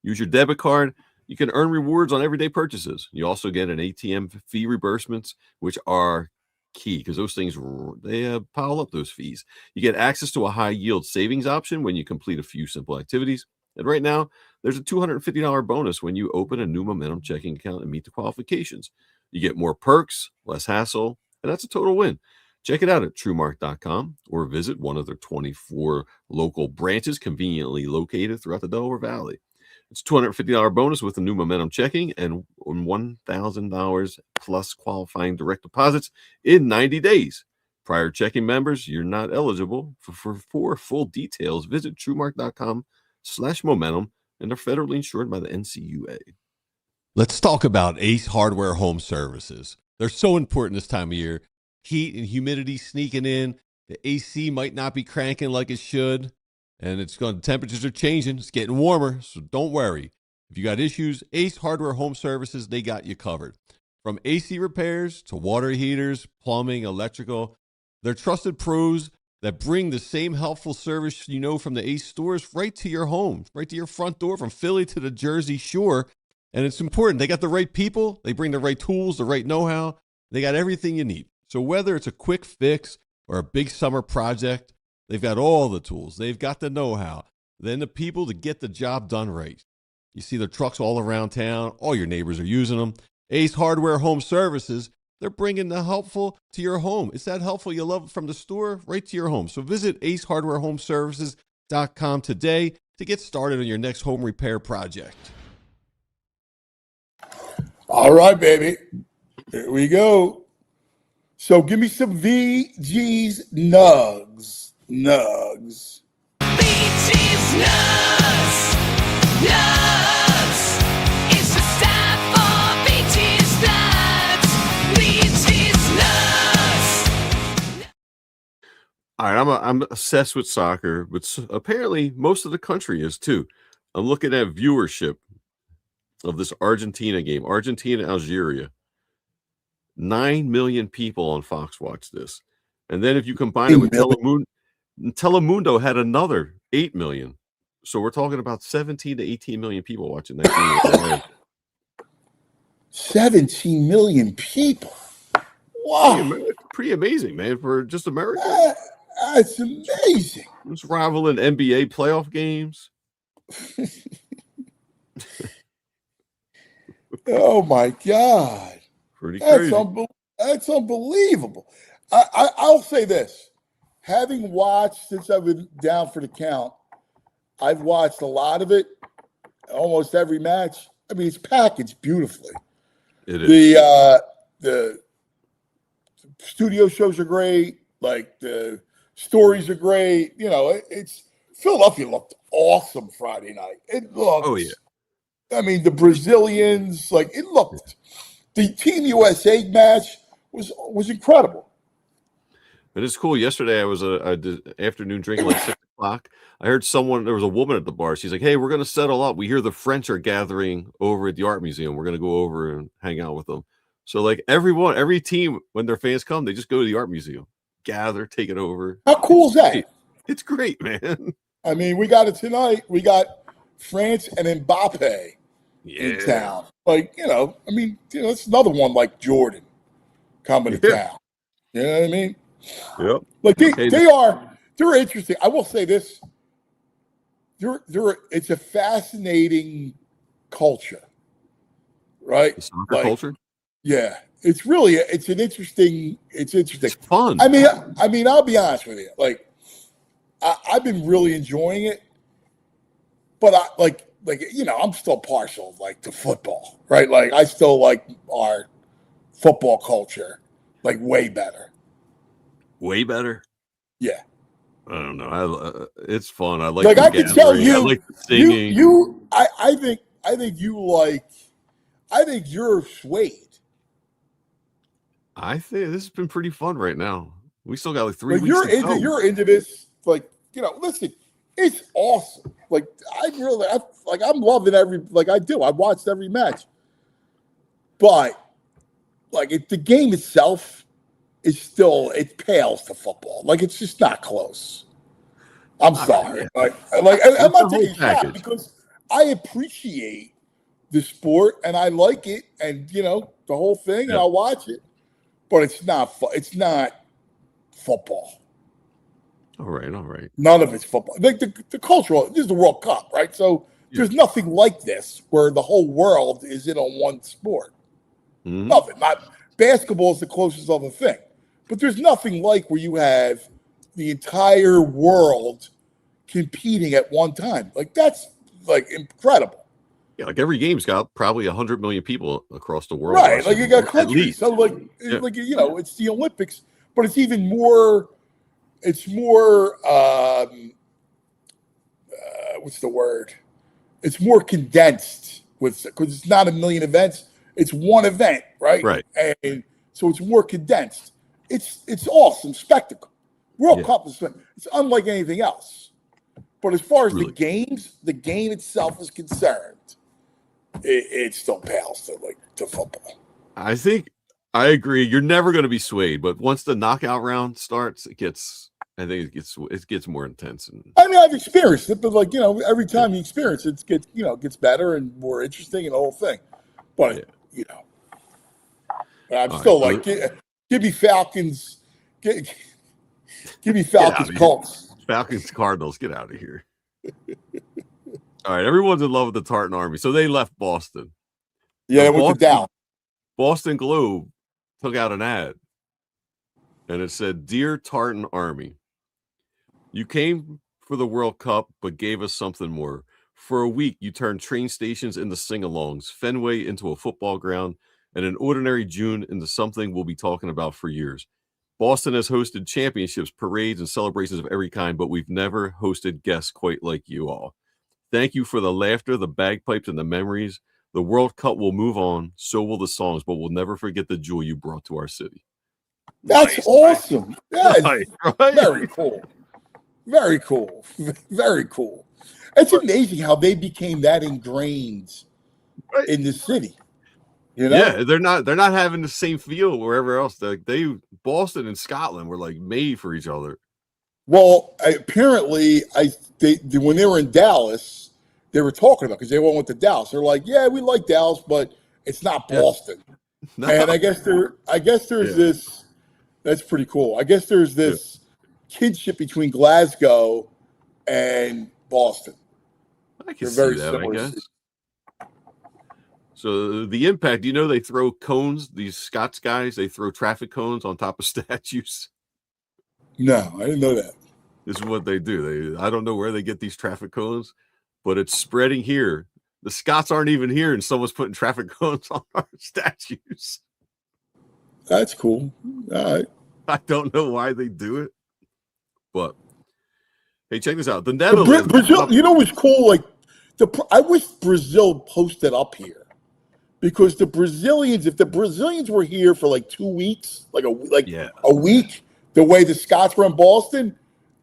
C: Use your debit card. You can earn rewards on everyday purchases. You also get an ATM fee reimbursements, which are key because those things, they pile up those fees. You get access to a high yield savings option when you complete a few simple activities. And right now, there's a $250 bonus when you open a new momentum checking account and meet the qualifications. You get more perks, less hassle, and that's a total win. Check it out at TrueMark.com or visit one of their 24 local branches conveniently located throughout the Delaware Valley. It's a $250 bonus with the new momentum checking and $1,000 plus qualifying direct deposits in 90 days. Prior checking members, you're not eligible. For full details, visit TrueMark.com/momentum, and they're federally insured by the NCUA.
F: Let's talk about Ace Hardware Home Services. They're so important this time of year. Heat and humidity sneaking in. The AC might not be cranking like it should. And temperatures are changing. It's getting warmer, so don't worry. If you got issues, Ace Hardware Home Services, they got you covered. From AC repairs to water heaters, plumbing, electrical, they're trusted pros that bring the same helpful service from the Ace stores right to your home, right to your front door, from Philly to the Jersey Shore. And it's important. They got the right people. They bring the right tools, the right know-how. They got everything you need. So whether it's a quick fix or a big summer project, they've got all the tools. They've got the know-how. Then the people to get the job done right. You see their trucks all around town. All your neighbors are using them. Ace Hardware Home Services, they're bringing the helpful to your home. It's that helpful you love from the store right to your home. So visit acehardwarehomeservices.com today to get started on your next home repair project.
B: All right, baby. Here we go. So give me some VG's nugs. Nugs.
D: BG's nuts, nuts. It's just time for BG's nuts, BG's nuts.
C: All right, I'm obsessed with soccer, but apparently most of the country is too. I'm looking at viewership of this Argentina game, Argentina Algeria. 9 million people on Fox watched this, and then if you combine it with Telemundo had another 8 million. So we're talking about 17 to 18 million people watching that game.
B: 17 million people. Wow.
C: Pretty amazing, man, for just America.
B: That's amazing.
C: It's rivaling NBA playoff games.
B: Oh my God.
C: Pretty crazy.
B: That's unbelievable. I'll say this. Having watched, since I've been down for the count, I've watched a lot of it, almost every match. I mean, it's packaged beautifully.
C: It is.
B: The studio shows are great. Like, the stories are great. You know, it's Philadelphia looked awesome Friday night. It looked.
C: Oh, yeah.
B: I mean, the Brazilians, like, it looked. The Team USA match was incredible.
C: But it's cool. Yesterday, I was a afternoon drinking like 6 o'clock. I heard there was a woman at the bar. She's like, hey, we're going to settle up. We hear the French are gathering over at the art museum. We're going to go over and hang out with them. So like every team, when their fans come, they just go to the art museum, gather, take it over.
B: How cool is that?
C: It's great, man.
B: I mean, we got it tonight. We got France and Mbappe in town. Like, you know, I mean, you know, it's another one like Jordan coming to town. You know what I mean?
C: Yep.
B: Like they're interesting. I will say this. It's a fascinating culture, right?
C: The soccer culture?
B: Yeah. It's interesting.
C: It's fun.
B: I mean, I'll be honest with you. Like, I've been really enjoying it, but you know, I'm still partial like to football, right? Like, I still like our football culture like way better.
C: Way better?
B: Yeah.
C: I don't know. It's fun. I like.
B: Like, I can tell you,
C: I like the singing.
B: I think you're swayed.
C: I think this has been pretty fun right now. We still got like 3
B: Like,
C: weeks to go.
B: you're into this. Like, you know, listen, it's awesome. Like, I'm loving I watched every match, but like the game itself is still, it pales to football. Like, it's just not close. I'm sorry. Like I'm not taking a shot because I appreciate the sport and I like it, and you know, the whole thing, and I'll watch it. But it's not football.
C: All right.
B: None of it's football. Like the cultural, this is the World Cup, right? So there's nothing like this where the whole world is in on one sport.
C: Mm-hmm.
B: Nothing. Basketball is the closest other thing. But there's nothing like where you have the entire world competing at one time. Like, that's like incredible.
C: Yeah, like every game's got probably 100 million people across the world.
B: Right. Like, you got countries.
C: At least.
B: So like you know, it's the Olympics, but it's even more. It's more. What's the word? It's more condensed because it's not a million events. It's one event, right?
C: Right.
B: And so it's more condensed. It's awesome spectacle. World Cup is it's unlike anything else. But as far as the game itself is concerned, it still pales to football.
C: I think I agree. You're never going to be swayed, but once the knockout round starts, it gets more intense.
B: I mean, I've experienced it, but like, you know, every time you experience it, it gets better and more interesting and the whole thing. But you know, I'm still like, give me Falcons, give me Falcons Colts.
C: Falcons Cardinals, get out of here. All right, everyone's in love with the Tartan Army, so they left Boston.
B: Yeah, it went to Dallas.
C: Boston Globe took out an ad, and it said, "Dear Tartan Army, you came for the World Cup, but gave us something more. For a week, you turned train stations into sing-alongs, Fenway into a football ground, and an ordinary June into something we'll be talking about for years. Boston has hosted championships, parades, and celebrations of every kind, but we've never hosted guests quite like you all. Thank you for the laughter, the bagpipes, and the memories. The World Cup will move on, so will the songs, but we'll never forget the jewel you brought to our city.
B: That's awesome. That's
C: Right.
B: very cool. Very cool. Very cool. It's amazing how they became that ingrained in the city. You know?
C: Yeah, they're not having the same feel wherever else. Boston and Scotland were like made for each other.
B: Well, apparently, when they were in Dallas, they were talking about, because they went to Dallas. They're like, yeah, we like Dallas, but it's not Boston.
C: No.
B: And I guess there's this. That's pretty cool. I guess there's this kinship between Glasgow and Boston.
C: I can
B: They're
C: see that, I guess. So the Impact, they throw cones, these Scots guys, they throw traffic cones on top of statues.
B: No, I didn't know that.
C: This is what they do. I don't know where they get these traffic cones, but it's spreading here. The Scots aren't even here, and someone's putting traffic cones on our statues.
B: That's cool. All right.
C: I don't know why they do it, but hey, check this out. The Netherlands,
B: Brazil, you know what's cool? Like I wish Brazil posted up here, because the Brazilians, if the Brazilians were here for like 2 weeks, a week, the way the Scots were in Boston,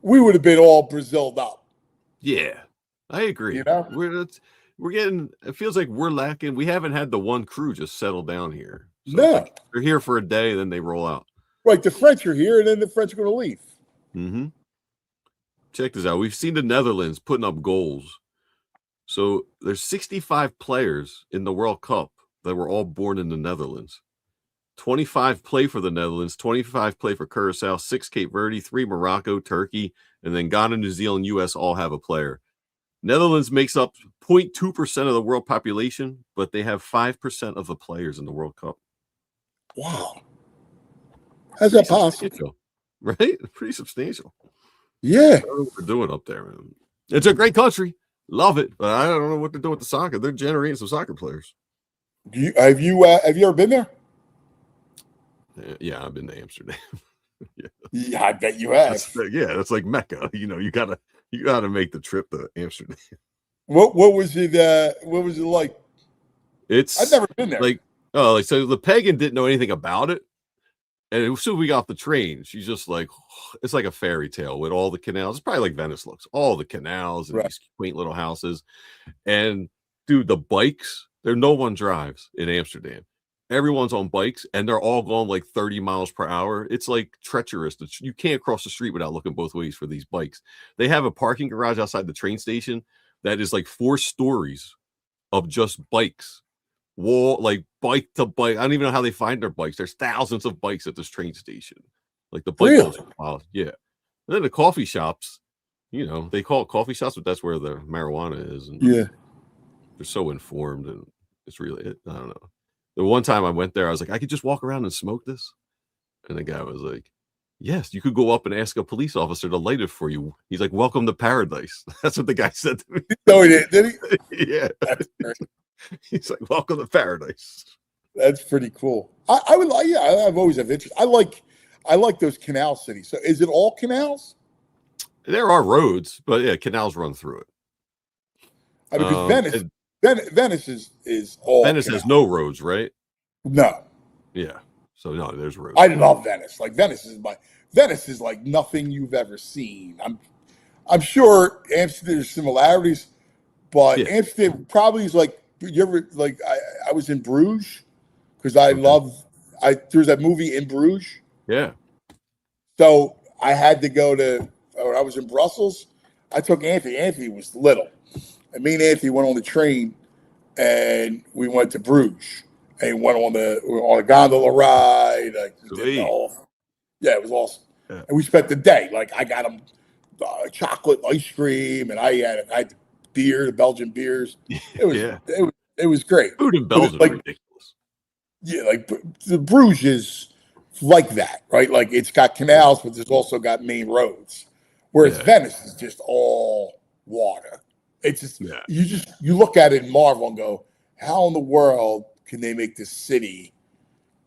B: we would have been all Braziled up.
C: Yeah, I agree.
B: You know,
C: we're getting. It feels like we're lacking. We haven't had the one crew just settle down here. So
B: no,
C: they're here for a day, then they roll out.
B: Right, the French are here, and then the French are going to leave.
C: Mm-hmm. Check this out. We've seen the Netherlands putting up goals. So there's 65 players in the World Cup that were all born in the Netherlands. 25 play for the Netherlands, 25 play for Curacao, 6 Cape Verde, 3 Morocco, Turkey, and then Ghana, New Zealand, U.S. all have a player. Netherlands makes up 0.2% of the world population, but they have 5% of the players in the World Cup.
B: Wow. How's that possible?
C: Right? Pretty substantial.
B: Yeah.
C: I don't know what they're doing up there, man. It's a great country. Love it. But I don't know what to do with the soccer. They're generating some soccer players.
B: Have you ever been there?
C: Yeah, I've been to Amsterdam.
B: Yeah, I bet you have.
C: That's like Mecca. You gotta make the trip to Amsterdam.
B: What was it? What was it like? I've never been there.
C: So the pagan didn't know anything about it, and as soon as we got off the train, she's just like, it's like a fairy tale with all the canals. It's probably like Venice looks, all the canals and these quaint little houses. And dude, the bikes, no one drives in Amsterdam. Everyone's on bikes, and they're all going like 30 miles per hour. It's like treacherous. You can't cross the street without looking both ways for these bikes. They have a parking garage outside the train station that is like 4 stories of just bikes. Bike to bike. I don't even know how they find their bikes. There's thousands of bikes at this train station. Like the bike.
B: Really?
C: Yeah. And then the coffee shops, they call it coffee shops, but that's where the marijuana is. And
B: yeah.
C: They're so informed, and it's really, I don't know. The one time I went there, I was like, I could just walk around and smoke this. And the guy was like, yes, you could go up and ask a police officer to light it for you. He's like, welcome to paradise. That's what the guy said to me.
B: No, he did he?
C: Yeah. He's like, welcome to paradise.
B: That's pretty cool. I've always have interest. I like those canal cities. So is it all canals?
C: There are roads, but yeah, canals run through it.
B: Because Venice is all.
C: Venice has no roads, right?
B: No.
C: Yeah. So no, there's roads.
B: I love Venice. Like Venice is like nothing you've ever seen. I'm sure Amsterdam, there's similarities, but Amsterdam probably is like, you ever like I was in Bruges because there's that movie In Bruges.
C: Yeah.
B: So I had to go I was in Brussels. I took Anthony. Anthony was little. And me and Anthony went on the train, and we went to Bruges, and went on a gondola ride. Yeah, it was awesome. Yeah. And we spent the day. Like I got him chocolate ice cream, and I had beer, the Belgian beers. It was great.
C: Food in Belgium is ridiculous.
B: Yeah, like the Bruges is like that, right? Like it's got canals, but there's also got main roads. Whereas Venice is just all water. It's just you look at it and marvel and go, how in the world can they make this city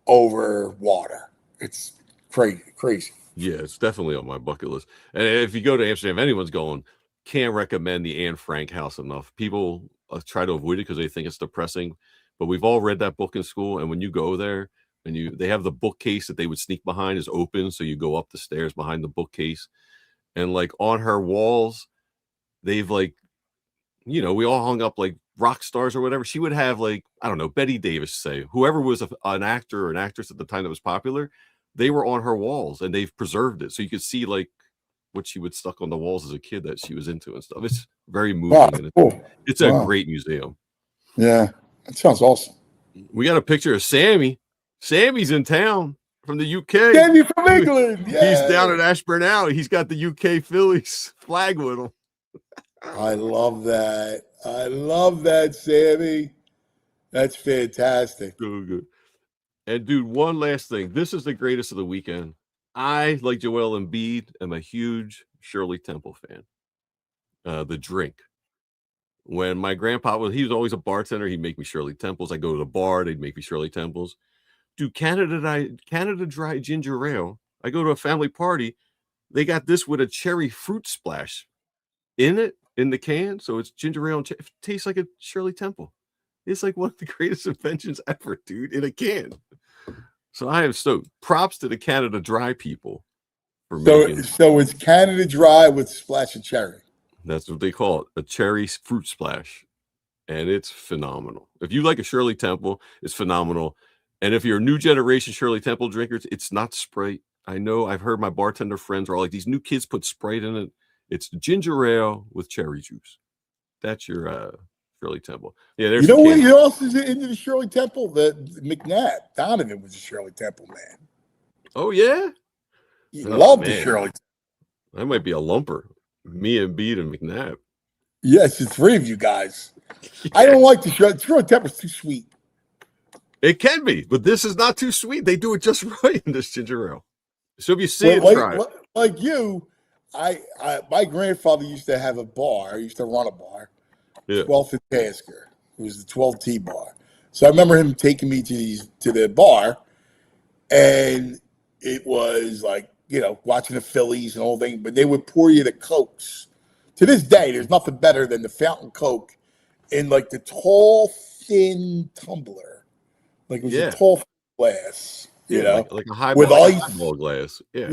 B: over water. It's crazy.
C: Yeah, it's definitely on my bucket list. And if you go to Amsterdam, if anyone's going, can't recommend the Anne Frank house enough. People try to avoid it because they think it's depressing, but we've all read that book in school. And when you go there and they have the bookcase that they would sneak behind is open. So you go up the stairs behind the bookcase and like on her walls, they've like, we all hung up like rock stars or whatever. She would have like, I don't know, Betty Davis, say, whoever was an actor or an actress at the time that was popular, they were on her walls and they've preserved it. So you could see like what she would stuck on the walls as a kid that she was into and stuff. It's very moving.
B: Wow,
C: and
B: cool.
C: It's a great museum.
B: Yeah, that sounds awesome.
C: We got a picture of Sammy. Sammy's in town from the UK.
B: Sammy from England. Yeah.
C: He's down at Ashburn Alley. He's got the UK Phillies flag with him.
B: I love that. I love that, Sammy. That's fantastic.
C: So good. And dude, one last thing. This is the greatest of the weekend. I, like Joel Embiid, am a huge Shirley Temple fan. The drink. When my grandpa he was always a bartender. He'd make me Shirley Temples. I go to the bar, they'd make me Shirley Temples. Dude, Canada Dry ginger ale. I go to a family party. They got this with a cherry fruit splash in it, in the can. So it's ginger ale and it tastes like a Shirley Temple. It's like one of the greatest inventions ever, dude, in a can. So I am stoked. Props to the Canada Dry people for making.
B: So it's Canada Dry with splash of cherry.
C: That's what they call it, a cherry fruit splash. And it's phenomenal. If you like a Shirley Temple, it's phenomenal. And if you're a new generation Shirley Temple drinkers, it's not Sprite. I know I've heard my bartender friends are all like, these new kids put Sprite in it. It's ginger ale with cherry juice. That's your Shirley Temple. Yeah, there's
B: what else is into the Shirley Temple? The McNabb. Donovan was a Shirley Temple man.
C: Oh, yeah?
B: He loved the Shirley Temple.
C: That might be a lumper. Me and Embiid and McNabb.
B: Yes, the three of you guys. Yeah. I don't like the Shirley Temple. It's too sweet.
C: It can be, but this is not too sweet. They do it just right in this ginger ale. So if you see it, try it.
B: Like you, my grandfather used to have a bar. He used to run a bar.
C: Yeah.
B: 12th and Tasker. It was the 12T bar. So I remember him taking me to the bar, and it was like, watching the Phillies and all things, but they would pour you the Cokes. To this day, there's nothing better than the fountain Coke in like the tall, thin tumbler. Like it was a tall glass,
C: like a high
B: with ice
C: glass. Yeah.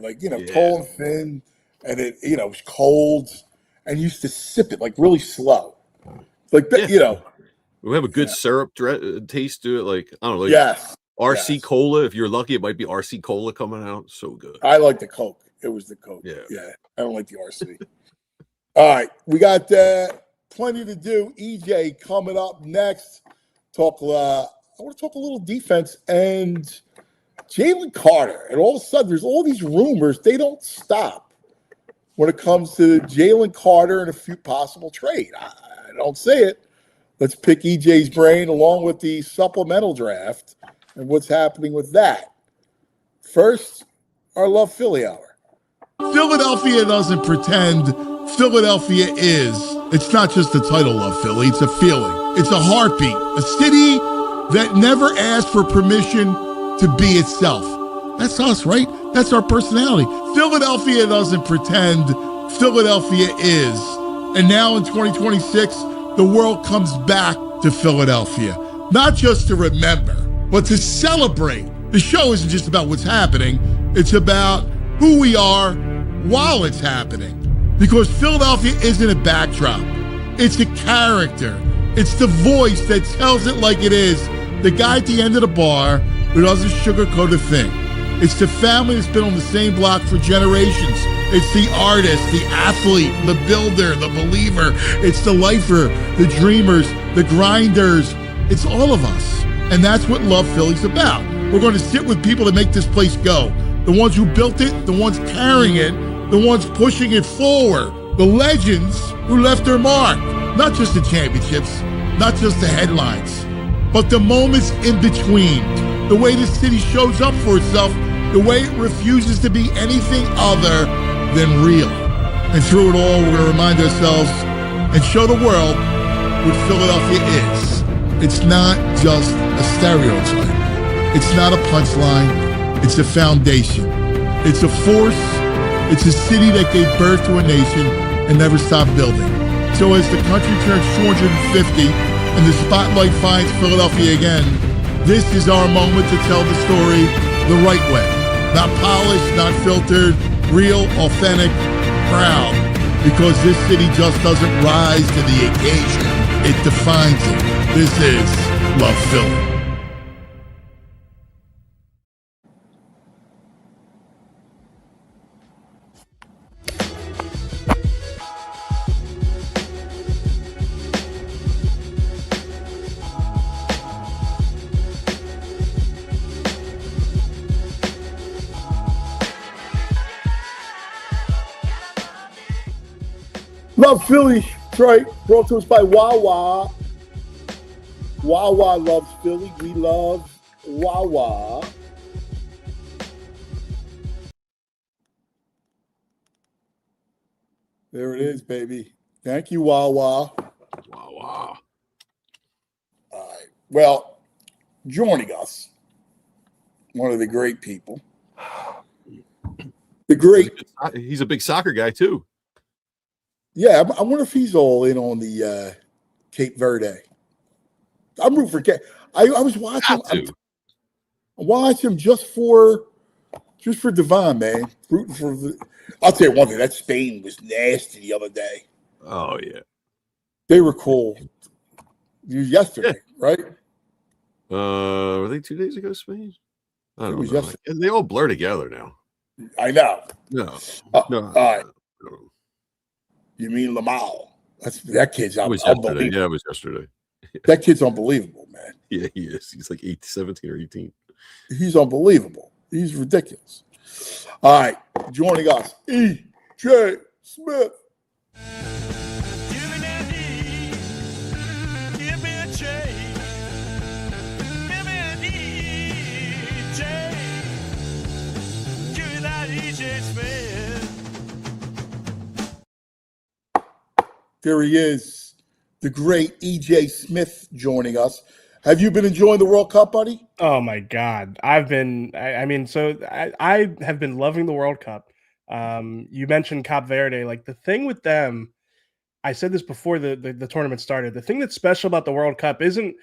B: Like, tall and thin, and it, it was cold, and you used to sip it like really slow. Like that,
C: We have a good syrup taste to it. Like, I don't know. Like RC Cola. If you're lucky, it might be RC Cola coming out. So good.
B: I like the Coke. It was the Coke.
C: Yeah.
B: I don't like the RC. All right. We got plenty to do. EJ coming up next. I want to talk a little defense and Jalen Carter. And all of a sudden, there's all these rumors. They don't stop when it comes to Jalen Carter and a few possible trade. I don't say it. Let's pick EJ's brain along with the supplemental draft and what's happening with that. First, our Love Philly Hour.
J: Philadelphia doesn't pretend. Philadelphia is. It's not just the title Love Philly. It's a feeling. It's a heartbeat. A city that never asked for permission to be itself. That's us, right? That's our personality. Philadelphia doesn't pretend. Philadelphia is. And now in 2026, the world comes back to Philadelphia. Not just to remember, but to celebrate. The show isn't just about what's happening. It's about who we are while it's happening. Because Philadelphia isn't a backdrop. It's a character. It's the voice that tells it like it is. The guy at the end of the bar who doesn't sugarcoat a thing. It's the family that's been on the same block for generations. It's the artist, the athlete, the builder, the believer. It's the lifer, the dreamers, the grinders. It's all of us. And that's what Love Philly's about. We're going to sit with people that make this place go. The ones who built it, the ones carrying it, the ones pushing it forward. The legends who left their mark. Not just the championships, not just the headlines, but the moments in between. The way the city shows up for itself, the way it refuses to be anything other than real. And through it all, we're going to remind ourselves and show the world what Philadelphia is. It's not just a stereotype. It's not a punchline. It's a foundation. It's a force. It's a city that gave birth to a nation and never stopped building. So as the country turns 250 and the spotlight finds Philadelphia again, this is our moment to tell the story the right way. Not polished, not filtered, real, authentic, proud. Because this city just doesn't rise to the occasion. It defines it. This is Love Philly. Love Philly, Detroit, brought to us by Wawa. Wawa loves Philly. We love Wawa. There it is, baby. Thank you, Wawa.
C: Wow.
J: All right. Well, joining us, one of the great people. The great.
C: He's a big soccer guy, too.
J: Yeah, I wonder if he's all in on the Cape Verde. I'm rooting for Cape. I was watching. I watched him just for Devon, man. Rooting for. I'll tell you one thing. That Spain was nasty the other day.
C: Oh yeah,
J: they were cool. It was yesterday, right?
C: Were they 2 days ago, Spain? I don't know.
J: Yesterday.
C: They all blur together now.
J: I know.
C: No.
J: All right. You mean Lamal? That kid's unbelievable.
C: Yeah, it was yesterday.
J: That kid's unbelievable, man.
C: Yeah, he is. He's like 17 or 18.
J: He's unbelievable. He's ridiculous. All right, joining us, E.J. Smith.
D: Give me that E, give me a J, give me an E.J. Give me that E.J. Smith.
J: There he is, the great E.J. Smith joining us. Have you been enjoying the World Cup, buddy?
K: Oh, my God. I mean, I have been loving the World Cup. You mentioned Cape Verde. Like, the thing with them, I said this before the tournament started. The thing that's special about the World Cup isn't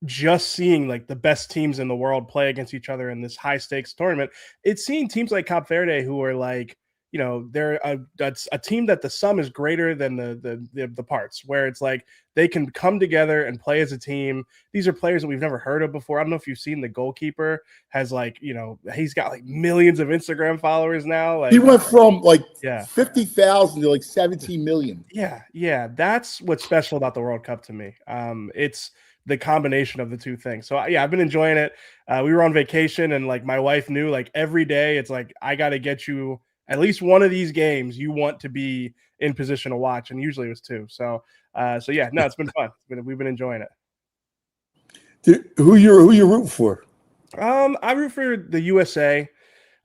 K: just seeing, like, the best teams in the world play against each other in this high-stakes tournament. It's seeing teams like Cape Verde who are, like, you know, they're a team that the sum is greater than the parts, where it's like they can come together and play as a team. These are players that we've never heard of before. I don't know if you've seen the goalkeeper has, like, you know, he's got like millions of Instagram followers now. Like,
J: he went from like 50,000 to like 17 million.
K: Yeah. That's what's special about the World Cup to me. It's the combination of the two things. So yeah, I've been enjoying it. We were on vacation and like my wife knew like every day it's like, I got to get you at least one of these games you want to be in position to watch. And usually it was two. So yeah, no, it's been fun. We've been enjoying it.
J: Who you root for?
K: I root for the USA.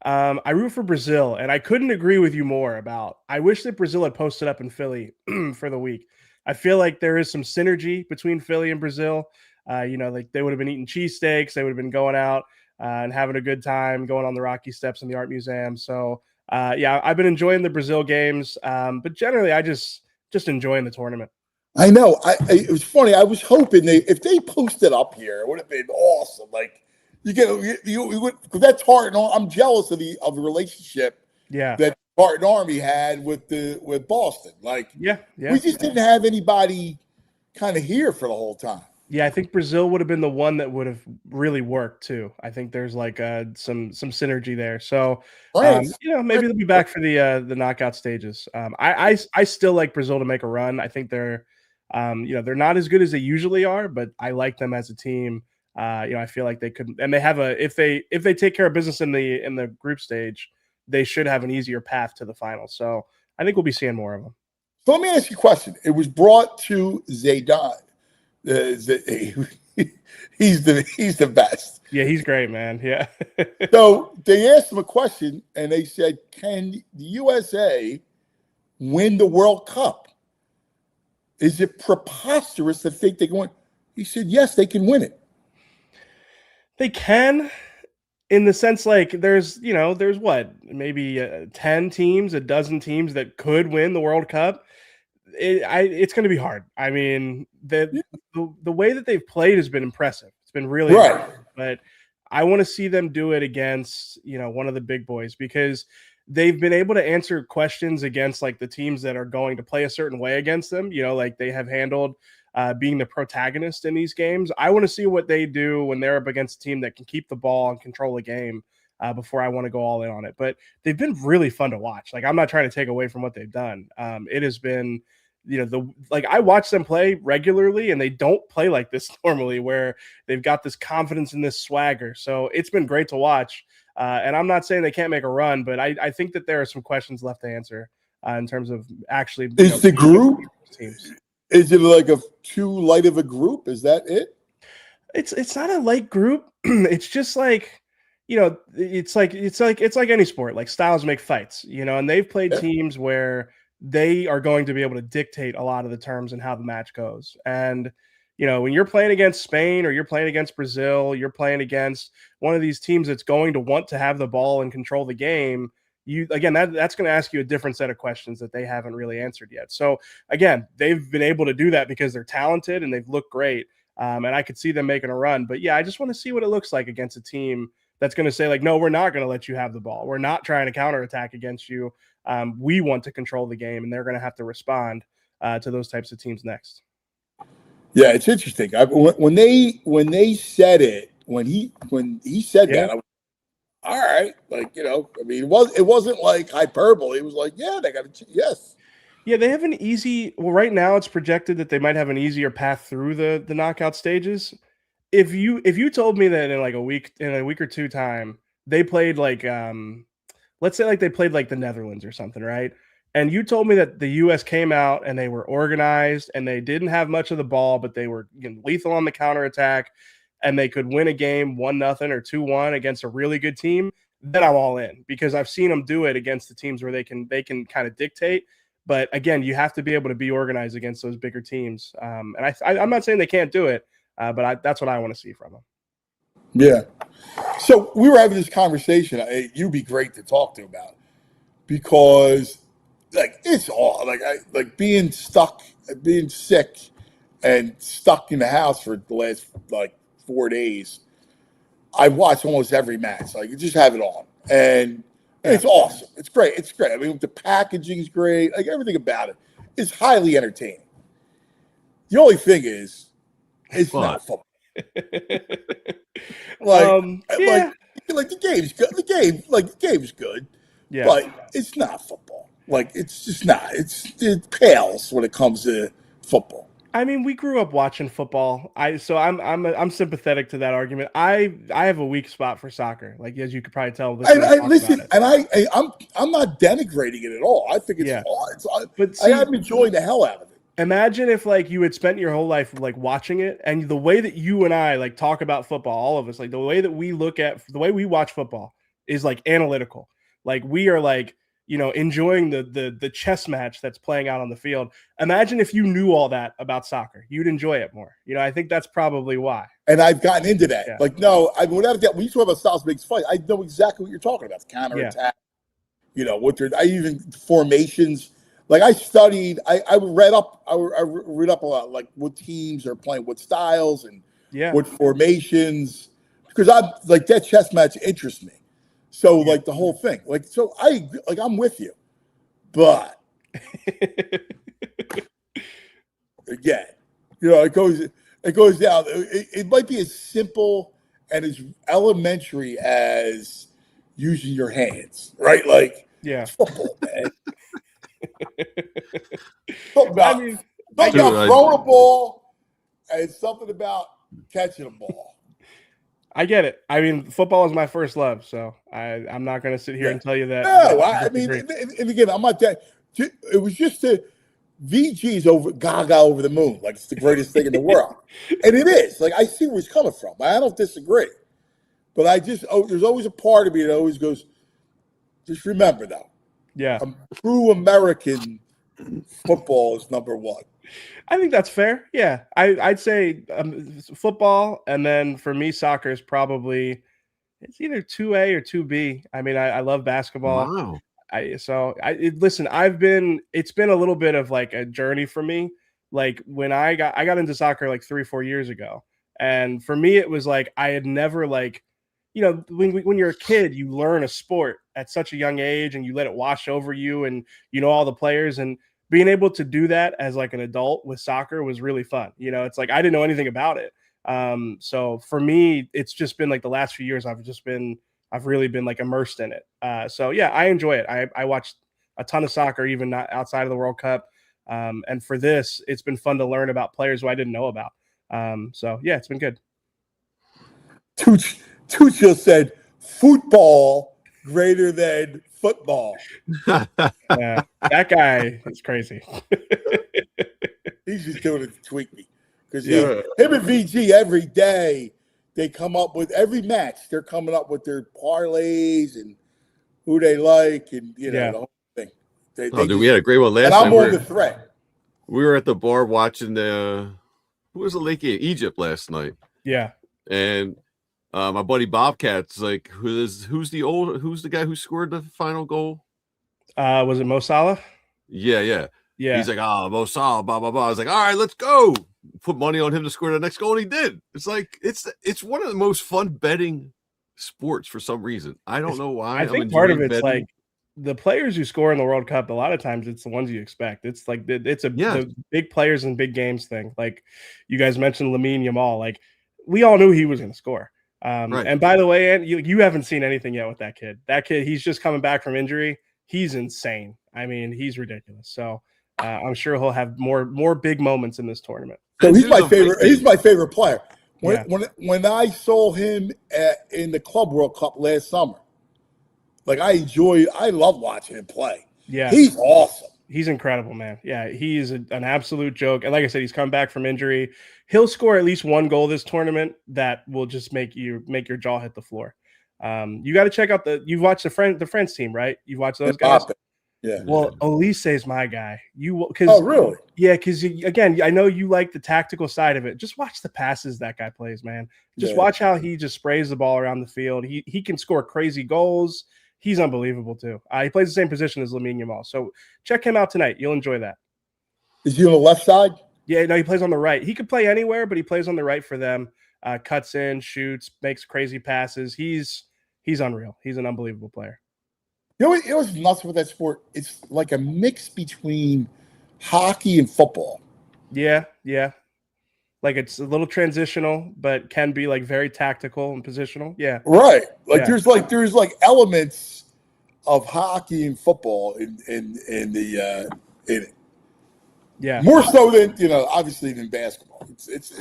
K: I root for Brazil, and I couldn't agree with you more about. I wish that Brazil had posted up in Philly for the week. I feel like there is some synergy between Philly and Brazil. Like they would have been eating cheesesteaks, they would have been going out and having a good time, going on the Rocky Steps in the Art Museum. So yeah, I've been enjoying the Brazil games, but generally, I just enjoying the tournament.
J: I know. It was funny. I was hoping if they posted up here, it would have been awesome. Like you would, because that's hard. I'm jealous of the relationship.
K: Yeah.
J: That Spartan Army had with Boston. Like
K: yeah.
J: We just didn't have anybody kind of here for the whole time.
K: Yeah, I think Brazil would have been the one that would have really worked too. I think there's like some synergy there. So maybe they'll be back for the knockout stages. I still like Brazil to make a run. I think they're they're not as good as they usually are, but I like them as a team. I feel like they could, and they have if they take care of business in the group stage, they should have an easier path to the final. So I think we'll be seeing more of them.
J: So let me ask you a question. It was brought to Zidane. He's the best.
K: Yeah, he's great, man. Yeah.
J: So they asked him a question, and they said, "Can the USA win the World Cup? Is it preposterous to think they can win?" He said, "Yes, they can win it."
K: They can. in the sense like there's what, maybe 10 teams, a dozen teams that could win the World Cup. It's going to be hard. I mean, the way that they've played has been impressive. It's been really impressive, but I want to see them do it against, one of the big boys, because they've been able to answer questions against like the teams that are going to play a certain way against them. Like they have handled being the protagonist in these games. I want to see what they do when they're up against a team that can keep the ball and control the game before I want to go all in on it. But they've been really fun to watch. Like, I'm not trying to take away from what they've done. It has been, I watch them play regularly, and they don't play like this normally, where they've got this confidence and this swagger. So it's been great to watch. And I'm not saying they can't make a run, but I think that there are some questions left to answer in terms of actually.
B: Is the group teams? Is it like a too light of a group? Is that it?
K: It's not a light group. It's just like, it's like any sport. Like, styles make fights, and they've played teams where they are going to be able to dictate a lot of the terms and how the match goes. And when you're playing against Spain, or you're playing against Brazil, you're playing against one of these teams that's going to want to have the ball and control the game. That's going to ask you a different set of questions that they haven't really answered yet. So again, they've been able to do that because they're talented and they've looked great. And I could see them making a run. But yeah, I just want to see what it looks like against a team that's going to say, like, no, we're not going to let you have the ball. We're not trying to counterattack against you. We want to control the game, and they're going to have to respond to those types of teams next.
B: Yeah, it's interesting. When they said it, when he said that, I was, all right, like, I mean, it wasn't like hyperbole. It was like, yeah, they got to, yes.
K: Yeah, they have an easy. Well, right now it's projected that they might have an easier path through the knockout stages. If you told me that in a week or two time, they played like let's say like they played like the Netherlands or something, right? And you told me that the U.S. came out and they were organized and they didn't have much of the ball, but they were lethal on the counterattack, and they could win a game 1-0 or 2-1 against a really good team, then I'm all in, because I've seen them do it against the teams where they can kind of dictate. But again, you have to be able to be organized against those bigger teams. And I'm not saying they can't do it, but that's what I want to see from them.
B: Yeah. So we were having this conversation. You'd be great to talk to about, because like it's all like being sick and stuck in the house for the last 4 days. I watch almost every match. Like, you just have it on, and it's awesome. It's great. It's great. I mean, the packaging is great. Like, everything about it is highly entertaining. The only thing is, it's not football. Like the game's good. The game's good. Yeah. But it's not football. Like, it's just not. It pales when it comes to football.
K: I mean, we grew up watching football. I'm sympathetic to that argument. I have a weak spot for soccer. Like, as you could probably tell.
B: I'm not denigrating it at all. I think it's fun. But I'm enjoying the hell out of it.
K: Imagine if you had spent your whole life watching it, and the way that you and I talk about football, all of us, the way that we the way we watch football is analytical. Like, we are enjoying the chess match that's playing out on the field. Imagine if you knew all that about soccer, you'd enjoy it more. I think that's probably why.
B: And I've gotten into that. Yeah. Without a doubt, when you talk about styles makes fight, I know exactly what you're talking about. The counterattack, formations. Like, I studied, I read up a lot, like what teams are playing, what styles, and what formations, because that chess match interests me. So the whole thing, I'm with you, but again, it goes down. It might be as simple and as elementary as using your hands, right? It's football, man. Something about throwing a ball and something about catching a ball.
K: I get it. I mean, football is my first love, so I'm not going to sit here and tell you that.
B: No, and again, I'm not that. It was just VG's Gaga over the moon. Like, it's the greatest thing in the world, and it is. I see where he's coming from. I don't disagree, but there's always a part of me that always goes, just remember though.
K: Yeah,
B: true American football is number one.
K: I think that's fair. Yeah, I'd say football, and then for me, soccer is probably It's either 2A or 2B. I mean, I love basketball.
C: Wow.
K: Listen, it's been a little bit of like a journey for me. Like when I got into soccer like 3-4 years ago. And for me, it was like, I had never like, when you're a kid, you learn a sport at such a young age and you let it wash over you and you know all the players, and being able to do that as like an adult with soccer was really fun. It's like, I didn't know anything about it. So for me, it's just been like the last few years, I've really been like immersed in it. So yeah, I enjoy it. I watched a ton of soccer, even not outside of the World Cup. And for this, it's been fun to learn about players who I didn't know about. So yeah, it's been good.
B: Tuccio said football greater than football.
K: That guy is crazy.
B: He's just doing it to tweak me. Because him and VG every day, they come up with every match. They're coming up with their parlays and who they like, and the whole thing.
C: We had a great one last
B: and
C: time.
B: I'm on the threat.
C: We were at the bar watching who was the late game? Egypt last night.
K: Yeah,
C: and my buddy Bobcat's like, who's the guy who scored the final goal?
K: Was it Mo Salah?
C: Yeah. He's like, Mo Salah, blah blah blah. I was like, all right, let's go. Put money on him to score the next goal, and he did. It's like it's one of the most fun betting sports for some reason. I don't know why.
K: I think part of it's like the players who score in the World Cup. A lot of times, it's the ones you expect. It's like the big players and big games thing. Like you guys mentioned, Lamine Yamal. Like we all knew he was going to score.
C: Right.
K: And by the way, and you haven't seen anything yet with that kid. That kid, he's just coming back from injury. He's insane. I mean, he's ridiculous. So I'm sure he'll have more big moments in this tournament.
B: So he's my favorite. He's my favorite player. When I saw him in the Club World Cup last summer, like I love watching him play.
K: Yeah,
B: he's awesome.
K: He's incredible, man. Yeah, he is an absolute joke. And like I said, he's come back from injury. He'll score at least one goal this tournament that will just make your jaw hit the floor. You got to check out you've watched the France team, right? You've watched those guys.
B: Yeah.
K: Well, Olise's my guy.
B: Oh, really?
K: Yeah, because again, I know you like the tactical side of it. Just watch the passes that guy plays, man. Just watch how he just sprays the ball around the field. He can score crazy goals. He's unbelievable too. He plays the same position as Lamine Yamal. So check him out tonight. You'll enjoy that.
B: Is he on the left side?
K: Yeah, no, he plays on the right. He could play anywhere, but he plays on the right for them. Cuts in, shoots, makes crazy passes. He's unreal. He's an unbelievable player.
B: You know what's nuts with that sport? It's like a mix between hockey and football.
K: Yeah. Like it's a little transitional, but can be like very tactical and positional. Yeah.
B: Right. There's like elements of hockey and football in it.
K: Yeah.
B: More so than obviously than basketball. It's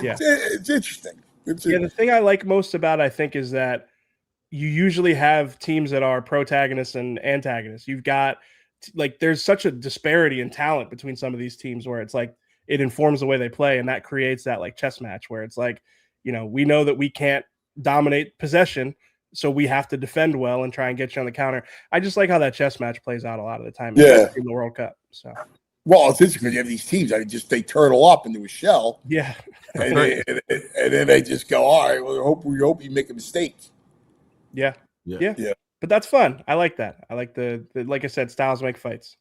B: interesting.
K: The thing I like most about it, I think, is that you usually have teams that are protagonists and antagonists. You've got there's such a disparity in talent between some of these teams where it's like it informs the way they play, and that creates that like chess match where it's like, we know that we can't dominate possession, so we have to defend well and try and get you on the counter. I just like how that chess match plays out a lot of the time in the World Cup. So
B: well, it's interesting because you have these teams that they turtle up into a shell.
K: Yeah.
B: and then they just go, all right, well, we hope you make a mistake.
K: Yeah. But that's fun. I like that. I like the like I said, styles make fights.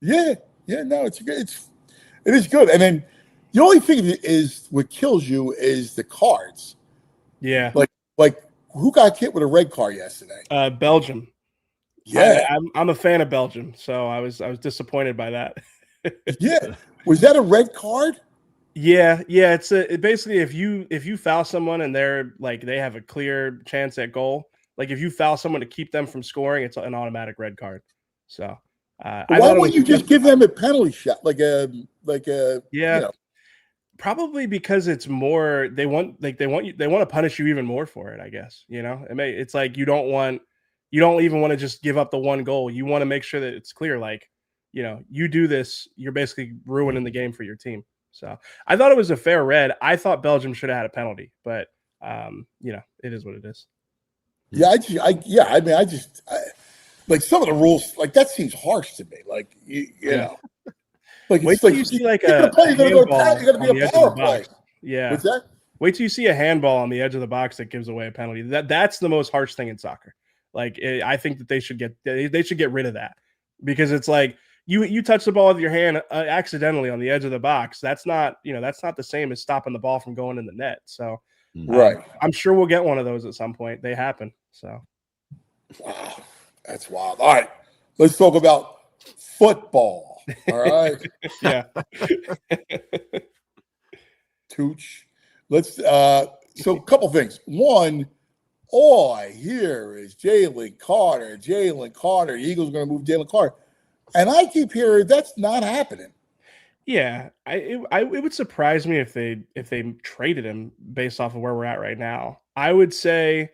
B: Yeah. No, it is good. And then the only thing is what kills you is the cards.
K: Yeah.
B: Like who got hit with a red card yesterday?
K: Belgium.
B: Yeah.
K: I'm a fan of Belgium, so I was disappointed by that.
B: Yeah. Was that a red card?
K: Yeah. It's basically if you foul someone and they're like they have a clear chance at goal. Like if you foul someone to keep them from scoring, it's an automatic red card. So
B: why wouldn't you just give them a penalty shot,
K: probably because it's more they want to punish you even more for it. I guess it's like you don't even want to just give up the one goal. You want to make sure that it's clear. Like you do this, you're basically ruining the game for your team. So I thought it was a fair red. I thought Belgium should have had a penalty, but it is what it is.
B: Yeah, I just like some of the rules, like that seems harsh to me. Like you know, like
K: wait till you see like a handball on the edge of the box. Yeah,
B: what's that?
K: Wait till you see a handball on the edge of the box that gives away a penalty. That's the most harsh thing in soccer. I think that they should get rid of that, because it's like you touch the ball with your hand accidentally on the edge of the box. That's not the same as stopping the ball from going in the net. So
B: Right.
K: I'm sure we'll get one of those at some point. They happen. So
B: wow, that's wild. All right, let's talk about football. All right,
K: yeah.
B: Tooch. Let's so a couple things. One, all I hear is Jalen Carter. The Eagles are going to move Jalen Carter, and I keep hearing that's not happening.
K: Yeah, it would surprise me if they traded him based off of where we're at right now. I would say,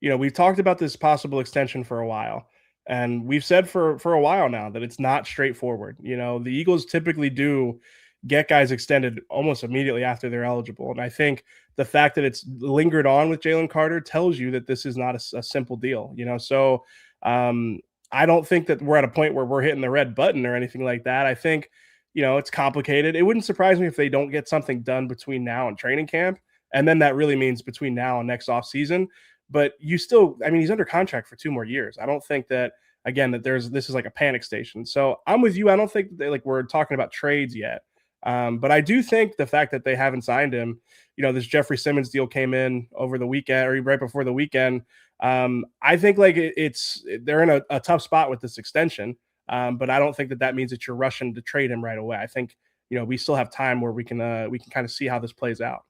K: we've talked about this possible extension for a while, and we've said for a while now that it's not straightforward. The Eagles typically do get guys extended almost immediately after they're eligible, and I think the fact that it's lingered on with Jalen Carter tells you that this is not a simple deal. So I don't think that we're at a point where we're hitting the red button or anything like that. I think it's complicated. It wouldn't surprise me if they don't get something done between now and training camp, and then that really means between now and next offseason. But he's under contract for 2 more years. I don't think that, again, that this is like a panic station. So I'm with you. I don't think that we're talking about trades yet. But I do think the fact that they haven't signed him, this Jeffrey Simmons deal came in over the weekend or right before the weekend. I think they're in a tough spot with this extension. But I don't think that means that you're rushing to trade him right away. I think, we still have time where we can kind of see how this plays out.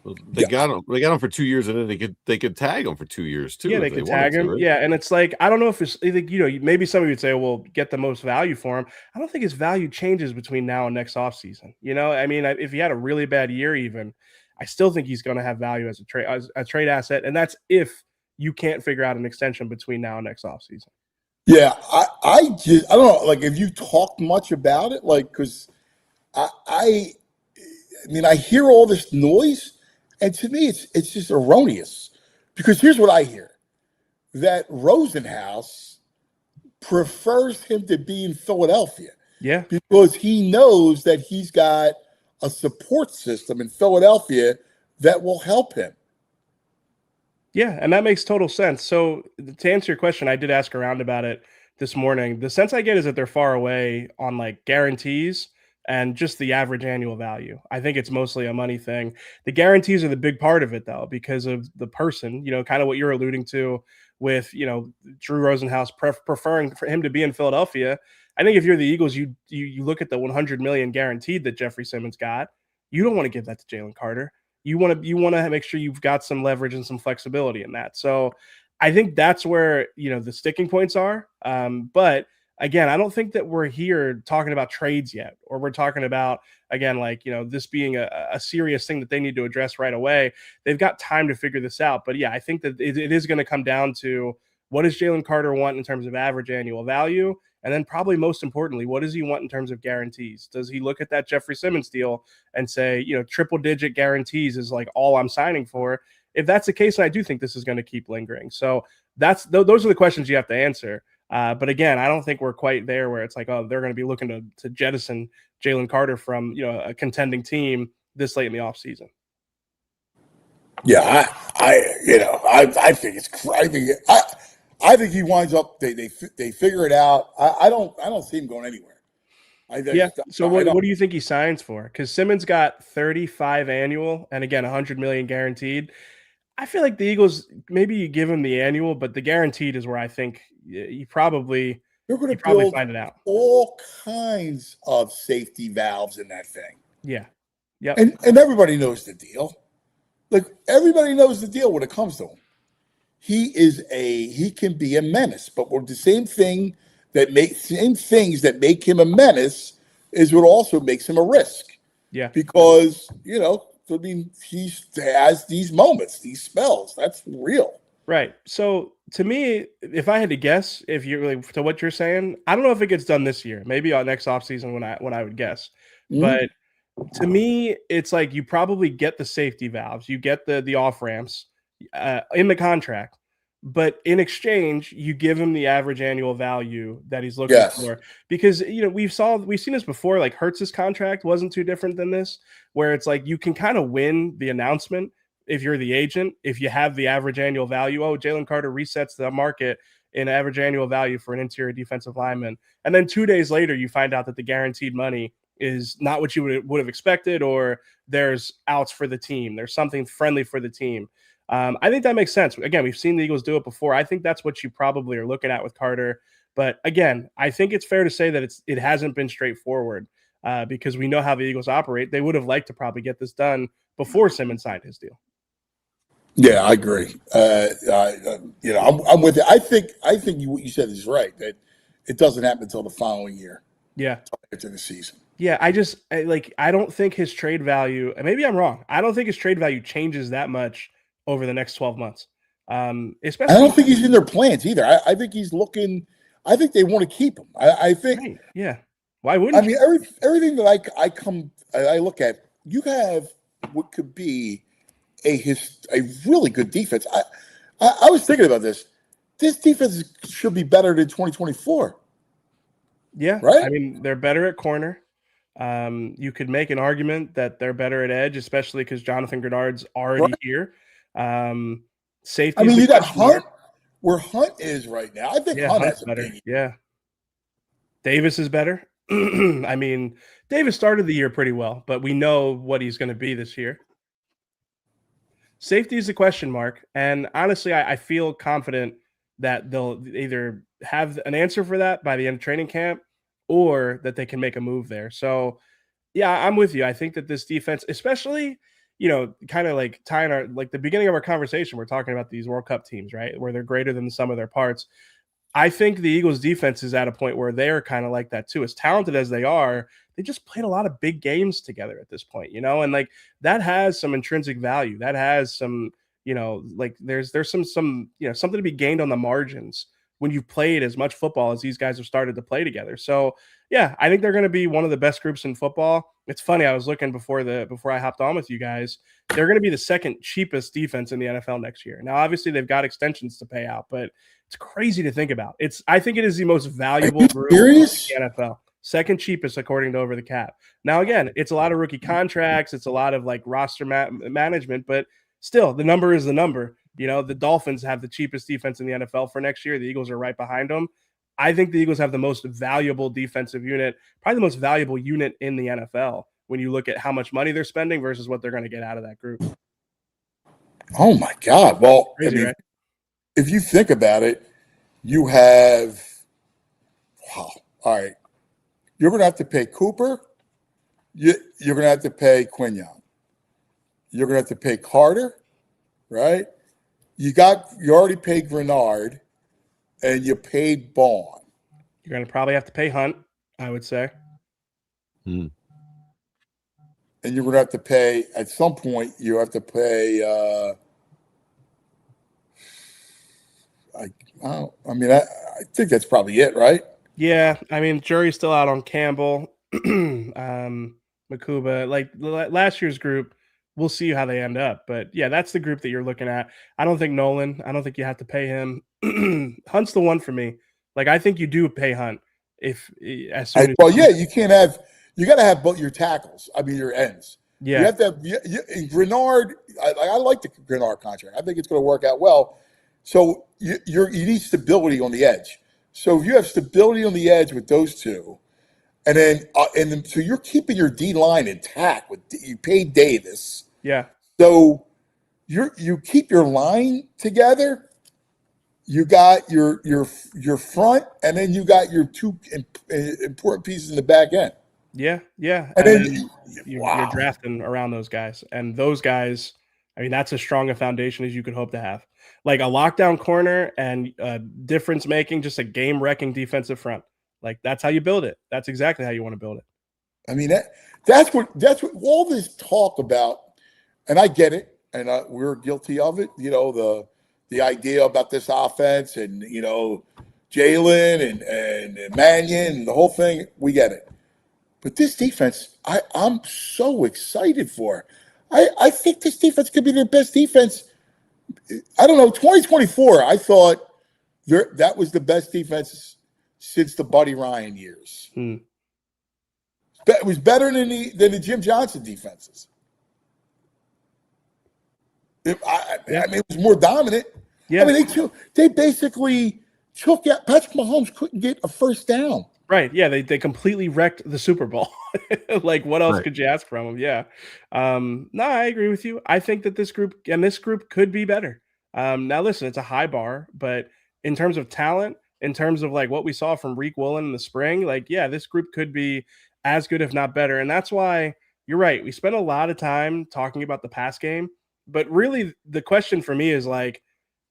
C: Well, they got him for 2 years, and then they could tag him for 2 years too.
K: Yeah, they could tag him. Right? Yeah, and it's like, I don't know if it's maybe somebody would say, well, get the most value for him. I don't think his value changes between now and next offseason. If he had a really bad year, even, I still think he's going to have value as a trade asset, and that's if you can't figure out an extension between now and next offseason.
B: Yeah, I don't know. If you talked much about it, because I hear all this noise, and to me, it's just erroneous. Because here's what I hear: that Rosenhaus prefers him to be in Philadelphia.
K: Yeah,
B: because he knows that he's got a support system in Philadelphia that will help him.
K: Yeah, and that makes total sense. So to answer your question, I did ask around about it this morning. The sense I get is that they're far away on guarantees and just the average annual value. I think it's mostly a money thing. The guarantees are the big part of it, though, because of the person, kind of what you're alluding to with, Drew Rosenhaus preferring for him to be in Philadelphia. I think if you're the Eagles, you look at the $100 million guaranteed that Jeffrey Simmons got. You don't want to give that to Jalen Carter. You want to make sure you've got some leverage and some flexibility in that. So I think that's where, the sticking points are. But again, I don't think that we're here talking about trades yet, or we're talking about, again, this being a serious thing that they need to address right away. They've got time to figure this out. But yeah, I think that it is going to come down to, what does Jalen Carter want in terms of average annual value? And then probably most importantly, what does he want in terms of guarantees? Does he look at that Jeffrey Simmons deal and say, triple digit guarantees is all I'm signing for? If that's the case, I do think this is going to keep lingering. So those are the questions you have to answer. But again, I don't think we're quite there where it's they're going to be looking to jettison Jalen Carter from, a contending team this late in the offseason.
B: Yeah, I think it's crazy. I think he winds up. They figure it out. I don't see him going anywhere.
K: So what do you think he signs for? Because Simmons got 35 annual, and again, 100 million guaranteed. I feel like the Eagles, maybe you give him the annual, but the guaranteed is where I think you probably find it out.
B: All kinds of safety valves in that thing.
K: Yeah, yeah,
B: and everybody knows the deal. Everybody knows the deal when it comes to him. He can be a menace, but the same things that make him a menace is what also makes him a risk.
K: Yeah,
B: because he has these moments, these spells. That's real,
K: right? So to me, if I had to guess, if you're to what you're saying, I don't know if it gets done this year. Maybe on next offseason when I would guess, but to me, it's you probably get the safety valves, you get the off ramps in the contract, but in exchange, you give him the average annual value that he's looking for. Because we've seen this before. Like Hurts's contract wasn't too different than this, where it's like you can kind of win the announcement if you're the agent, if you have the average annual value. Oh, Jalen Carter resets the market in average annual value for an interior defensive lineman, and then 2 days later you find out that the guaranteed money is not what you would have expected, or there's outs for the team. There's something friendly for the team. I think that makes sense. Again, we've seen the Eagles do it before. I think that's what you probably are looking at with Carter. But again, I think it's fair to say that it hasn't been straightforward because we know how the Eagles operate. They would have liked to probably get this done before Simmons signed his deal.
B: Yeah, I agree. I'm with you. I think what you said is right, that it doesn't happen until the following year.
K: Yeah,
B: into the season.
K: Yeah, I don't think his trade value, and maybe I'm wrong, I don't think his trade value changes that much over the next 12 months. Especially,
B: I don't think he's in their plans either. I think he's looking. I think they want to keep him. I think.
K: Right. Yeah. Why wouldn't?
B: I mean, everything that I look at, you have what could be a really good defense. I was thinking about this. This defense should be better than 2024.
K: Yeah.
B: Right.
K: I mean, they're better at corner. You could make an argument that they're better at edge, especially because Jonathan Grenard's already here. Safety.
B: I mean, you got Hunt where Hunt is right now. I think Hunt has
K: better.
B: Big.
K: Yeah. Davis is better. I mean, Davis started the year pretty well, but we know what he's going to be this year. Safety is a question mark. And honestly, I feel confident that they'll either have an answer for that by the end of training camp or that they can make a move there. So, yeah, I'm with you. I think that this defense, especially, kind of like tying the beginning of our conversation, we're talking about these World Cup teams, right? Where they're greater than the sum of their parts. I think the Eagles defense is at a point where they're kind of like that too. As talented as they are, they just played a lot of big games together at this point, and like that has some intrinsic value. That has some, there's some something to be gained on the margins when you've played as much football as these guys have started to play together. So yeah, I think they're going to be one of the best groups in football. It's funny. I was looking before I hopped on with you guys. They're going to be the second cheapest defense in the NFL next year. Now, obviously they've got extensions to pay out, but it's crazy to think about. I think it is the most valuable group in the NFL. Second cheapest according to Over the Cap. Now, again, it's a lot of rookie contracts. It's a lot of like roster management, but still the number is the number. The Dolphins have the cheapest defense in the NFL for next year. The Eagles are right behind them. I think the Eagles have the most valuable defensive unit, probably the most valuable unit in the NFL when you look at how much money they're spending versus what they're going to get out of that group.
B: Oh, my God. Well,
K: crazy, right?
B: If you think about it, you have – wow. All right. You're going to have to pay Cooper. You're going to have to pay Quignon. You're going to have to pay Carter, right? You already paid Grenard, and you paid Bond.
K: You're going to probably have to pay Hunt, I would say.
B: And you're going to have to pay – at some point, you have to pay I think that's probably it, right?
K: Yeah, I mean, jury's still out on Campbell, Makuba. Like last year's group, we'll see how they end up. But yeah, that's the group that you're looking at. I don't think Nolan. I don't think you have to pay him. Hunt's the one for me. Like I think you do pay Hunt you
B: can't have. You got to have both your tackles. I mean, your ends.
K: Yeah,
B: you have to have Grenard. I like the Grenard contract. I think it's going to work out well. So you need stability on the edge. So if you have stability on the edge with those two, and then so you're keeping your D line intact you paid Davis.
K: Yeah.
B: So you keep your line together. You got your front, and then you got your two important pieces in the back end.
K: Yeah.
B: And then
K: you're drafting around those guys, and those guys. I mean, that's as strong a foundation as you could hope to have. Like a lockdown corner and difference making, just a game wrecking defensive front. Like that's how you build it. That's exactly how you want to build it.
B: I mean, that's what all this talk about, and I get it, and we're guilty of it. The idea about this offense, and Jalen and Mannion and the whole thing, we get it. But this defense, I'm so excited for. I think this defense could be their best defense I don't know. 2024, I thought that was the best defense since the Buddy Ryan years. It was better than the Jim Johnson defenses. I mean, it was more dominant.
K: Yeah.
B: I mean, they basically took out. Patrick Mahomes couldn't get a first down.
K: Right. Yeah. They completely wrecked the Super Bowl. Like, what else could you ask from them? Yeah. No, I agree with you. I think that this group could be better. Now, listen, it's a high bar, but in terms of talent, in terms of like what we saw from Reek Woolen in the spring, like, yeah, this group could be as good, if not better. And that's why you're right. We spent a lot of time talking about the pass game, but really the question for me is like,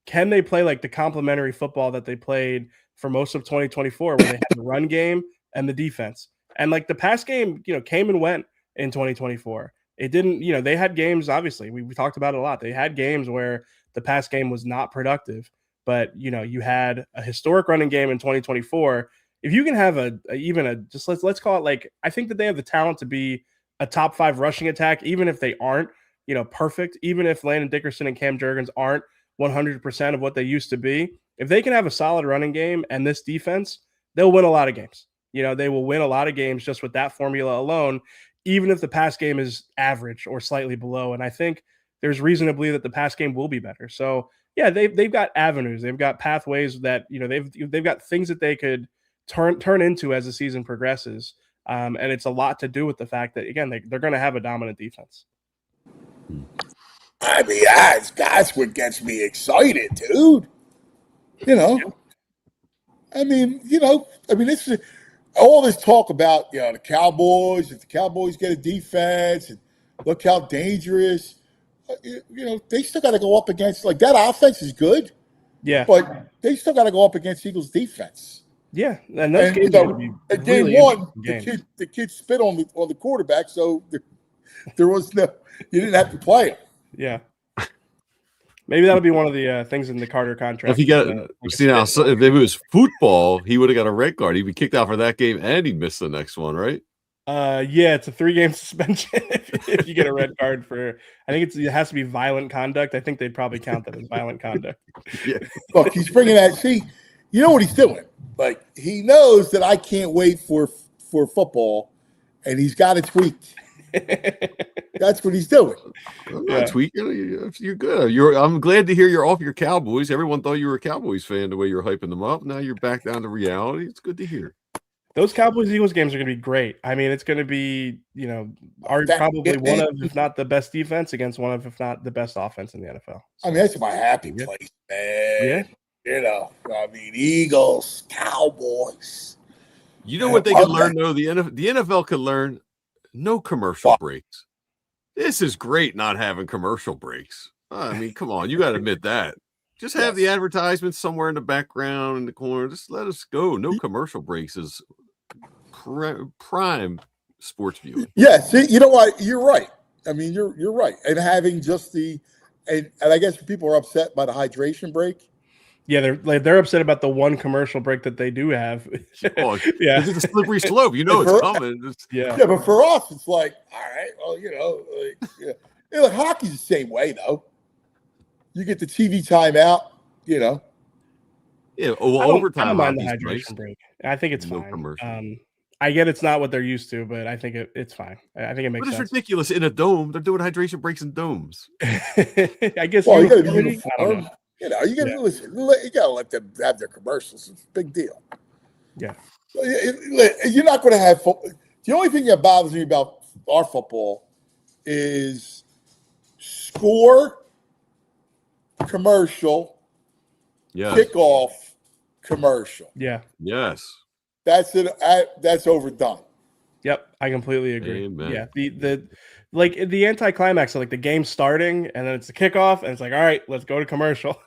K: can they play like the complementary football that they played for most of 2024, where they had the run game and the defense? And like the pass game, came and went in 2024. It didn't, they had games, obviously, we talked about it a lot. They had games where the pass game was not productive, but you had a historic running game in 2024. If you can have let's call it, like, I think that they have the talent to be a top 5 rushing attack, even if they aren't, perfect, even if Landon Dickerson and Cam Jurgens aren't 100% of what they used to be. If they can have a solid running game and this defense, they'll win a lot of games. They will win a lot of games just with that formula alone, even if the pass game is average or slightly below. And I think there's reason to believe that the pass game will be better. So yeah, they've got avenues, they've got pathways that they've got things that they could turn into as the season progresses. And it's a lot to do with the fact that, again, they're going to have a dominant defense.
B: I mean, that's what gets me excited, dude. I mean, this is all this talk about, the Cowboys. If the Cowboys get a defense, and look how dangerous. They still got to go up against, like, that offense is good.
K: Yeah,
B: but they still got to go up against Eagles defense.
K: Yeah, and those games are be
B: at
K: really
B: game one,
K: the
B: kid spit on the quarterback, so there was you didn't have to play him.
K: Yeah. Maybe that'll be one of the things in the Carter contract.
C: If he got, if it was football, he would have got a red card. He'd be kicked out for that game, and he'd miss the next one, right?
K: Yeah, it's a 3-game suspension if you get a red card for. I think it has to be violent conduct. I think they'd probably count that as violent conduct.
C: Yeah.
B: Look, he's bringing that. See, you know what he's doing. Like, he knows that I can't wait for football, and he's got it tweaked. That's what he's doing.
C: I'm not tweaking. You're good. I'm glad to hear you're off your Cowboys. Everyone thought you were a Cowboys fan the way you're hyping them up. Now you're back down to reality. It's good to hear.
K: Those Cowboys-Eagles games are going to be great. I mean, it's going to be, probably one of, if not the best defense against one of, if not the best offense in the NFL.
B: I mean, that's my happy place, man. Yeah. I mean, Eagles, Cowboys.
C: You know what they can learn, though? The NFL can learn no commercial breaks. This is great not having commercial breaks. I mean, come on. You got to admit that. Just have the advertisements somewhere in the background in the corner. Just let us go. No commercial breaks is prime sports viewing.
B: Yeah, see, you know what? You're right. I mean, you're right. And having just and I guess people are upset by the hydration break.
K: Yeah, they're upset about the one commercial break that they do have.
B: Yeah,
C: it's a slippery slope. It's coming.
B: Yeah, but for us, it's like, all right, well, like hockey's the same way, though. You get the TV timeout,
C: Yeah, overtime.
K: I don't mind the hydration break. I think it's fine. I get it's not what they're used to, but I think it's fine. I think it makes sense.
C: It's ridiculous in a dome. They're doing hydration breaks in domes.
K: I guess.
B: Well, you got to be uniform. You got to listen. You got to let them have their commercials. It's a big deal.
K: Yeah.
B: You're not going to have football. The only thing that bothers me about our football is score, commercial, kickoff, commercial.
K: Yeah.
C: Yes.
B: That's it. That's overdone.
K: Yep, I completely agree.
C: Amen.
K: Yeah, the anticlimax of like the game starting and then it's the kickoff and it's like, all right, let's go to commercial.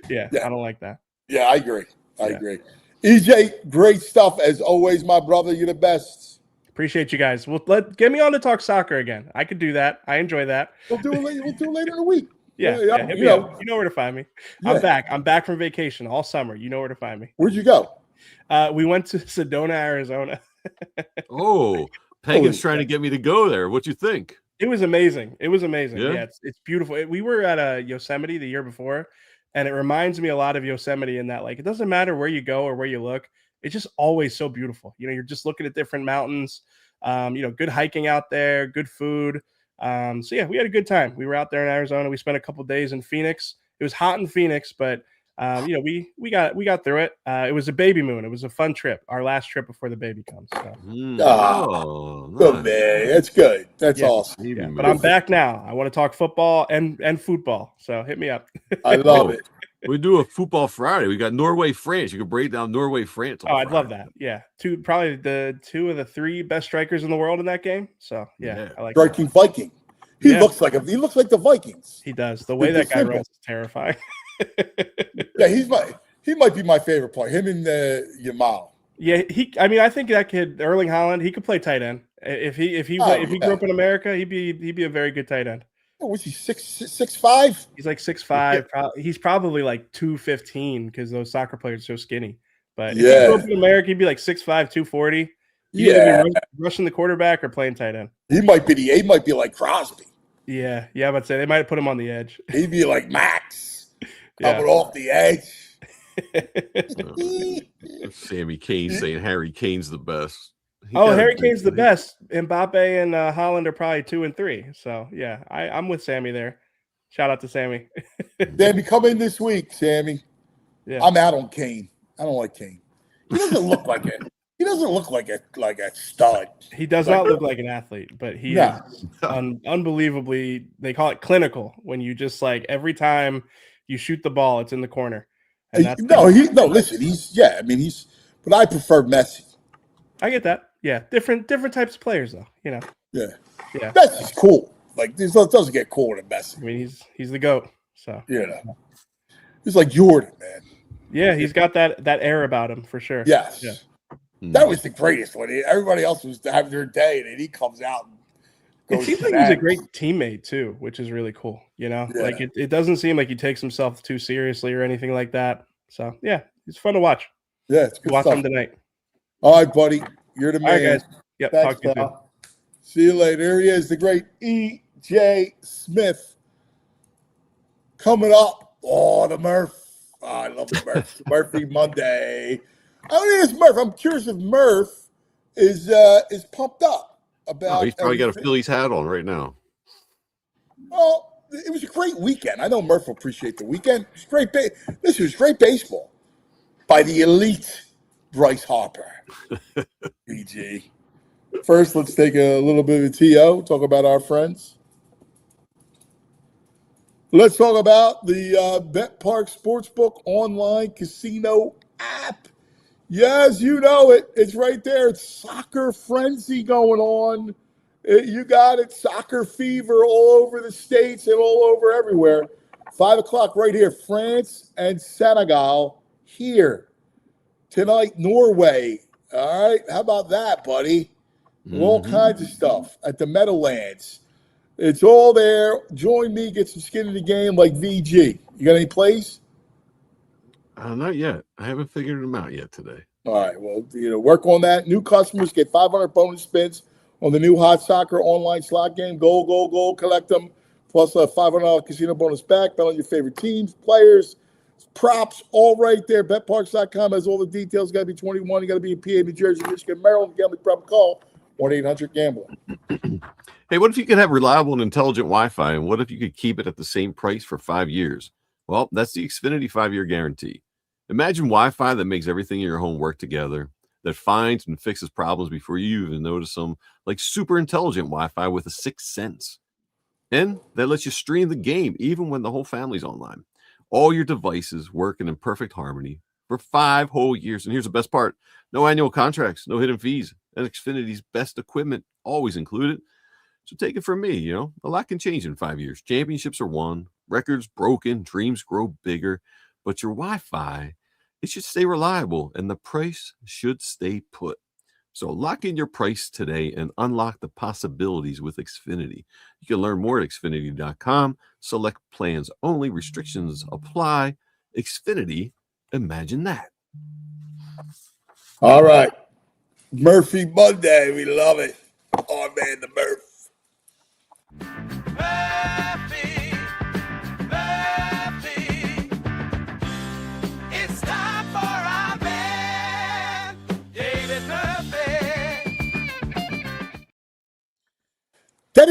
K: Yeah, I don't like that.
B: Yeah, I agree. I agree. EJ, great stuff as always, my brother. You're the best.
K: Appreciate you guys. Get me on to talk soccer again. I could do that. I enjoy that.
B: We'll do it later in the week.
K: Yeah, you know where to find me. Yeah. I'm back from vacation all summer. You know where to find me.
B: Where'd you go?
K: We went to Sedona, Arizona.
C: Penguin's trying to get me to go there. What you think?
K: It was amazing. It was amazing.
C: Yeah.
K: Yeah, it's beautiful. We were at Yosemite the year before, and it reminds me a lot of Yosemite in that, like, it doesn't matter where you go or where you look, it's just always so beautiful. You're just looking at different mountains. Good hiking out there, good food. So yeah, we had a good time. We were out there in Arizona. We spent a couple days in Phoenix. It was hot in Phoenix, but we got through it. It was a baby moon. It was a fun trip. Our last trip before the baby comes. So.
B: Good man. That's good. That's awesome.
K: Yeah, but I'm back now. I want to talk football and football. So hit me up.
B: I love it.
C: We do a football Friday. We got Norway, France. You can break down Norway, France.
K: Oh, I'd love that. Yeah, probably the two of the three best strikers in the world in that game. So yeah. I like
B: striking Viking. He looks like the Vikings.
K: He does. The way that guy runs is terrifying.
B: Yeah, he might be my favorite player. Him and Yamal.
K: Yeah, I think that kid Erling Haaland, he could play tight end. If he grew up in America, he'd be a very good tight end.
B: Oh, was he 6'5"?
K: He's like 6'5". He's probably like 215 because those soccer players are so skinny. But if he grew up in America, he'd be like 6'5", 240. He'd either be rushing the quarterback or playing tight end.
B: He might be like Crosby.
K: Yeah, I would say they might have put him on the edge.
B: He'd be like Max, coming off the edge.
C: Sammy Kane saying Harry Kane's the best.
K: Harry Kane's the best. Mbappe and Haaland are probably 2 and 3. So yeah, I'm with Sammy there. Shout out to Sammy.
B: Sammy, come in this week, Sammy.
K: Yeah.
B: I'm out on Kane. I don't like Kane. He doesn't look like it. He doesn't look like a stud.
K: He does not look like an athlete, but he is unbelievably. They call it clinical when you just like every time you shoot the ball, it's in the corner. And that's
B: listen, but I prefer Messi.
K: I get that. Yeah, different types of players, though.
B: Yeah.
K: Messi's
B: cool. Like this doesn't get cooler than Messi.
K: I mean, he's the GOAT. So
B: he's like Jordan, man.
K: Yeah, he's got that air about him for sure.
B: Yes.
K: Yeah.
B: That was the greatest one. Everybody else was having their day, and then he comes out. And
K: it seems like he's a great teammate too, which is really cool. Like it doesn't seem like he takes himself too seriously or anything like that. So yeah, it's fun to watch.
B: Yeah, it's good
K: watch
B: stuff.
K: him tonight.
B: All right, buddy, you're the man.
K: All right, guys. Yep.
B: Thanks,
K: talk to you soon.
B: See you later. Here he is, the great E.J. Smith. Coming up. Oh, the Murph. Oh, I love the Murph. Murphy Monday. I don't think it's Murph. I'm curious if Murph is pumped up about.
C: He's probably got a Phillies hat on right now.
B: Well, it was a great weekend. I know Murph will appreciate the weekend. It was great. This was great baseball by the elite Bryce Harper. BG. First, let's take a little bit of TO, talk about our friends. Let's talk about the Bet Park Sportsbook online casino app. Yes, you know it. It's right there. It's soccer frenzy going on. You got it. Soccer fever all over the States and all over everywhere. 5 o'clock right here. France and Senegal here. Tonight, Norway. All right. How about that, buddy? All kinds of stuff at the Meadowlands. It's all there. Join me. Get some skin in the game like VG. You got any plays?
C: Not yet. I haven't figured them out yet today.
B: All right. Well, work on that. New customers get 500 bonus spins on the new Hot Soccer online slot game. Goal. Collect them. Plus a $500 casino bonus back. Bet on your favorite teams, players, props, all right there. BetParks.com has all the details. Got to be 21. You got to be in PA, New Jersey, Michigan, Maryland. Gambling problem, call 1-800-GAMBLER.
C: Hey, what if you could have reliable and intelligent Wi-Fi, and what if you could keep it at the same price for 5 years? Well, that's the Xfinity 5-year guarantee. Imagine Wi-Fi that makes everything in your home work together, that finds and fixes problems before you even notice them, like super intelligent Wi-Fi with a sixth sense. And that lets you stream the game even when the whole family's online. All your devices working in perfect harmony for 5 whole years. And here's the best part. No annual contracts, no hidden fees, and Xfinity's best equipment always included. So take it from me, a lot can change in 5 years. Championships are won, records broken, dreams grow bigger, but your Wi-Fi, it should stay reliable and the price should stay put. So lock in your price today and unlock the possibilities with Xfinity. You can learn more at Xfinity.com. Select plans only. Restrictions apply. Xfinity, imagine that.
B: All right. Murphy Monday. We love it. Oh, man, the Murph.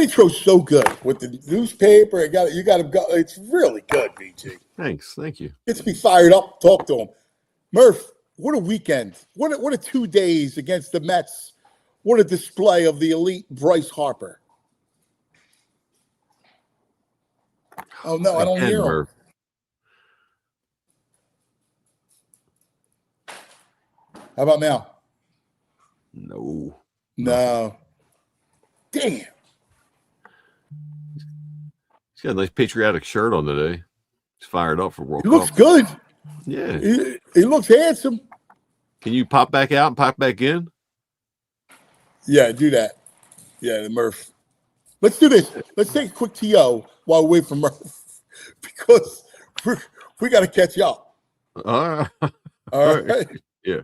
B: intro's so good with the newspaper. You got to go. It's really good, BG.
C: Thanks. Thank you.
B: Gets me fired up. Talk to him. Murph, what a weekend. What a 2 days against the Mets. What a display of the elite Bryce Harper. Oh, no, I don't hear him.
C: Murph.
B: How about now?
C: No.
B: No. Damn.
C: He's got a nice patriotic shirt on today. He's fired up for World
B: He
C: Cup.
B: looks good.
C: Yeah.
B: He looks handsome.
C: Can you pop back out and pop back in?
B: Yeah, do that. Yeah, the Murph. Let's do this. Let's take a quick TO while we wait for Murph because we got to catch up.
C: All right.
B: All right.
C: Yeah.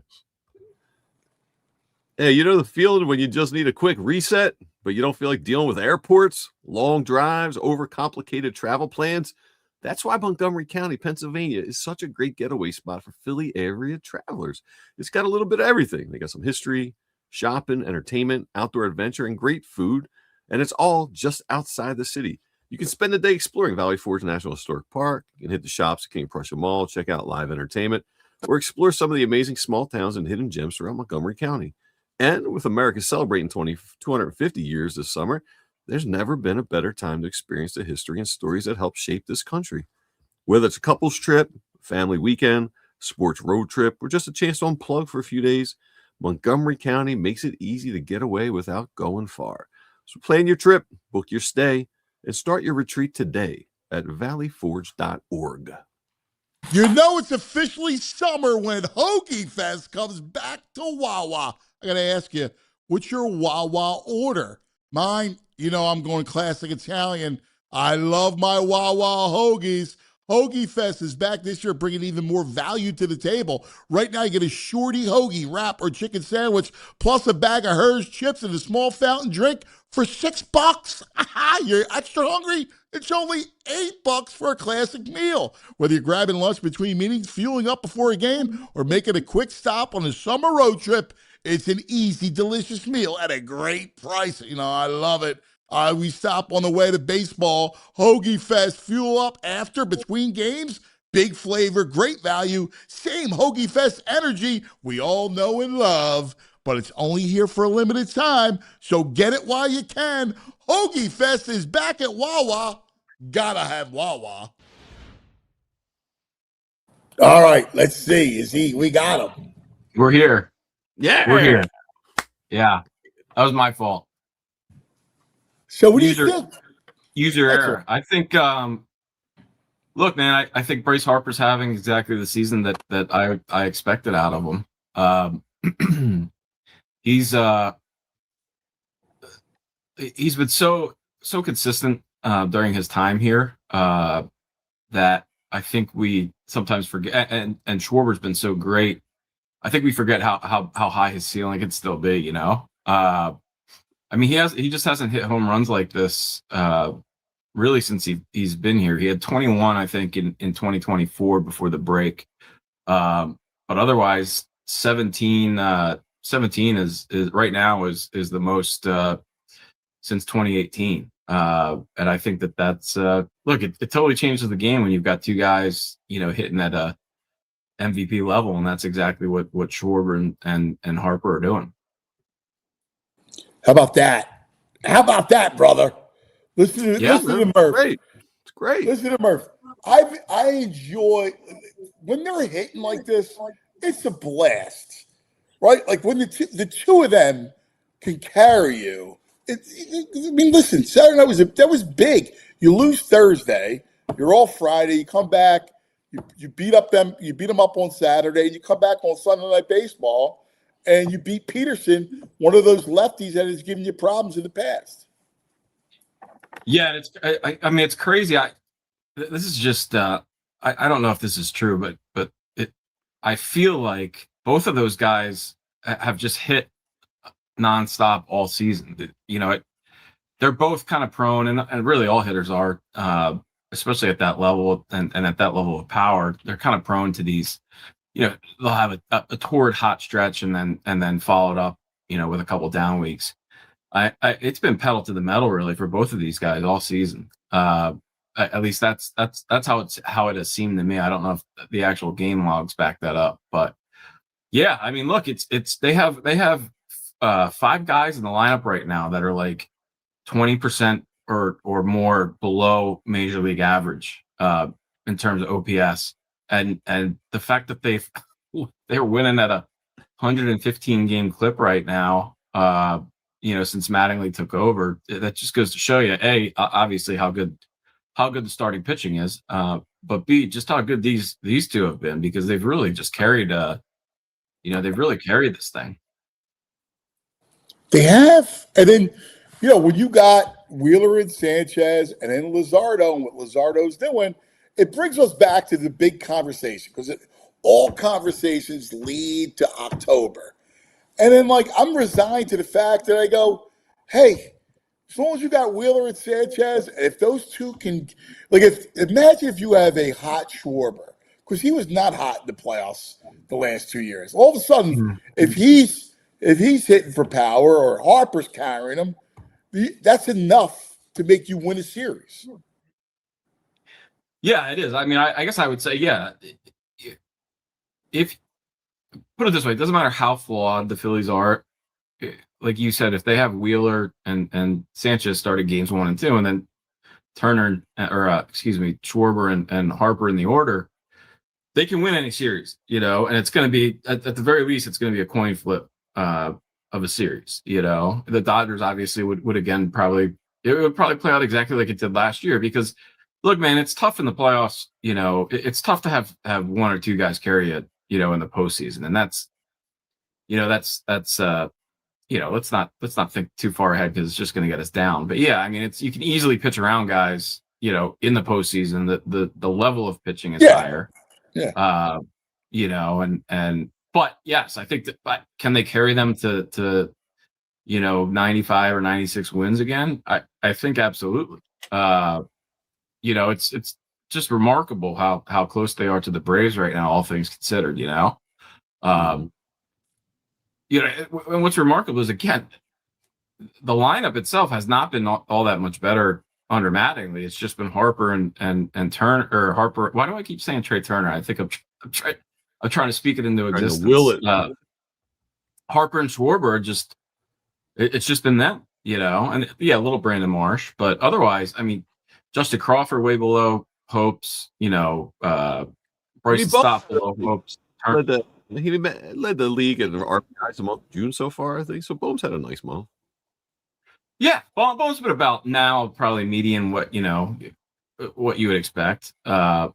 C: Hey, you know the feeling when you just need a quick reset, but you don't feel like dealing with airports, long drives, overcomplicated travel plans? That's why Montgomery County, Pennsylvania is such a great getaway spot for Philly area travelers. It's got a little bit of everything. They got some history, shopping, entertainment, outdoor adventure, and great food. And it's all just outside the city. You can spend the day exploring Valley Forge National Historic Park. You can hit the shops at King Prussia Mall, check out live entertainment, or explore some of the amazing small towns and hidden gems throughout Montgomery County. And with America celebrating 250 years this summer, there's never been a better time to experience the history and stories that helped shape this country. Whether it's a couple's trip, family weekend, sports road trip, or just a chance to unplug for a few days, Montgomery County makes it easy to get away without going far. So plan your trip, book your stay, and start your retreat today at valleyforge.org.
J: You know it's officially summer when Hoagie Fest comes back to Wawa. I got to ask you, what's your Wawa order? Mine, I'm going classic Italian. I love my Wawa hoagies. Hoagie Fest is back this year, bringing even more value to the table. Right now, you get a shorty hoagie, wrap, or chicken sandwich, plus a bag of Hers chips and a small fountain drink for $6. You're extra hungry? It's only $8 for a classic meal. Whether you're grabbing lunch between meetings, fueling up before a game, or making a quick stop on a summer road trip, it's an easy, delicious meal at a great price. I love it. We stop on the way to baseball. Hoagie Fest, fuel up after, between games. Big flavor, great value, same Hoagie Fest energy we all know and love. But it's only here for a limited time, so get it while you can. Hoagie Fest is back at Wawa. Gotta have Wawa.
B: All right, let's see. We got him.
L: We're here.
C: Yeah.
L: We're here. Yeah. That was my fault.
B: So what do you think?
L: User error. I think look, man, I think Bryce Harper's having exactly the season that I expected out of him. He's been so consistent during his time here that I think we sometimes forget, and Schwarber's been so great. I think we forget how high his ceiling can still be, he just hasn't hit home runs like this really since he's been here. He had 21, I think, in 2024 before the break. But otherwise, 17 is right now is the most since 2018. And I think that's look, it totally changes the game when you've got two guys, hitting at a MVP level, and that's exactly what Schwarber and Harper are doing.
B: How about that, brother? Listen to Murph.
C: Great. It's great.
B: Listen to Murph. I enjoy when they're hitting like this. It's a blast, right? Like when the two of them can carry you. Listen, Saturday night that was big. You lose Thursday, you're off Friday. You come back, you beat them up on Saturday, and you come back on Sunday Night Baseball, and you beat Peterson, one of those lefties that has given you problems in the past.
L: Yeah, it's crazy. This is just I don't know if this is true, but I feel like both of those guys have just hit nonstop all season. They're both kind of prone, and really all hitters are, especially at that level and at that level of power. They're kind of prone to these. They'll have a torrid hot stretch and then followed up, with a couple down weeks. It's been pedal to the metal really for both of these guys all season. At least that's how it has seemed to me. I don't know if the actual game logs back that up, but yeah, I mean, look, they have 5 guys in the lineup right now that are like 20% or more below major league average in terms of OPS, and the fact that they're winning at a 115 game clip right now, since Mattingly took over, that just goes to show you, A, obviously how good the starting pitching is, but B, just how good these two have been, because they've really just carried they've really carried this thing.
B: They have. And then, when you got Wheeler and Sanchez and then Luzardo and what Luzardo's doing, it brings us back to the big conversation, because all conversations lead to October. And then, I'm resigned to the fact that I go, hey, as long as you got Wheeler and Sanchez, if those two can, imagine if you have a hot Schwarber, because he was not hot in the playoffs the last 2 years. All of a sudden, if he's hitting for power or Harper's carrying him, that's enough to make you win a series.
L: Yeah, it is. I mean, I guess I would say, yeah. If put it this way, it doesn't matter how flawed the Phillies are. Like you said, if they have Wheeler and Sanchez started games 1 and 2, and then Turner Schwarber and Harper in the order, they can win any series, and it's going to be at the very least, it's going to be a coin flip of a series. The Dodgers obviously would again it would probably play out exactly like it did last year, because look, man, it's tough in the playoffs. It's tough to have 1 or 2 guys carry it, in the postseason, and that's let's not think too far ahead, because it's just going to get us down. But yeah, I mean, you can easily pitch around guys, in the postseason. The level of pitching is higher.
B: Yeah.
L: But yes, I think that, but can they carry them to 95 or 96 wins again? I think absolutely. It's just remarkable how close they are to the Braves right now, all things considered. And what's remarkable is, again, the lineup itself has not been all that much better under Mattingly. It's just been Harper and Turner, or Harper. Why do I keep saying Trey Turner? I think I'm trying to speak it into existence.
C: Will it?
L: Harper and Schwarber are just, it's just been them, and yeah, a little Brandon Marsh, but otherwise, I mean, Justin Crawford way below hopes, Bryce Stott below hopes.
C: He led the league in RBIs the month of June so far, I think. So Bohm's had a nice month.
L: Yeah, Bohm's been about now probably median what you would expect. But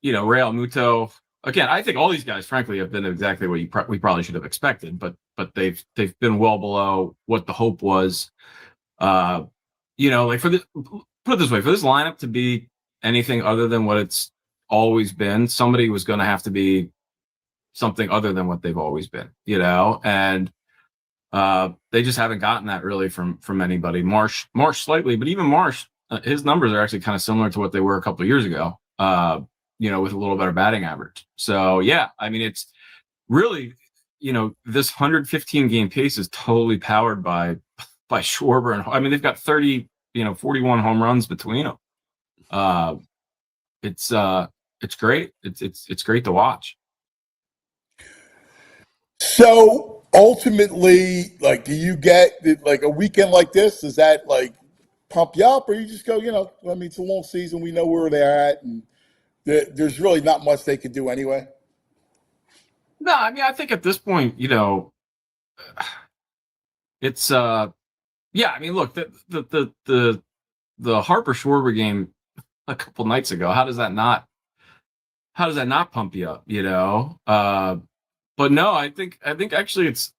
L: Real Muto, again, I think all these guys, frankly, have been exactly what we probably should have expected. But they've been well below what the hope was. Put it this way, for this lineup to be anything other than what it's always been, somebody was going to have to be something other than what they've always been, and they just haven't gotten that really from anybody. Marsh slightly, but even Marsh, his numbers are actually kind of similar to what they were a couple of years ago, with a little better batting average. So yeah, I mean, it's really, this 115 game pace is totally powered by Schwarber, and I mean, they've got 41 home runs between them. It's great. It's great to watch.
B: So ultimately, do you get a weekend like this? Does that pump you up, or you just go, I mean, it's a long season. We know where they're at, and there's really not much they can do anyway.
L: No, I mean, I think at this point, it's yeah. I mean, look, the Harper Schwarber game a couple nights ago. How does that not pump you up? But no, I think actually it's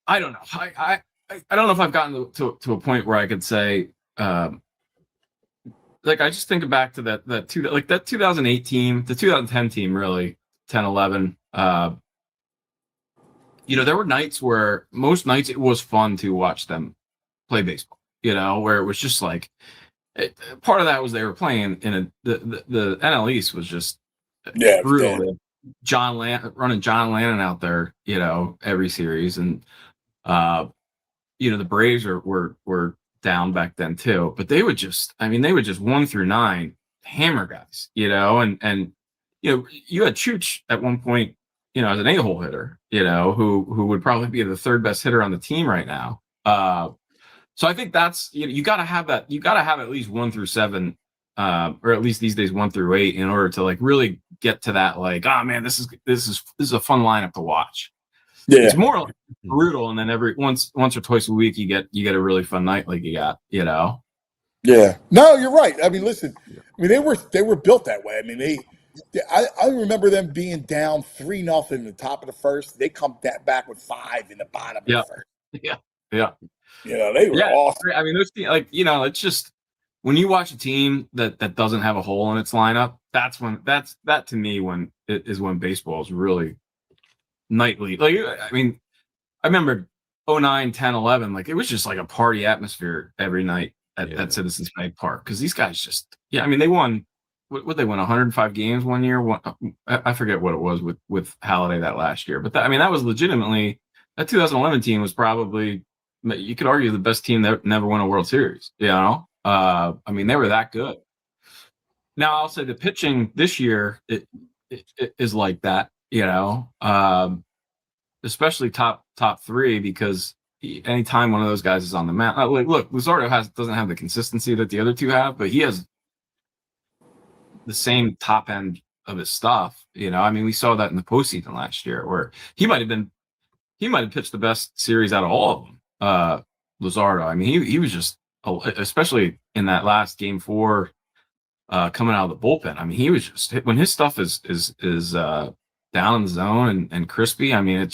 L: I don't know. I don't know if I've gotten to a point where I could say, I just think back to that 2008 team, the 2010 team, really 10, 11. There were nights where most nights it was fun to watch them play baseball. Where it was just part of that was they were playing in the NL East was just brutal. running John Lannon out there, every series, and the Braves were down back then too, but they would just 1 through 9 hammer guys, and you had Chooch at one point, as an a-hole hitter, who would probably be the third best hitter on the team right now. So I think that's you got to have that. You got to have at least 1 through 7, or at least these days 1 through 8, in order to like really get to that. Like, oh man, this is a fun lineup to watch.
B: Yeah.
L: It's more like brutal, and then once or twice a week you get a really fun night like you got.
B: Yeah. No, you're right. I mean, listen. I mean, they were built that way. I mean, I remember them being down 3-0 in the top of the first. They come back with 5 in the bottom of the first.
L: Yeah.
B: They were awesome.
L: I mean, those it's just when you watch a team that doesn't have a hole in its lineup, that to me when baseball is really nightly. Like, I mean, I remember 09, 10, 11, like it was just like a party atmosphere every night at Citizens Bank Park, because these guys just I mean, they won what they won 105 games one year. I forget what it was with Halladay that last year, but that was legitimately, that 2011 team was probably, you could argue, the best team that never won a World Series. I mean, they were that good. Now I'll say the pitching this year it is like that, especially top 3, because anytime one of those guys is on the mound, look, Luzardo doesn't have the consistency that the other two have, but he has the same top end of his stuff. I mean, we saw that in the postseason last year, where he might have pitched the best series out of all of them. Luzardo, I mean, he was just, especially in that last game 4, coming out of the bullpen. I mean, he was just, when his stuff is down in the zone and crispy, I mean, it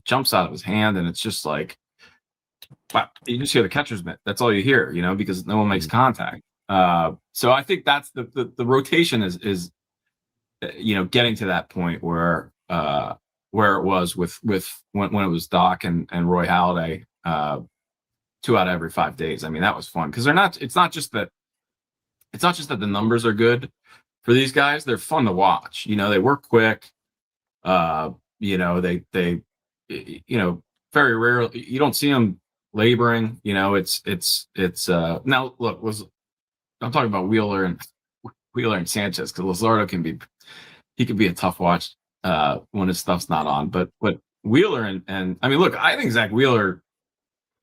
L: jumps out of his hand, and it's just like, wow, you just hear the catcher's mitt. That's all you hear, because no one makes contact. So I think that's the rotation is getting to that point where it was with when it was Doc and Roy Halladay, 2 out of every 5 days. I mean, that was fun, because it's not just that the numbers are good for these guys. They're fun to watch. They work quick. They very rarely, you don't see them laboring. It's now look, I'm talking about Wheeler and Sanchez, because Luzardo can be a tough watch when his stuff's not on. But Wheeler and I mean, look, I think Zach Wheeler,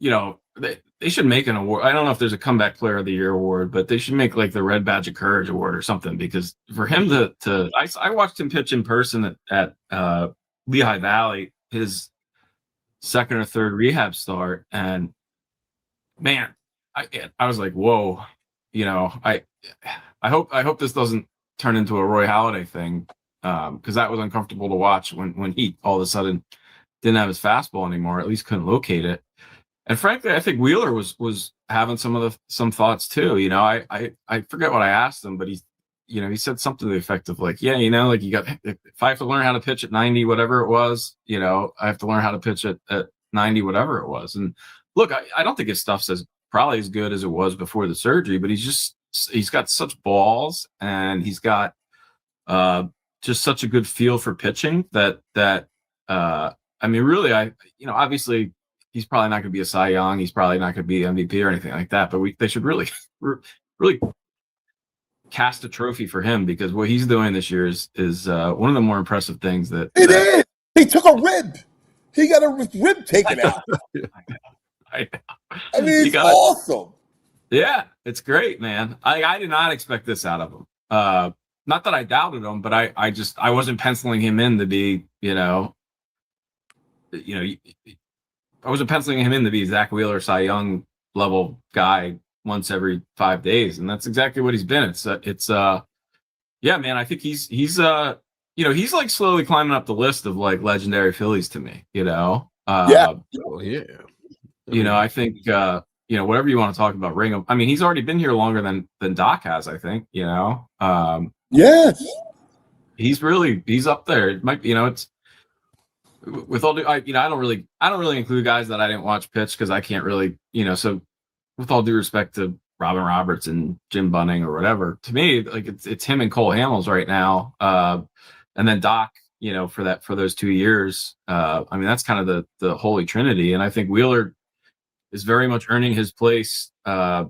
L: they should make an award. I don't know if there's a comeback player of the year award, but they should make like the Red Badge of Courage award or something, because for him I watched him pitch in person at Lehigh Valley, his second or third rehab start, and man, I was like, whoa, I hope this doesn't turn into a Roy Halladay thing, because that was uncomfortable to watch when he all of a sudden didn't have his fastball anymore, at least couldn't locate it. And frankly, I think Wheeler was having some thoughts too. I forget what I asked him, but he said something to the effect of like, if I have to learn how to pitch at 90, whatever it was, I have to learn how to pitch at 90, whatever it was. And look, I don't think his stuff's probably as good as it was before the surgery, but he's got such balls, and he's got just such a good feel for pitching that I mean, really, obviously, he's probably not going to be a Cy Young. He's probably not going to be MVP or anything like that. But they should really cast a trophy for him, because what he's doing this year is one of the more impressive things that
B: it is. He took a rib. He got a rib taken out.
L: I
B: mean, it's awesome.
L: Yeah, it's great, man. I did not expect this out of him. Not that I doubted him, but I wasn't penciling him in to be, I wasn't penciling him in to be Zach Wheeler, Cy Young level guy once every 5 days, and that's exactly what he's been. Yeah, man. I think he's he's like slowly climbing up the list of like legendary Phillies to me.
B: Yeah.
C: Oh, yeah.
L: I think whatever you want to talk about Ringham. I mean, he's already been here longer than Doc has, I think.
B: Yes.
L: He's up there. It might, it's with all due, I don't really include guys that I didn't watch pitch, because I can't really, so with all due respect to Robin Roberts and Jim Bunning or whatever, to me, like it's him and Cole Hamels right now. And then Doc for those 2 years. I mean, that's kind of the holy trinity, and I think Wheeler is very much earning his place, as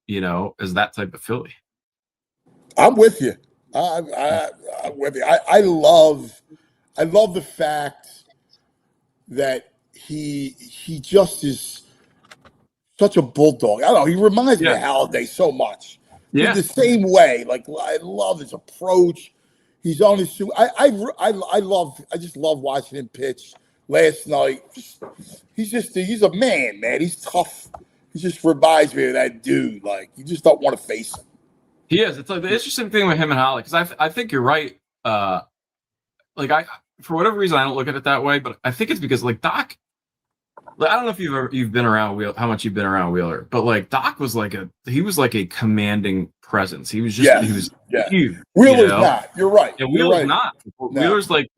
L: that type of Philly.
B: I'm with you. I'm with you. I love the fact that he just is such a bulldog. I don't know. He reminds me of Halladay so much.
L: Yeah.
B: In the same way. Like, I love his approach. He's on his. I just love watching him pitch last night. He's a man. He's tough. He just reminds me of that dude. Like, you just don't want to face him.
L: He is. It's like the interesting thing with him and Holly, because I think you're right. For whatever reason, I don't look at it that way, but I think it's because like Doc. I don't know if you've been around Wheeler, how much you've been around Wheeler, but like Doc was like a commanding presence. He was just huge.
B: Wheeler's not. You're right.
L: Yeah, Wheeler's
B: right.
L: not. No. Wheeler's like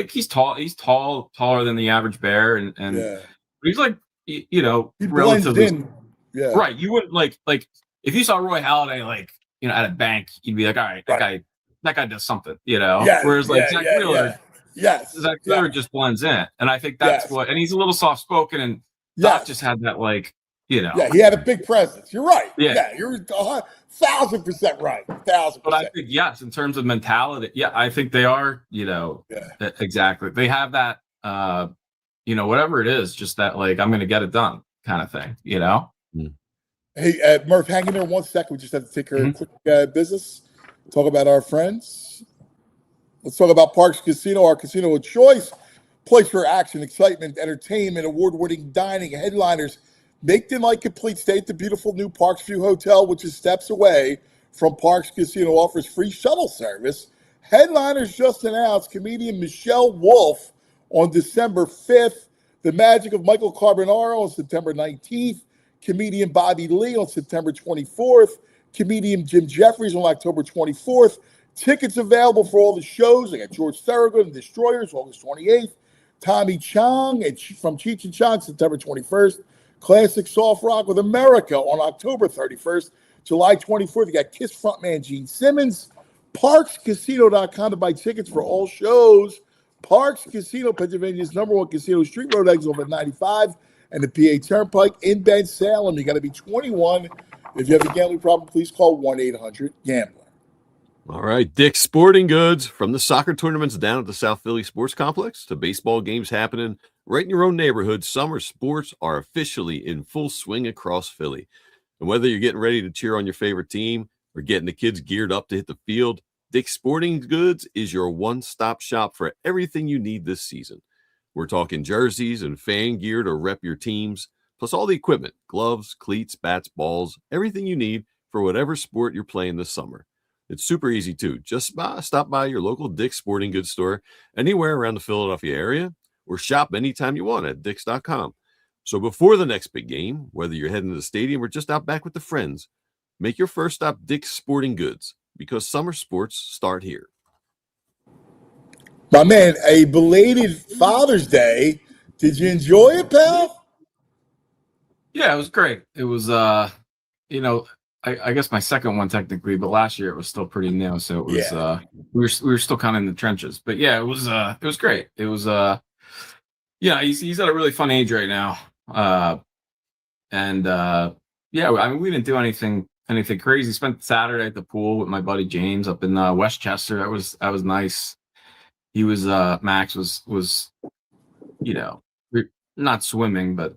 L: he's tall. He's taller than the average bear, and he's like he relatively
B: in. Yeah.
L: Right. You wouldn't like if you saw Roy Halladay at a bank, you'd be like, all right, that guy does something,
B: Yeah,
L: Whereas like Zach Wheeler.
B: Yes.
L: Zach Wheeler just blends in. And I think that's and he's a little soft spoken, and Doc just had that
B: Yeah, he had a big presence. You're right.
L: Yeah.
B: You're 1,000% right. 1,000%.
L: But I think, yes, in terms of mentality, I think they are, exactly. They have that, whatever it is, just that, like, I'm going to get it done kind of thing,
B: Hey, Murph, hang in there 1 second. We just have to take care of quick business. Talk about our friends. Let's talk about Parks Casino, our casino of choice. Place for action, excitement, entertainment, award-winning dining, headliners. Make the night complete. Stay at the beautiful new Parks View Hotel, which is steps away from Parks Casino. Offers free shuttle service. Headliners just announced comedian Michelle Wolf on December 5th. The Magic of Michael Carbonaro on September 19th. Comedian Bobby Lee on September 24th. Comedian Jim Jeffries on October 24th. Tickets available for all the shows. They got George Thorogood and Destroyers August 28th. Tommy Chong from Cheech and Chong September 21st. Classic Soft Rock with America on October 31st. July 24th, you got Kiss frontman Gene Simmons. ParksCasino.com to buy tickets for all shows. Parks Casino, Pennsylvania's #1 casino. Street Road exit over 95 and the PA Turnpike in Ben Salem. You got to be 21. If you have a gambling problem, please call 1-800-GAMBLER.
C: All right, Dick's Sporting Goods, from the soccer tournaments down at the South Philly Sports Complex to baseball games happening right in your own neighborhood. Summer sports are officially in full swing across Philly. And whether you're getting ready to cheer on your favorite team or getting the kids geared up to hit the field, Dick's Sporting Goods is your one-stop shop for everything you need this season. We're talking jerseys and fan gear to rep your teams, plus all the equipment, gloves, cleats, bats, balls, everything you need for whatever sport you're playing this summer. It's super easy, too. Just stop by your local Dick's Sporting Goods store anywhere around the Philadelphia area or shop anytime you want at Dicks.com. So before the next big game, whether you're heading to the stadium or just out back with the friends, make your first stop Dick's Sporting Goods, because summer sports start here.
B: My man, a belated Father's Day. Did you enjoy it, pal?
L: Yeah, it was great. It was, I guess my second one technically, but last year it was still pretty new. So it was, we were still kind of in the trenches, but yeah, it was great. It was, he's at a really fun age right now. I mean, we didn't do anything crazy. Spent Saturday at the pool with my buddy James up in Westchester. That was nice. He was, Max was, not swimming, but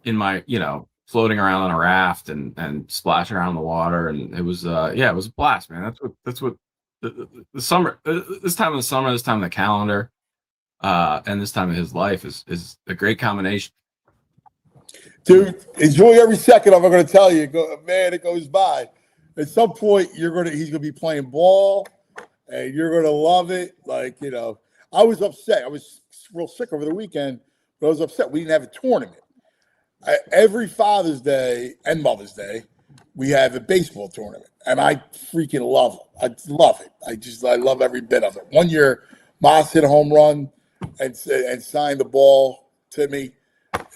L: in my, floating around on a raft and splashing around in the water. And it was, it was a blast, man. That's what the summer, this time of the summer, this time of the calendar, and this time of his life is a great combination.
B: Dude, enjoy every second of it. I'm going to tell you, man, it goes by. At some point, he's going to be playing ball, and you're going to love it. Like, I was upset. I was real sick over the weekend, but I was upset we didn't have a tournament. Every Father's Day and Mother's Day, we have a baseball tournament, and I freaking love it. I love it. I love every bit of it. One year, Moss hit a home run and signed the ball to me.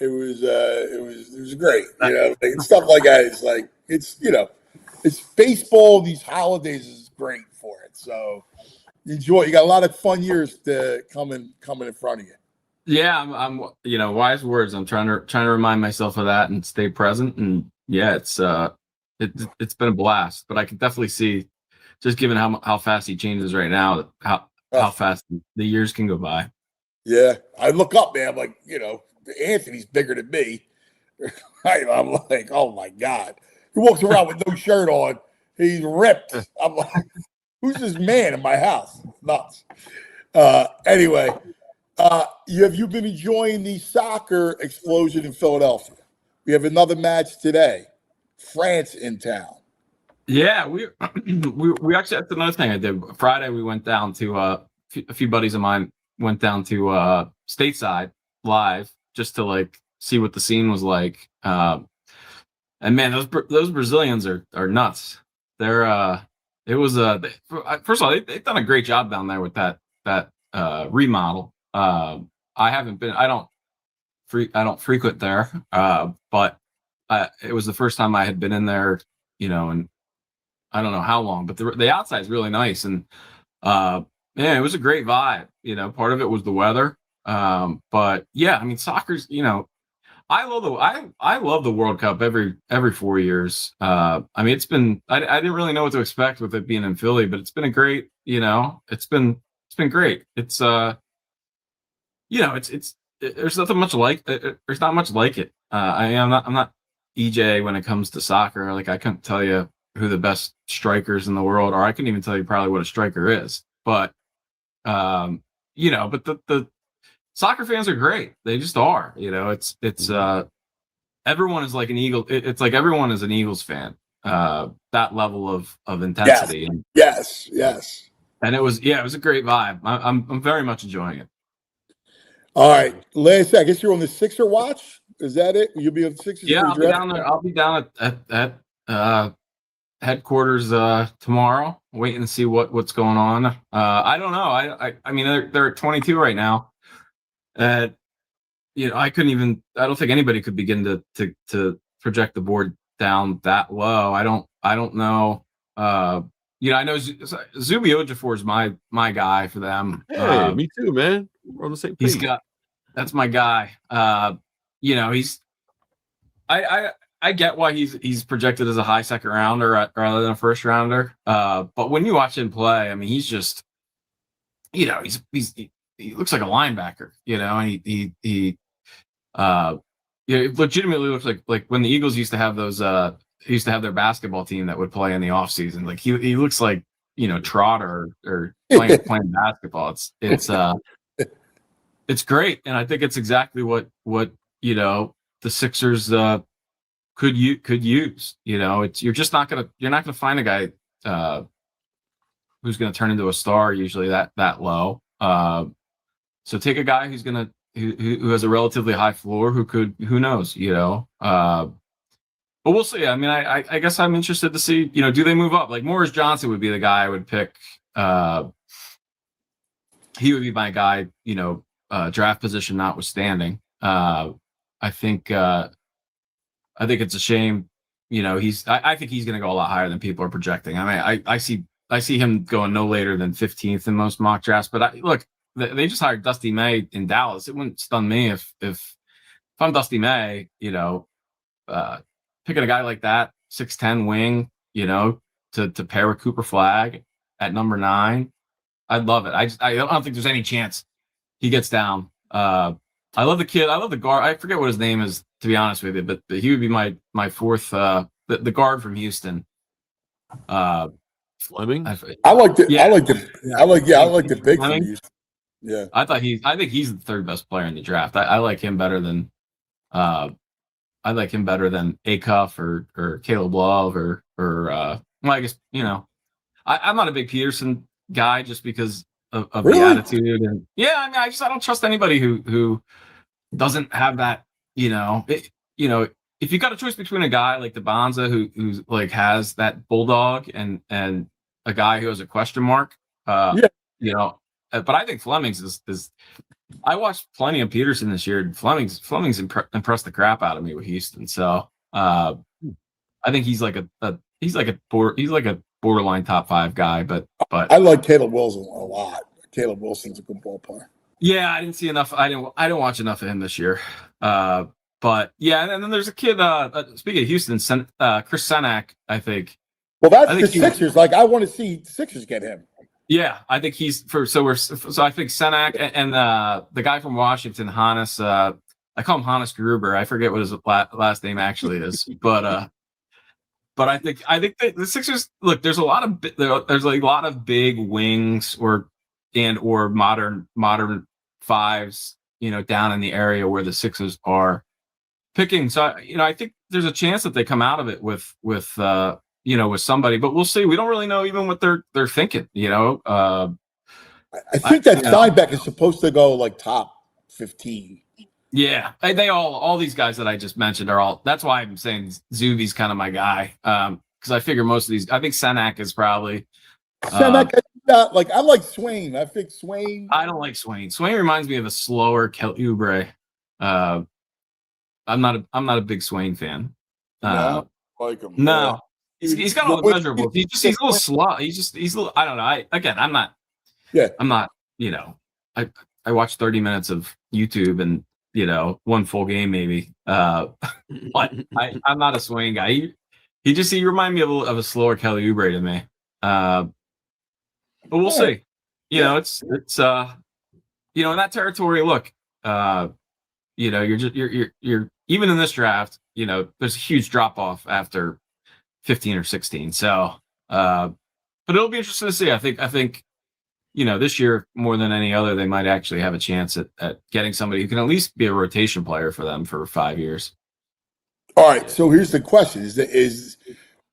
B: It was great. Like, stuff like that. It's like it's baseball. These holidays is great for it. So Enjoy. You got a lot of fun years to coming in front of you.
L: Yeah, I'm wise words. I'm trying to remind myself of that and stay present. And yeah, it's been a blast. But I can definitely see, just given how fast he changes right now, how fast the years can go by.
B: Yeah, I look up, man. I'm like, Anthony's bigger than me. I'm like, oh my God. He walks around with no shirt on. He's ripped. I'm like, who's this man in my house? Nuts. Anyway, have you been enjoying the soccer explosion in Philadelphia? We have another match today. France in town.
L: Yeah, we actually, that's another thing I did. Friday we went down to a few buddies of mine went down to stateside live just to like see what the scene was like. And man, those Brazilians are nuts. They're first of all, they've done a great job down there with that remodel. I don't frequent there, but it was the first time I had been in there, and I don't know how long, but the outside is really nice. And yeah, it was a great vibe. Part of it was the weather. But yeah, I mean, soccer's, I love the World Cup every 4 years. I mean, it's been, I didn't really know what to expect with it being in Philly, but it's been a great, it's been great. It's there's nothing much like there's not much like it. I'm not EJ when it comes to soccer. Like I couldn't tell you who the best strikers in the world are. I couldn't even tell you probably what a striker is. But but the soccer fans are great. They just are. It's everyone is like an Eagle. It's like everyone is an Eagles fan. That level of intensity.
B: Yes. Yes.
L: And it was a great vibe. I'm very much enjoying it.
B: All right, Lance, I guess you're on the Sixer watch. Is that it? You'll be on the Sixers?
L: Yeah, I'll be down there. I'll be down at headquarters tomorrow, waiting to see what's going on. I don't know. I mean, they're at 22 right now. I couldn't even. I don't think anybody could begin to project the board down that low. I don't know. I know Zubi Ojefor is my guy for them.
C: Hey, me too, man. We're on the same page.
L: That's my guy. He's. I get why he's projected as a high second rounder rather than a first rounder. But when you watch him play, I mean, he's just, he looks like a linebacker. And he legitimately looks like when the Eagles used to have their basketball team that would play in the offseason. Like he looks like Trotter or playing basketball. It's great, and I think it's exactly what the Sixers could use. You're not gonna find a guy who's gonna turn into a star usually that low. So take a guy who has a relatively high floor who knows. But we'll see. I mean, I guess I'm interested to see, do they move up? Like Morris Johnson would be the guy I would pick. He would be my guy, draft position notwithstanding. I think it's a shame. I think he's going to go a lot higher than people are projecting. I mean, I see him going no later than 15th in most mock drafts. But look, they just hired Dusty May in Dallas. It wouldn't stun me if I'm Dusty May, picking a guy like that, 6'10" wing, to pair with Cooper Flag at number 9. I'd love it. I don't think there's any chance he gets down. I love the kid. I love the guard. I forget what his name is, to be honest with you, but he would be my fourth, the guard from Houston.
C: Fleming.
B: I like the big from Houston. Yeah.
L: I think he's the third best player in the draft. I like him better than Acuff or Caleb Love or well, I guess, I'm not a big Peterson guy just because of
B: Really?
L: the attitude. And yeah, I mean, I don't trust anybody who doesn't have that, if you got a choice between a guy like the Bonza who's like has that bulldog and a guy who has a question mark, but I think Fleming's is I watched plenty of Peterson this year. And Fleming's impressed the crap out of me with Houston. So I think he's like a borderline top 5 guy, but
B: I like Caleb Wilson a lot. Caleb Wilson's a good ball player.
L: yeah, I didn't see enough. I didn't watch enough of him this year. But yeah, and then there's a kid. Speaking of Houston, Chris Senak, I think.
B: Well, that's the Sixers. Like, I want to see the Sixers get him.
L: Yeah, I think he's for. So I think Senak and the guy from Washington, Hannes. I call him Hannes Gruber. I forget what his last name actually is, but I think the Sixers look. There's a lot of big wings or modern fives, down in the area where the Sixers are picking. So I think there's a chance that they come out of it with somebody, but we'll see. We don't really know even what they're thinking.
B: I think that Steinbeck is supposed to go like top 15.
L: Yeah, they all these guys that I just mentioned are all. That's why I'm saying Zuby's kind of my guy, because I figure most of these. I think Senak is probably.
B: Senak, I like Swain. I think Swain.
L: I don't like Swain. Swain reminds me of a slower Kelly Oubre. I'm not a big Swain fan.
B: No, like him.
L: No, he's got all the measurables. He's a little slow. He's a little. I don't know. I'm not.
B: Yeah.
L: I'm not. I watched 30 minutes of YouTube and one full game maybe. But I'm not a Swain guy. He reminded me of a slower Kelly Oubre to me. But we'll see. It's in that territory. Look, you're even in this draft. There's a huge drop off after 15 or 16. So, but it'll be interesting to see. I think this year more than any other, they might actually have a chance at getting somebody who can at least be a rotation player for them for 5 years.
B: All right. So here's the question: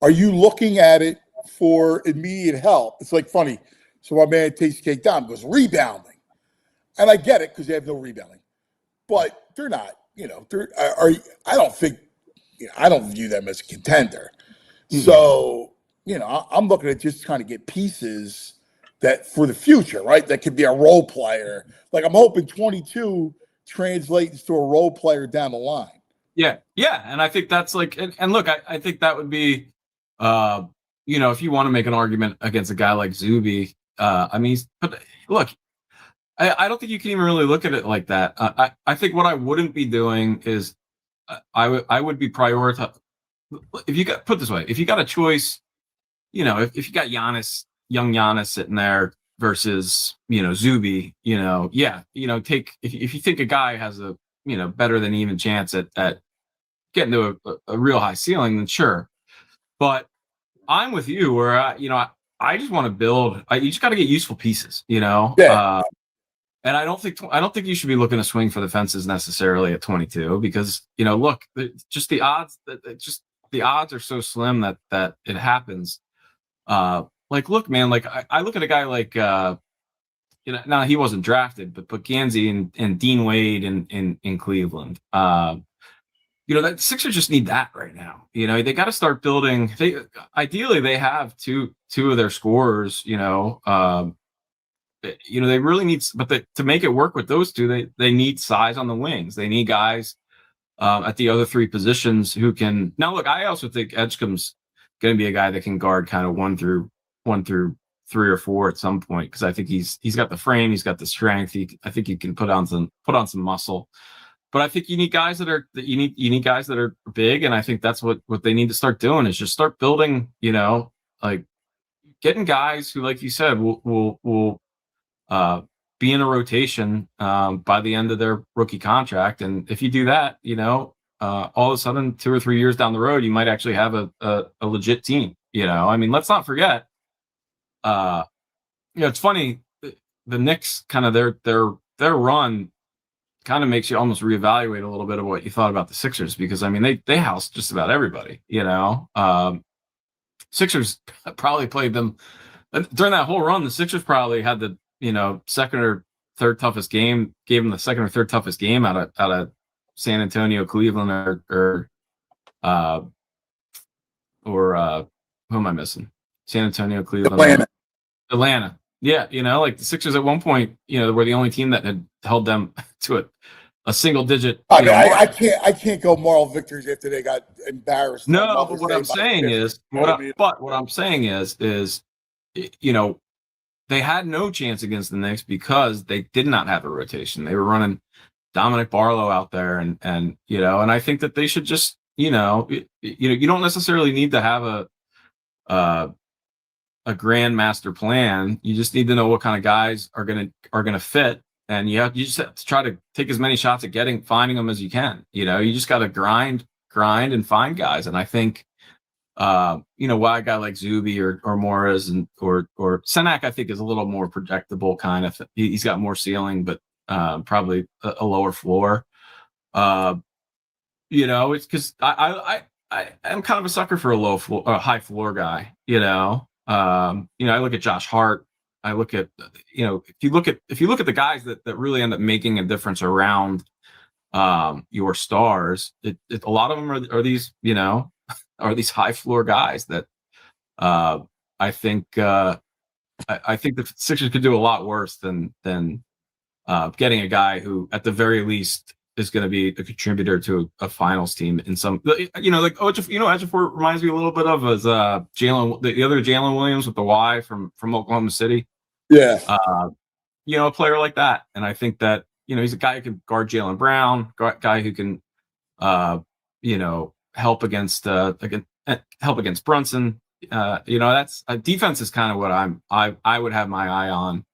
B: are you looking at it for immediate help? It's like funny. So my man takes cake down goes rebounding, and I get it because they have no rebounding, but they're not. I don't think. I don't view them as a contender. Mm-hmm. So I'm looking at just trying to get pieces that for the future, right? That could be a role player. Like I'm hoping 22 translates to a role player down the line.
L: Yeah, and I think that's like, and look, I think that would be, if you want to make an argument against a guy like Zuby. But look, I don't think you can even really look at it like that. I think what I wouldn't be doing is I would be prioritizing. If you got put this way, if you got a choice, if you got young Giannis sitting there versus Zuby, take if you think a guy has a better than even chance at getting to a real high ceiling, then sure. But I'm with you where I just want to build. You just got to get useful pieces,
B: Yeah.
L: And I don't think you should be looking to swing for the fences necessarily at 22 because look, just the odds are so slim that it happens. Look, man, I look at a guy like now he wasn't drafted, but Gansey and Dean Wade in Cleveland. That Sixers just need that right now. They got to start building. Ideally they have two of their scorers. They really need, but to make it work with those two, they need size on the wings. They need guys at the other three positions who can. Now, look, I also think Edgecombe's going to be a guy that can guard kind of one through 3 or 4 at some point because I think he's got the frame, he's got the strength. I think he can put on some muscle. But I think you need guys that are guys that are big, and I think that's what they need to start doing is just start building. Getting guys who, like you said, will be in a rotation by the end of their rookie contract. And if you do that, all of a sudden 2 or 3 years down the road, you might actually have a legit team. Let's not forget. It's funny. The Knicks kind of their run kind of makes you almost reevaluate a little bit of what you thought about the Sixers because they housed just about everybody. Sixers probably played them during that whole run. The Sixers probably had the second or third toughest game, gave them the second or third toughest game out of San Antonio, Cleveland, or who am I missing? San Antonio, Cleveland, Atlanta. Yeah, the Sixers at one point, were the only team that had held them to a single digit.
B: I mean, I can't go moral victories after they got embarrassed.
L: No, but what I'm saying is, what I'm saying is, you know, they had no chance against the Knicks because they did not have a rotation. They were running Dominic Barlow out there, and you know, and I think that they should just, you know, you don't necessarily need to have a grand master plan. You just need to know what kind of guys are gonna fit, and you just have to try to take as many shots at finding them as you can. You know, you just got to grind and find guys, and I think. You know, why a guy like Zuby or Morris or Senak, I think, is a little more projectable kind of. He's got more ceiling, but probably a lower floor. You know, it's because I'm kind of a sucker for a high floor guy. You know, I look at Josh Hart. I look at, you know, if you look at the guys that really end up making a difference around your stars, a lot of them are these, you know. Are these high floor guys that I think the Sixers could do a lot worse than getting a guy who at the very least is going to be a contributor to a finals team in some, you know, like Ejiofor reminds me a little bit of as Jalen, the other Jalen Williams with the Y from Oklahoma City.
B: Yeah.
L: You know, a player like that, and I think that, you know, he's a guy who can guard Jaylen Brown, guy who can you know, help against Brunson. You know, that's defense is kind of what I would have my eye on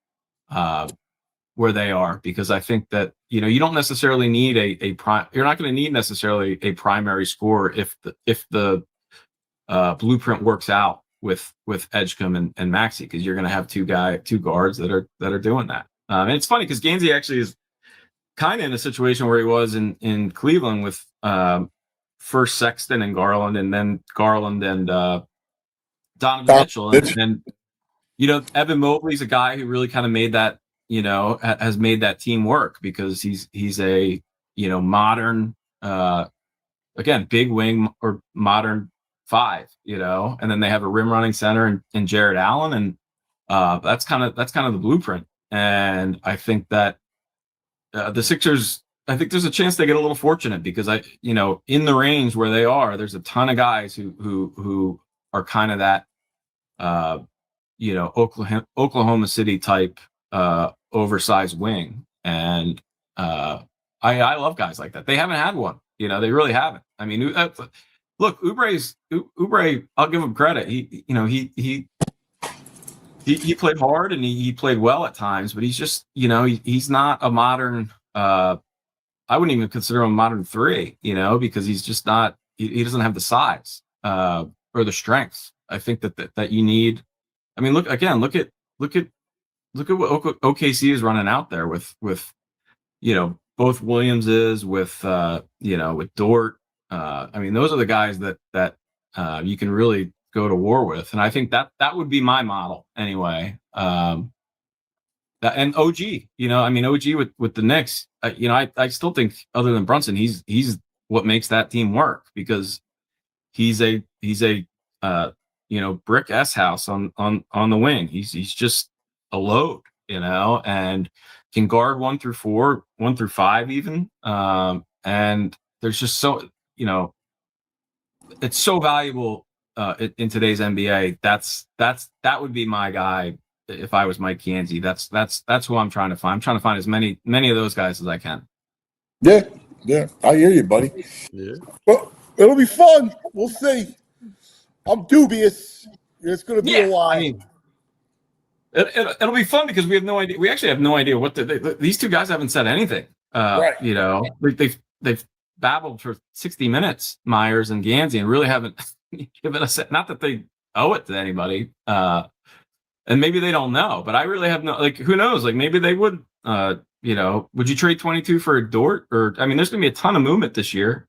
L: where they are, because I think that, you know, you don't necessarily need you're not going to need necessarily a primary scorer if the blueprint works out with Edgecombe and Maxey, because you're going to have two guards that are doing that. And it's funny because Gainsey actually is kind of in a situation where he was in Cleveland with first Sexton and Garland, and then Garland and Donovan Mitchell. And, you know, Evan Mobley's a guy who really kind of made that, you know, has made that team work, because he's a, you know, modern, again, big wing or modern five, you know, and then they have a rim running center in Jared Allen. And that's kind of the blueprint. And I think that the Sixers, I think there's a chance they get a little fortunate, because you know, in the range where they are, there's a ton of guys who are kind of that, you know, Oklahoma City type oversized wing, and I love guys like that. They haven't had one, you know, they really haven't. I mean, look, Oubre, I'll give him credit. He played hard and he played well at times, but he's just, you know, he's not a modern. I wouldn't even consider him a modern three, you know, because he's just not. He doesn't have the size or the strength. I think that you need. I mean, look at what OKC is running out there with you know, both Williamses, with you know, with Dort. I mean, those are the guys that you can really go to war with, and I think that would be my model anyway. And OG, you know, I mean, OG with the Knicks, you know, I still think, other than Brunson, he's what makes that team work, because he's a you know, brick S house on the wing. He's just a load, you know, and can guard 1 through 4, 1 through 5 even. And there's just so, you know, it's so valuable in today's NBA. That would be my guy if I was Mike Kianzi. That's who I'm trying to find. I'm trying to find as many of those guys as I can.
B: Yeah, I hear you, buddy.
C: Yeah.
B: Well, it'll be fun. We'll see. I'm dubious. It's going to be a while.
L: I mean, it'll be fun because we have no idea. We actually have no idea what these two guys haven't said anything.
B: Right.
L: You know, they've babbled for 60 minutes, Myers and Gansey, and really haven't given us. Not that they owe it to anybody, and maybe they don't know. But I really have no. Like, who knows? Like, maybe they would. You know, would you trade 22 for a Dort? Or, I mean, there's going to be a ton of movement this year.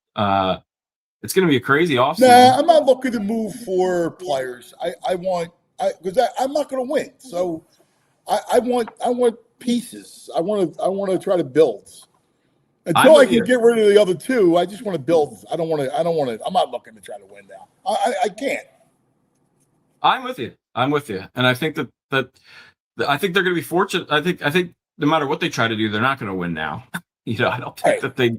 L: It's going to be a crazy offseason.
B: Nah, I'm not looking to move for players. Because I'm not going to win. So I want pieces. I want to try to build. Until I can get rid of the other two, I just want to build. I don't want to. I'm not looking to try to win now. I can't.
L: I'm with you, and I think that I think they're going to be fortunate. I think no matter what they try to do, they're not going to win now. I don't think that they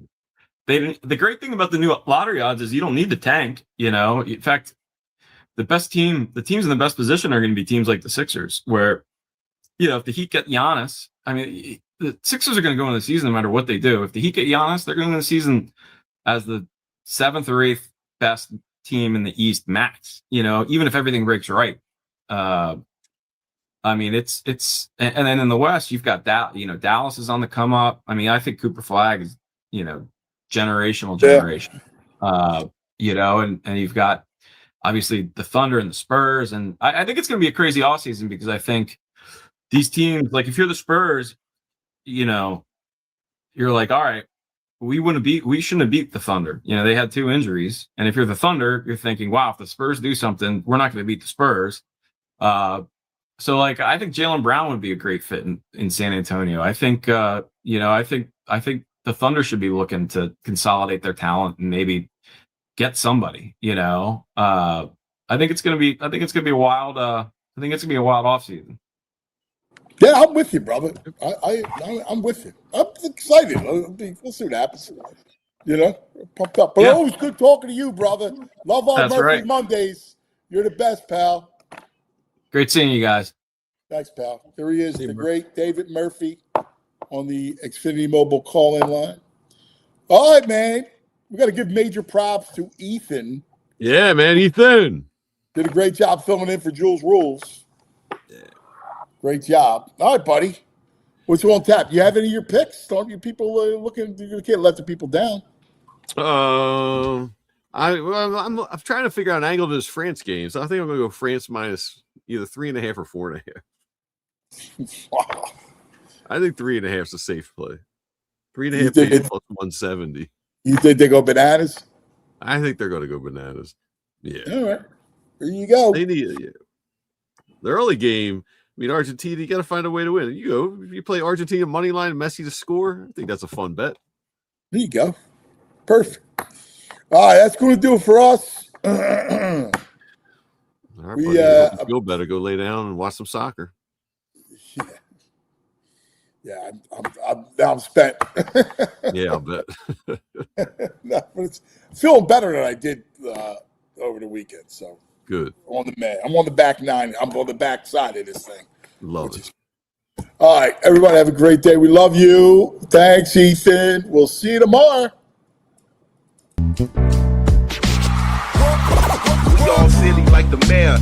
L: didn't. The great thing about the new lottery odds is you don't need to tank. In fact, the teams in the best position are going to be teams like the Sixers, where if the Heat get Giannis, I mean, the Sixers are going to go into the season no matter what they do. If the Heat get Giannis, they're going into the season as the 7th or 8th best team in the East max. Even if everything breaks right. I mean, it's and then in the West, you've got Dallas is on the come up. I mean, I think Cooper Flag is generational generation. And you've got obviously the Thunder and the Spurs, and I think it's going to be a crazy offseason because I think these teams, like if you're the Spurs, you're like, all right, we shouldn't have beat the Thunder. They had 2 injuries, and if you're the Thunder, you're thinking, wow, if the Spurs do something, we're not going to beat the Spurs. So like I think Jaylen Brown would be a great fit in San Antonio. I think I think the Thunder should be looking to consolidate their talent and maybe get somebody. I think it's gonna be a wild offseason.
B: Yeah, I'm with you, brother. I'm with you. I'm excited. We'll see what happens. Pumped up. But always good talking to you, brother. Love our Murphy Mondays. You're the best, pal.
L: Great seeing you guys.
B: Thanks, pal. There he is, the great David Murphy on the Xfinity Mobile call-in line. All right, man. We got to give major props to Ethan.
C: Yeah, man, Ethan.
B: Did a great job filling in for Jules Rules. Yeah. Great job. All right, buddy. What's on tap? You have any of your picks? Don't you people looking? You can't let the people down.
C: I'm trying to figure out an angle of this France game, so I think I'm going to go France minus either 3.5 or 4.5.
B: Wow.
C: I think 3.5 is a safe play. 3.5 plus 170.
B: You think they go bananas?
C: I think they're going to go bananas. Yeah.
B: All right. There you go.
C: They need it. Yeah. The early game. I mean, Argentina, you got to find a way to win. If you play Argentina money line, Messi to score, I think that's a fun bet.
B: There you go. Perfect. All right, that's going to do it for us.
C: All right, buddy. You feel better. Go lay down and watch some soccer.
B: Yeah, I'm spent.
C: Yeah, I'll bet.
B: No, but it's feeling better than I did over the weekend. So
C: good.
B: I'm on the back nine. I'm on the back side of this thing.
C: Love it.
B: All right, everybody have a great day. We love you. Thanks, Ethan. We'll see you tomorrow.
M: We all silly like the mayor.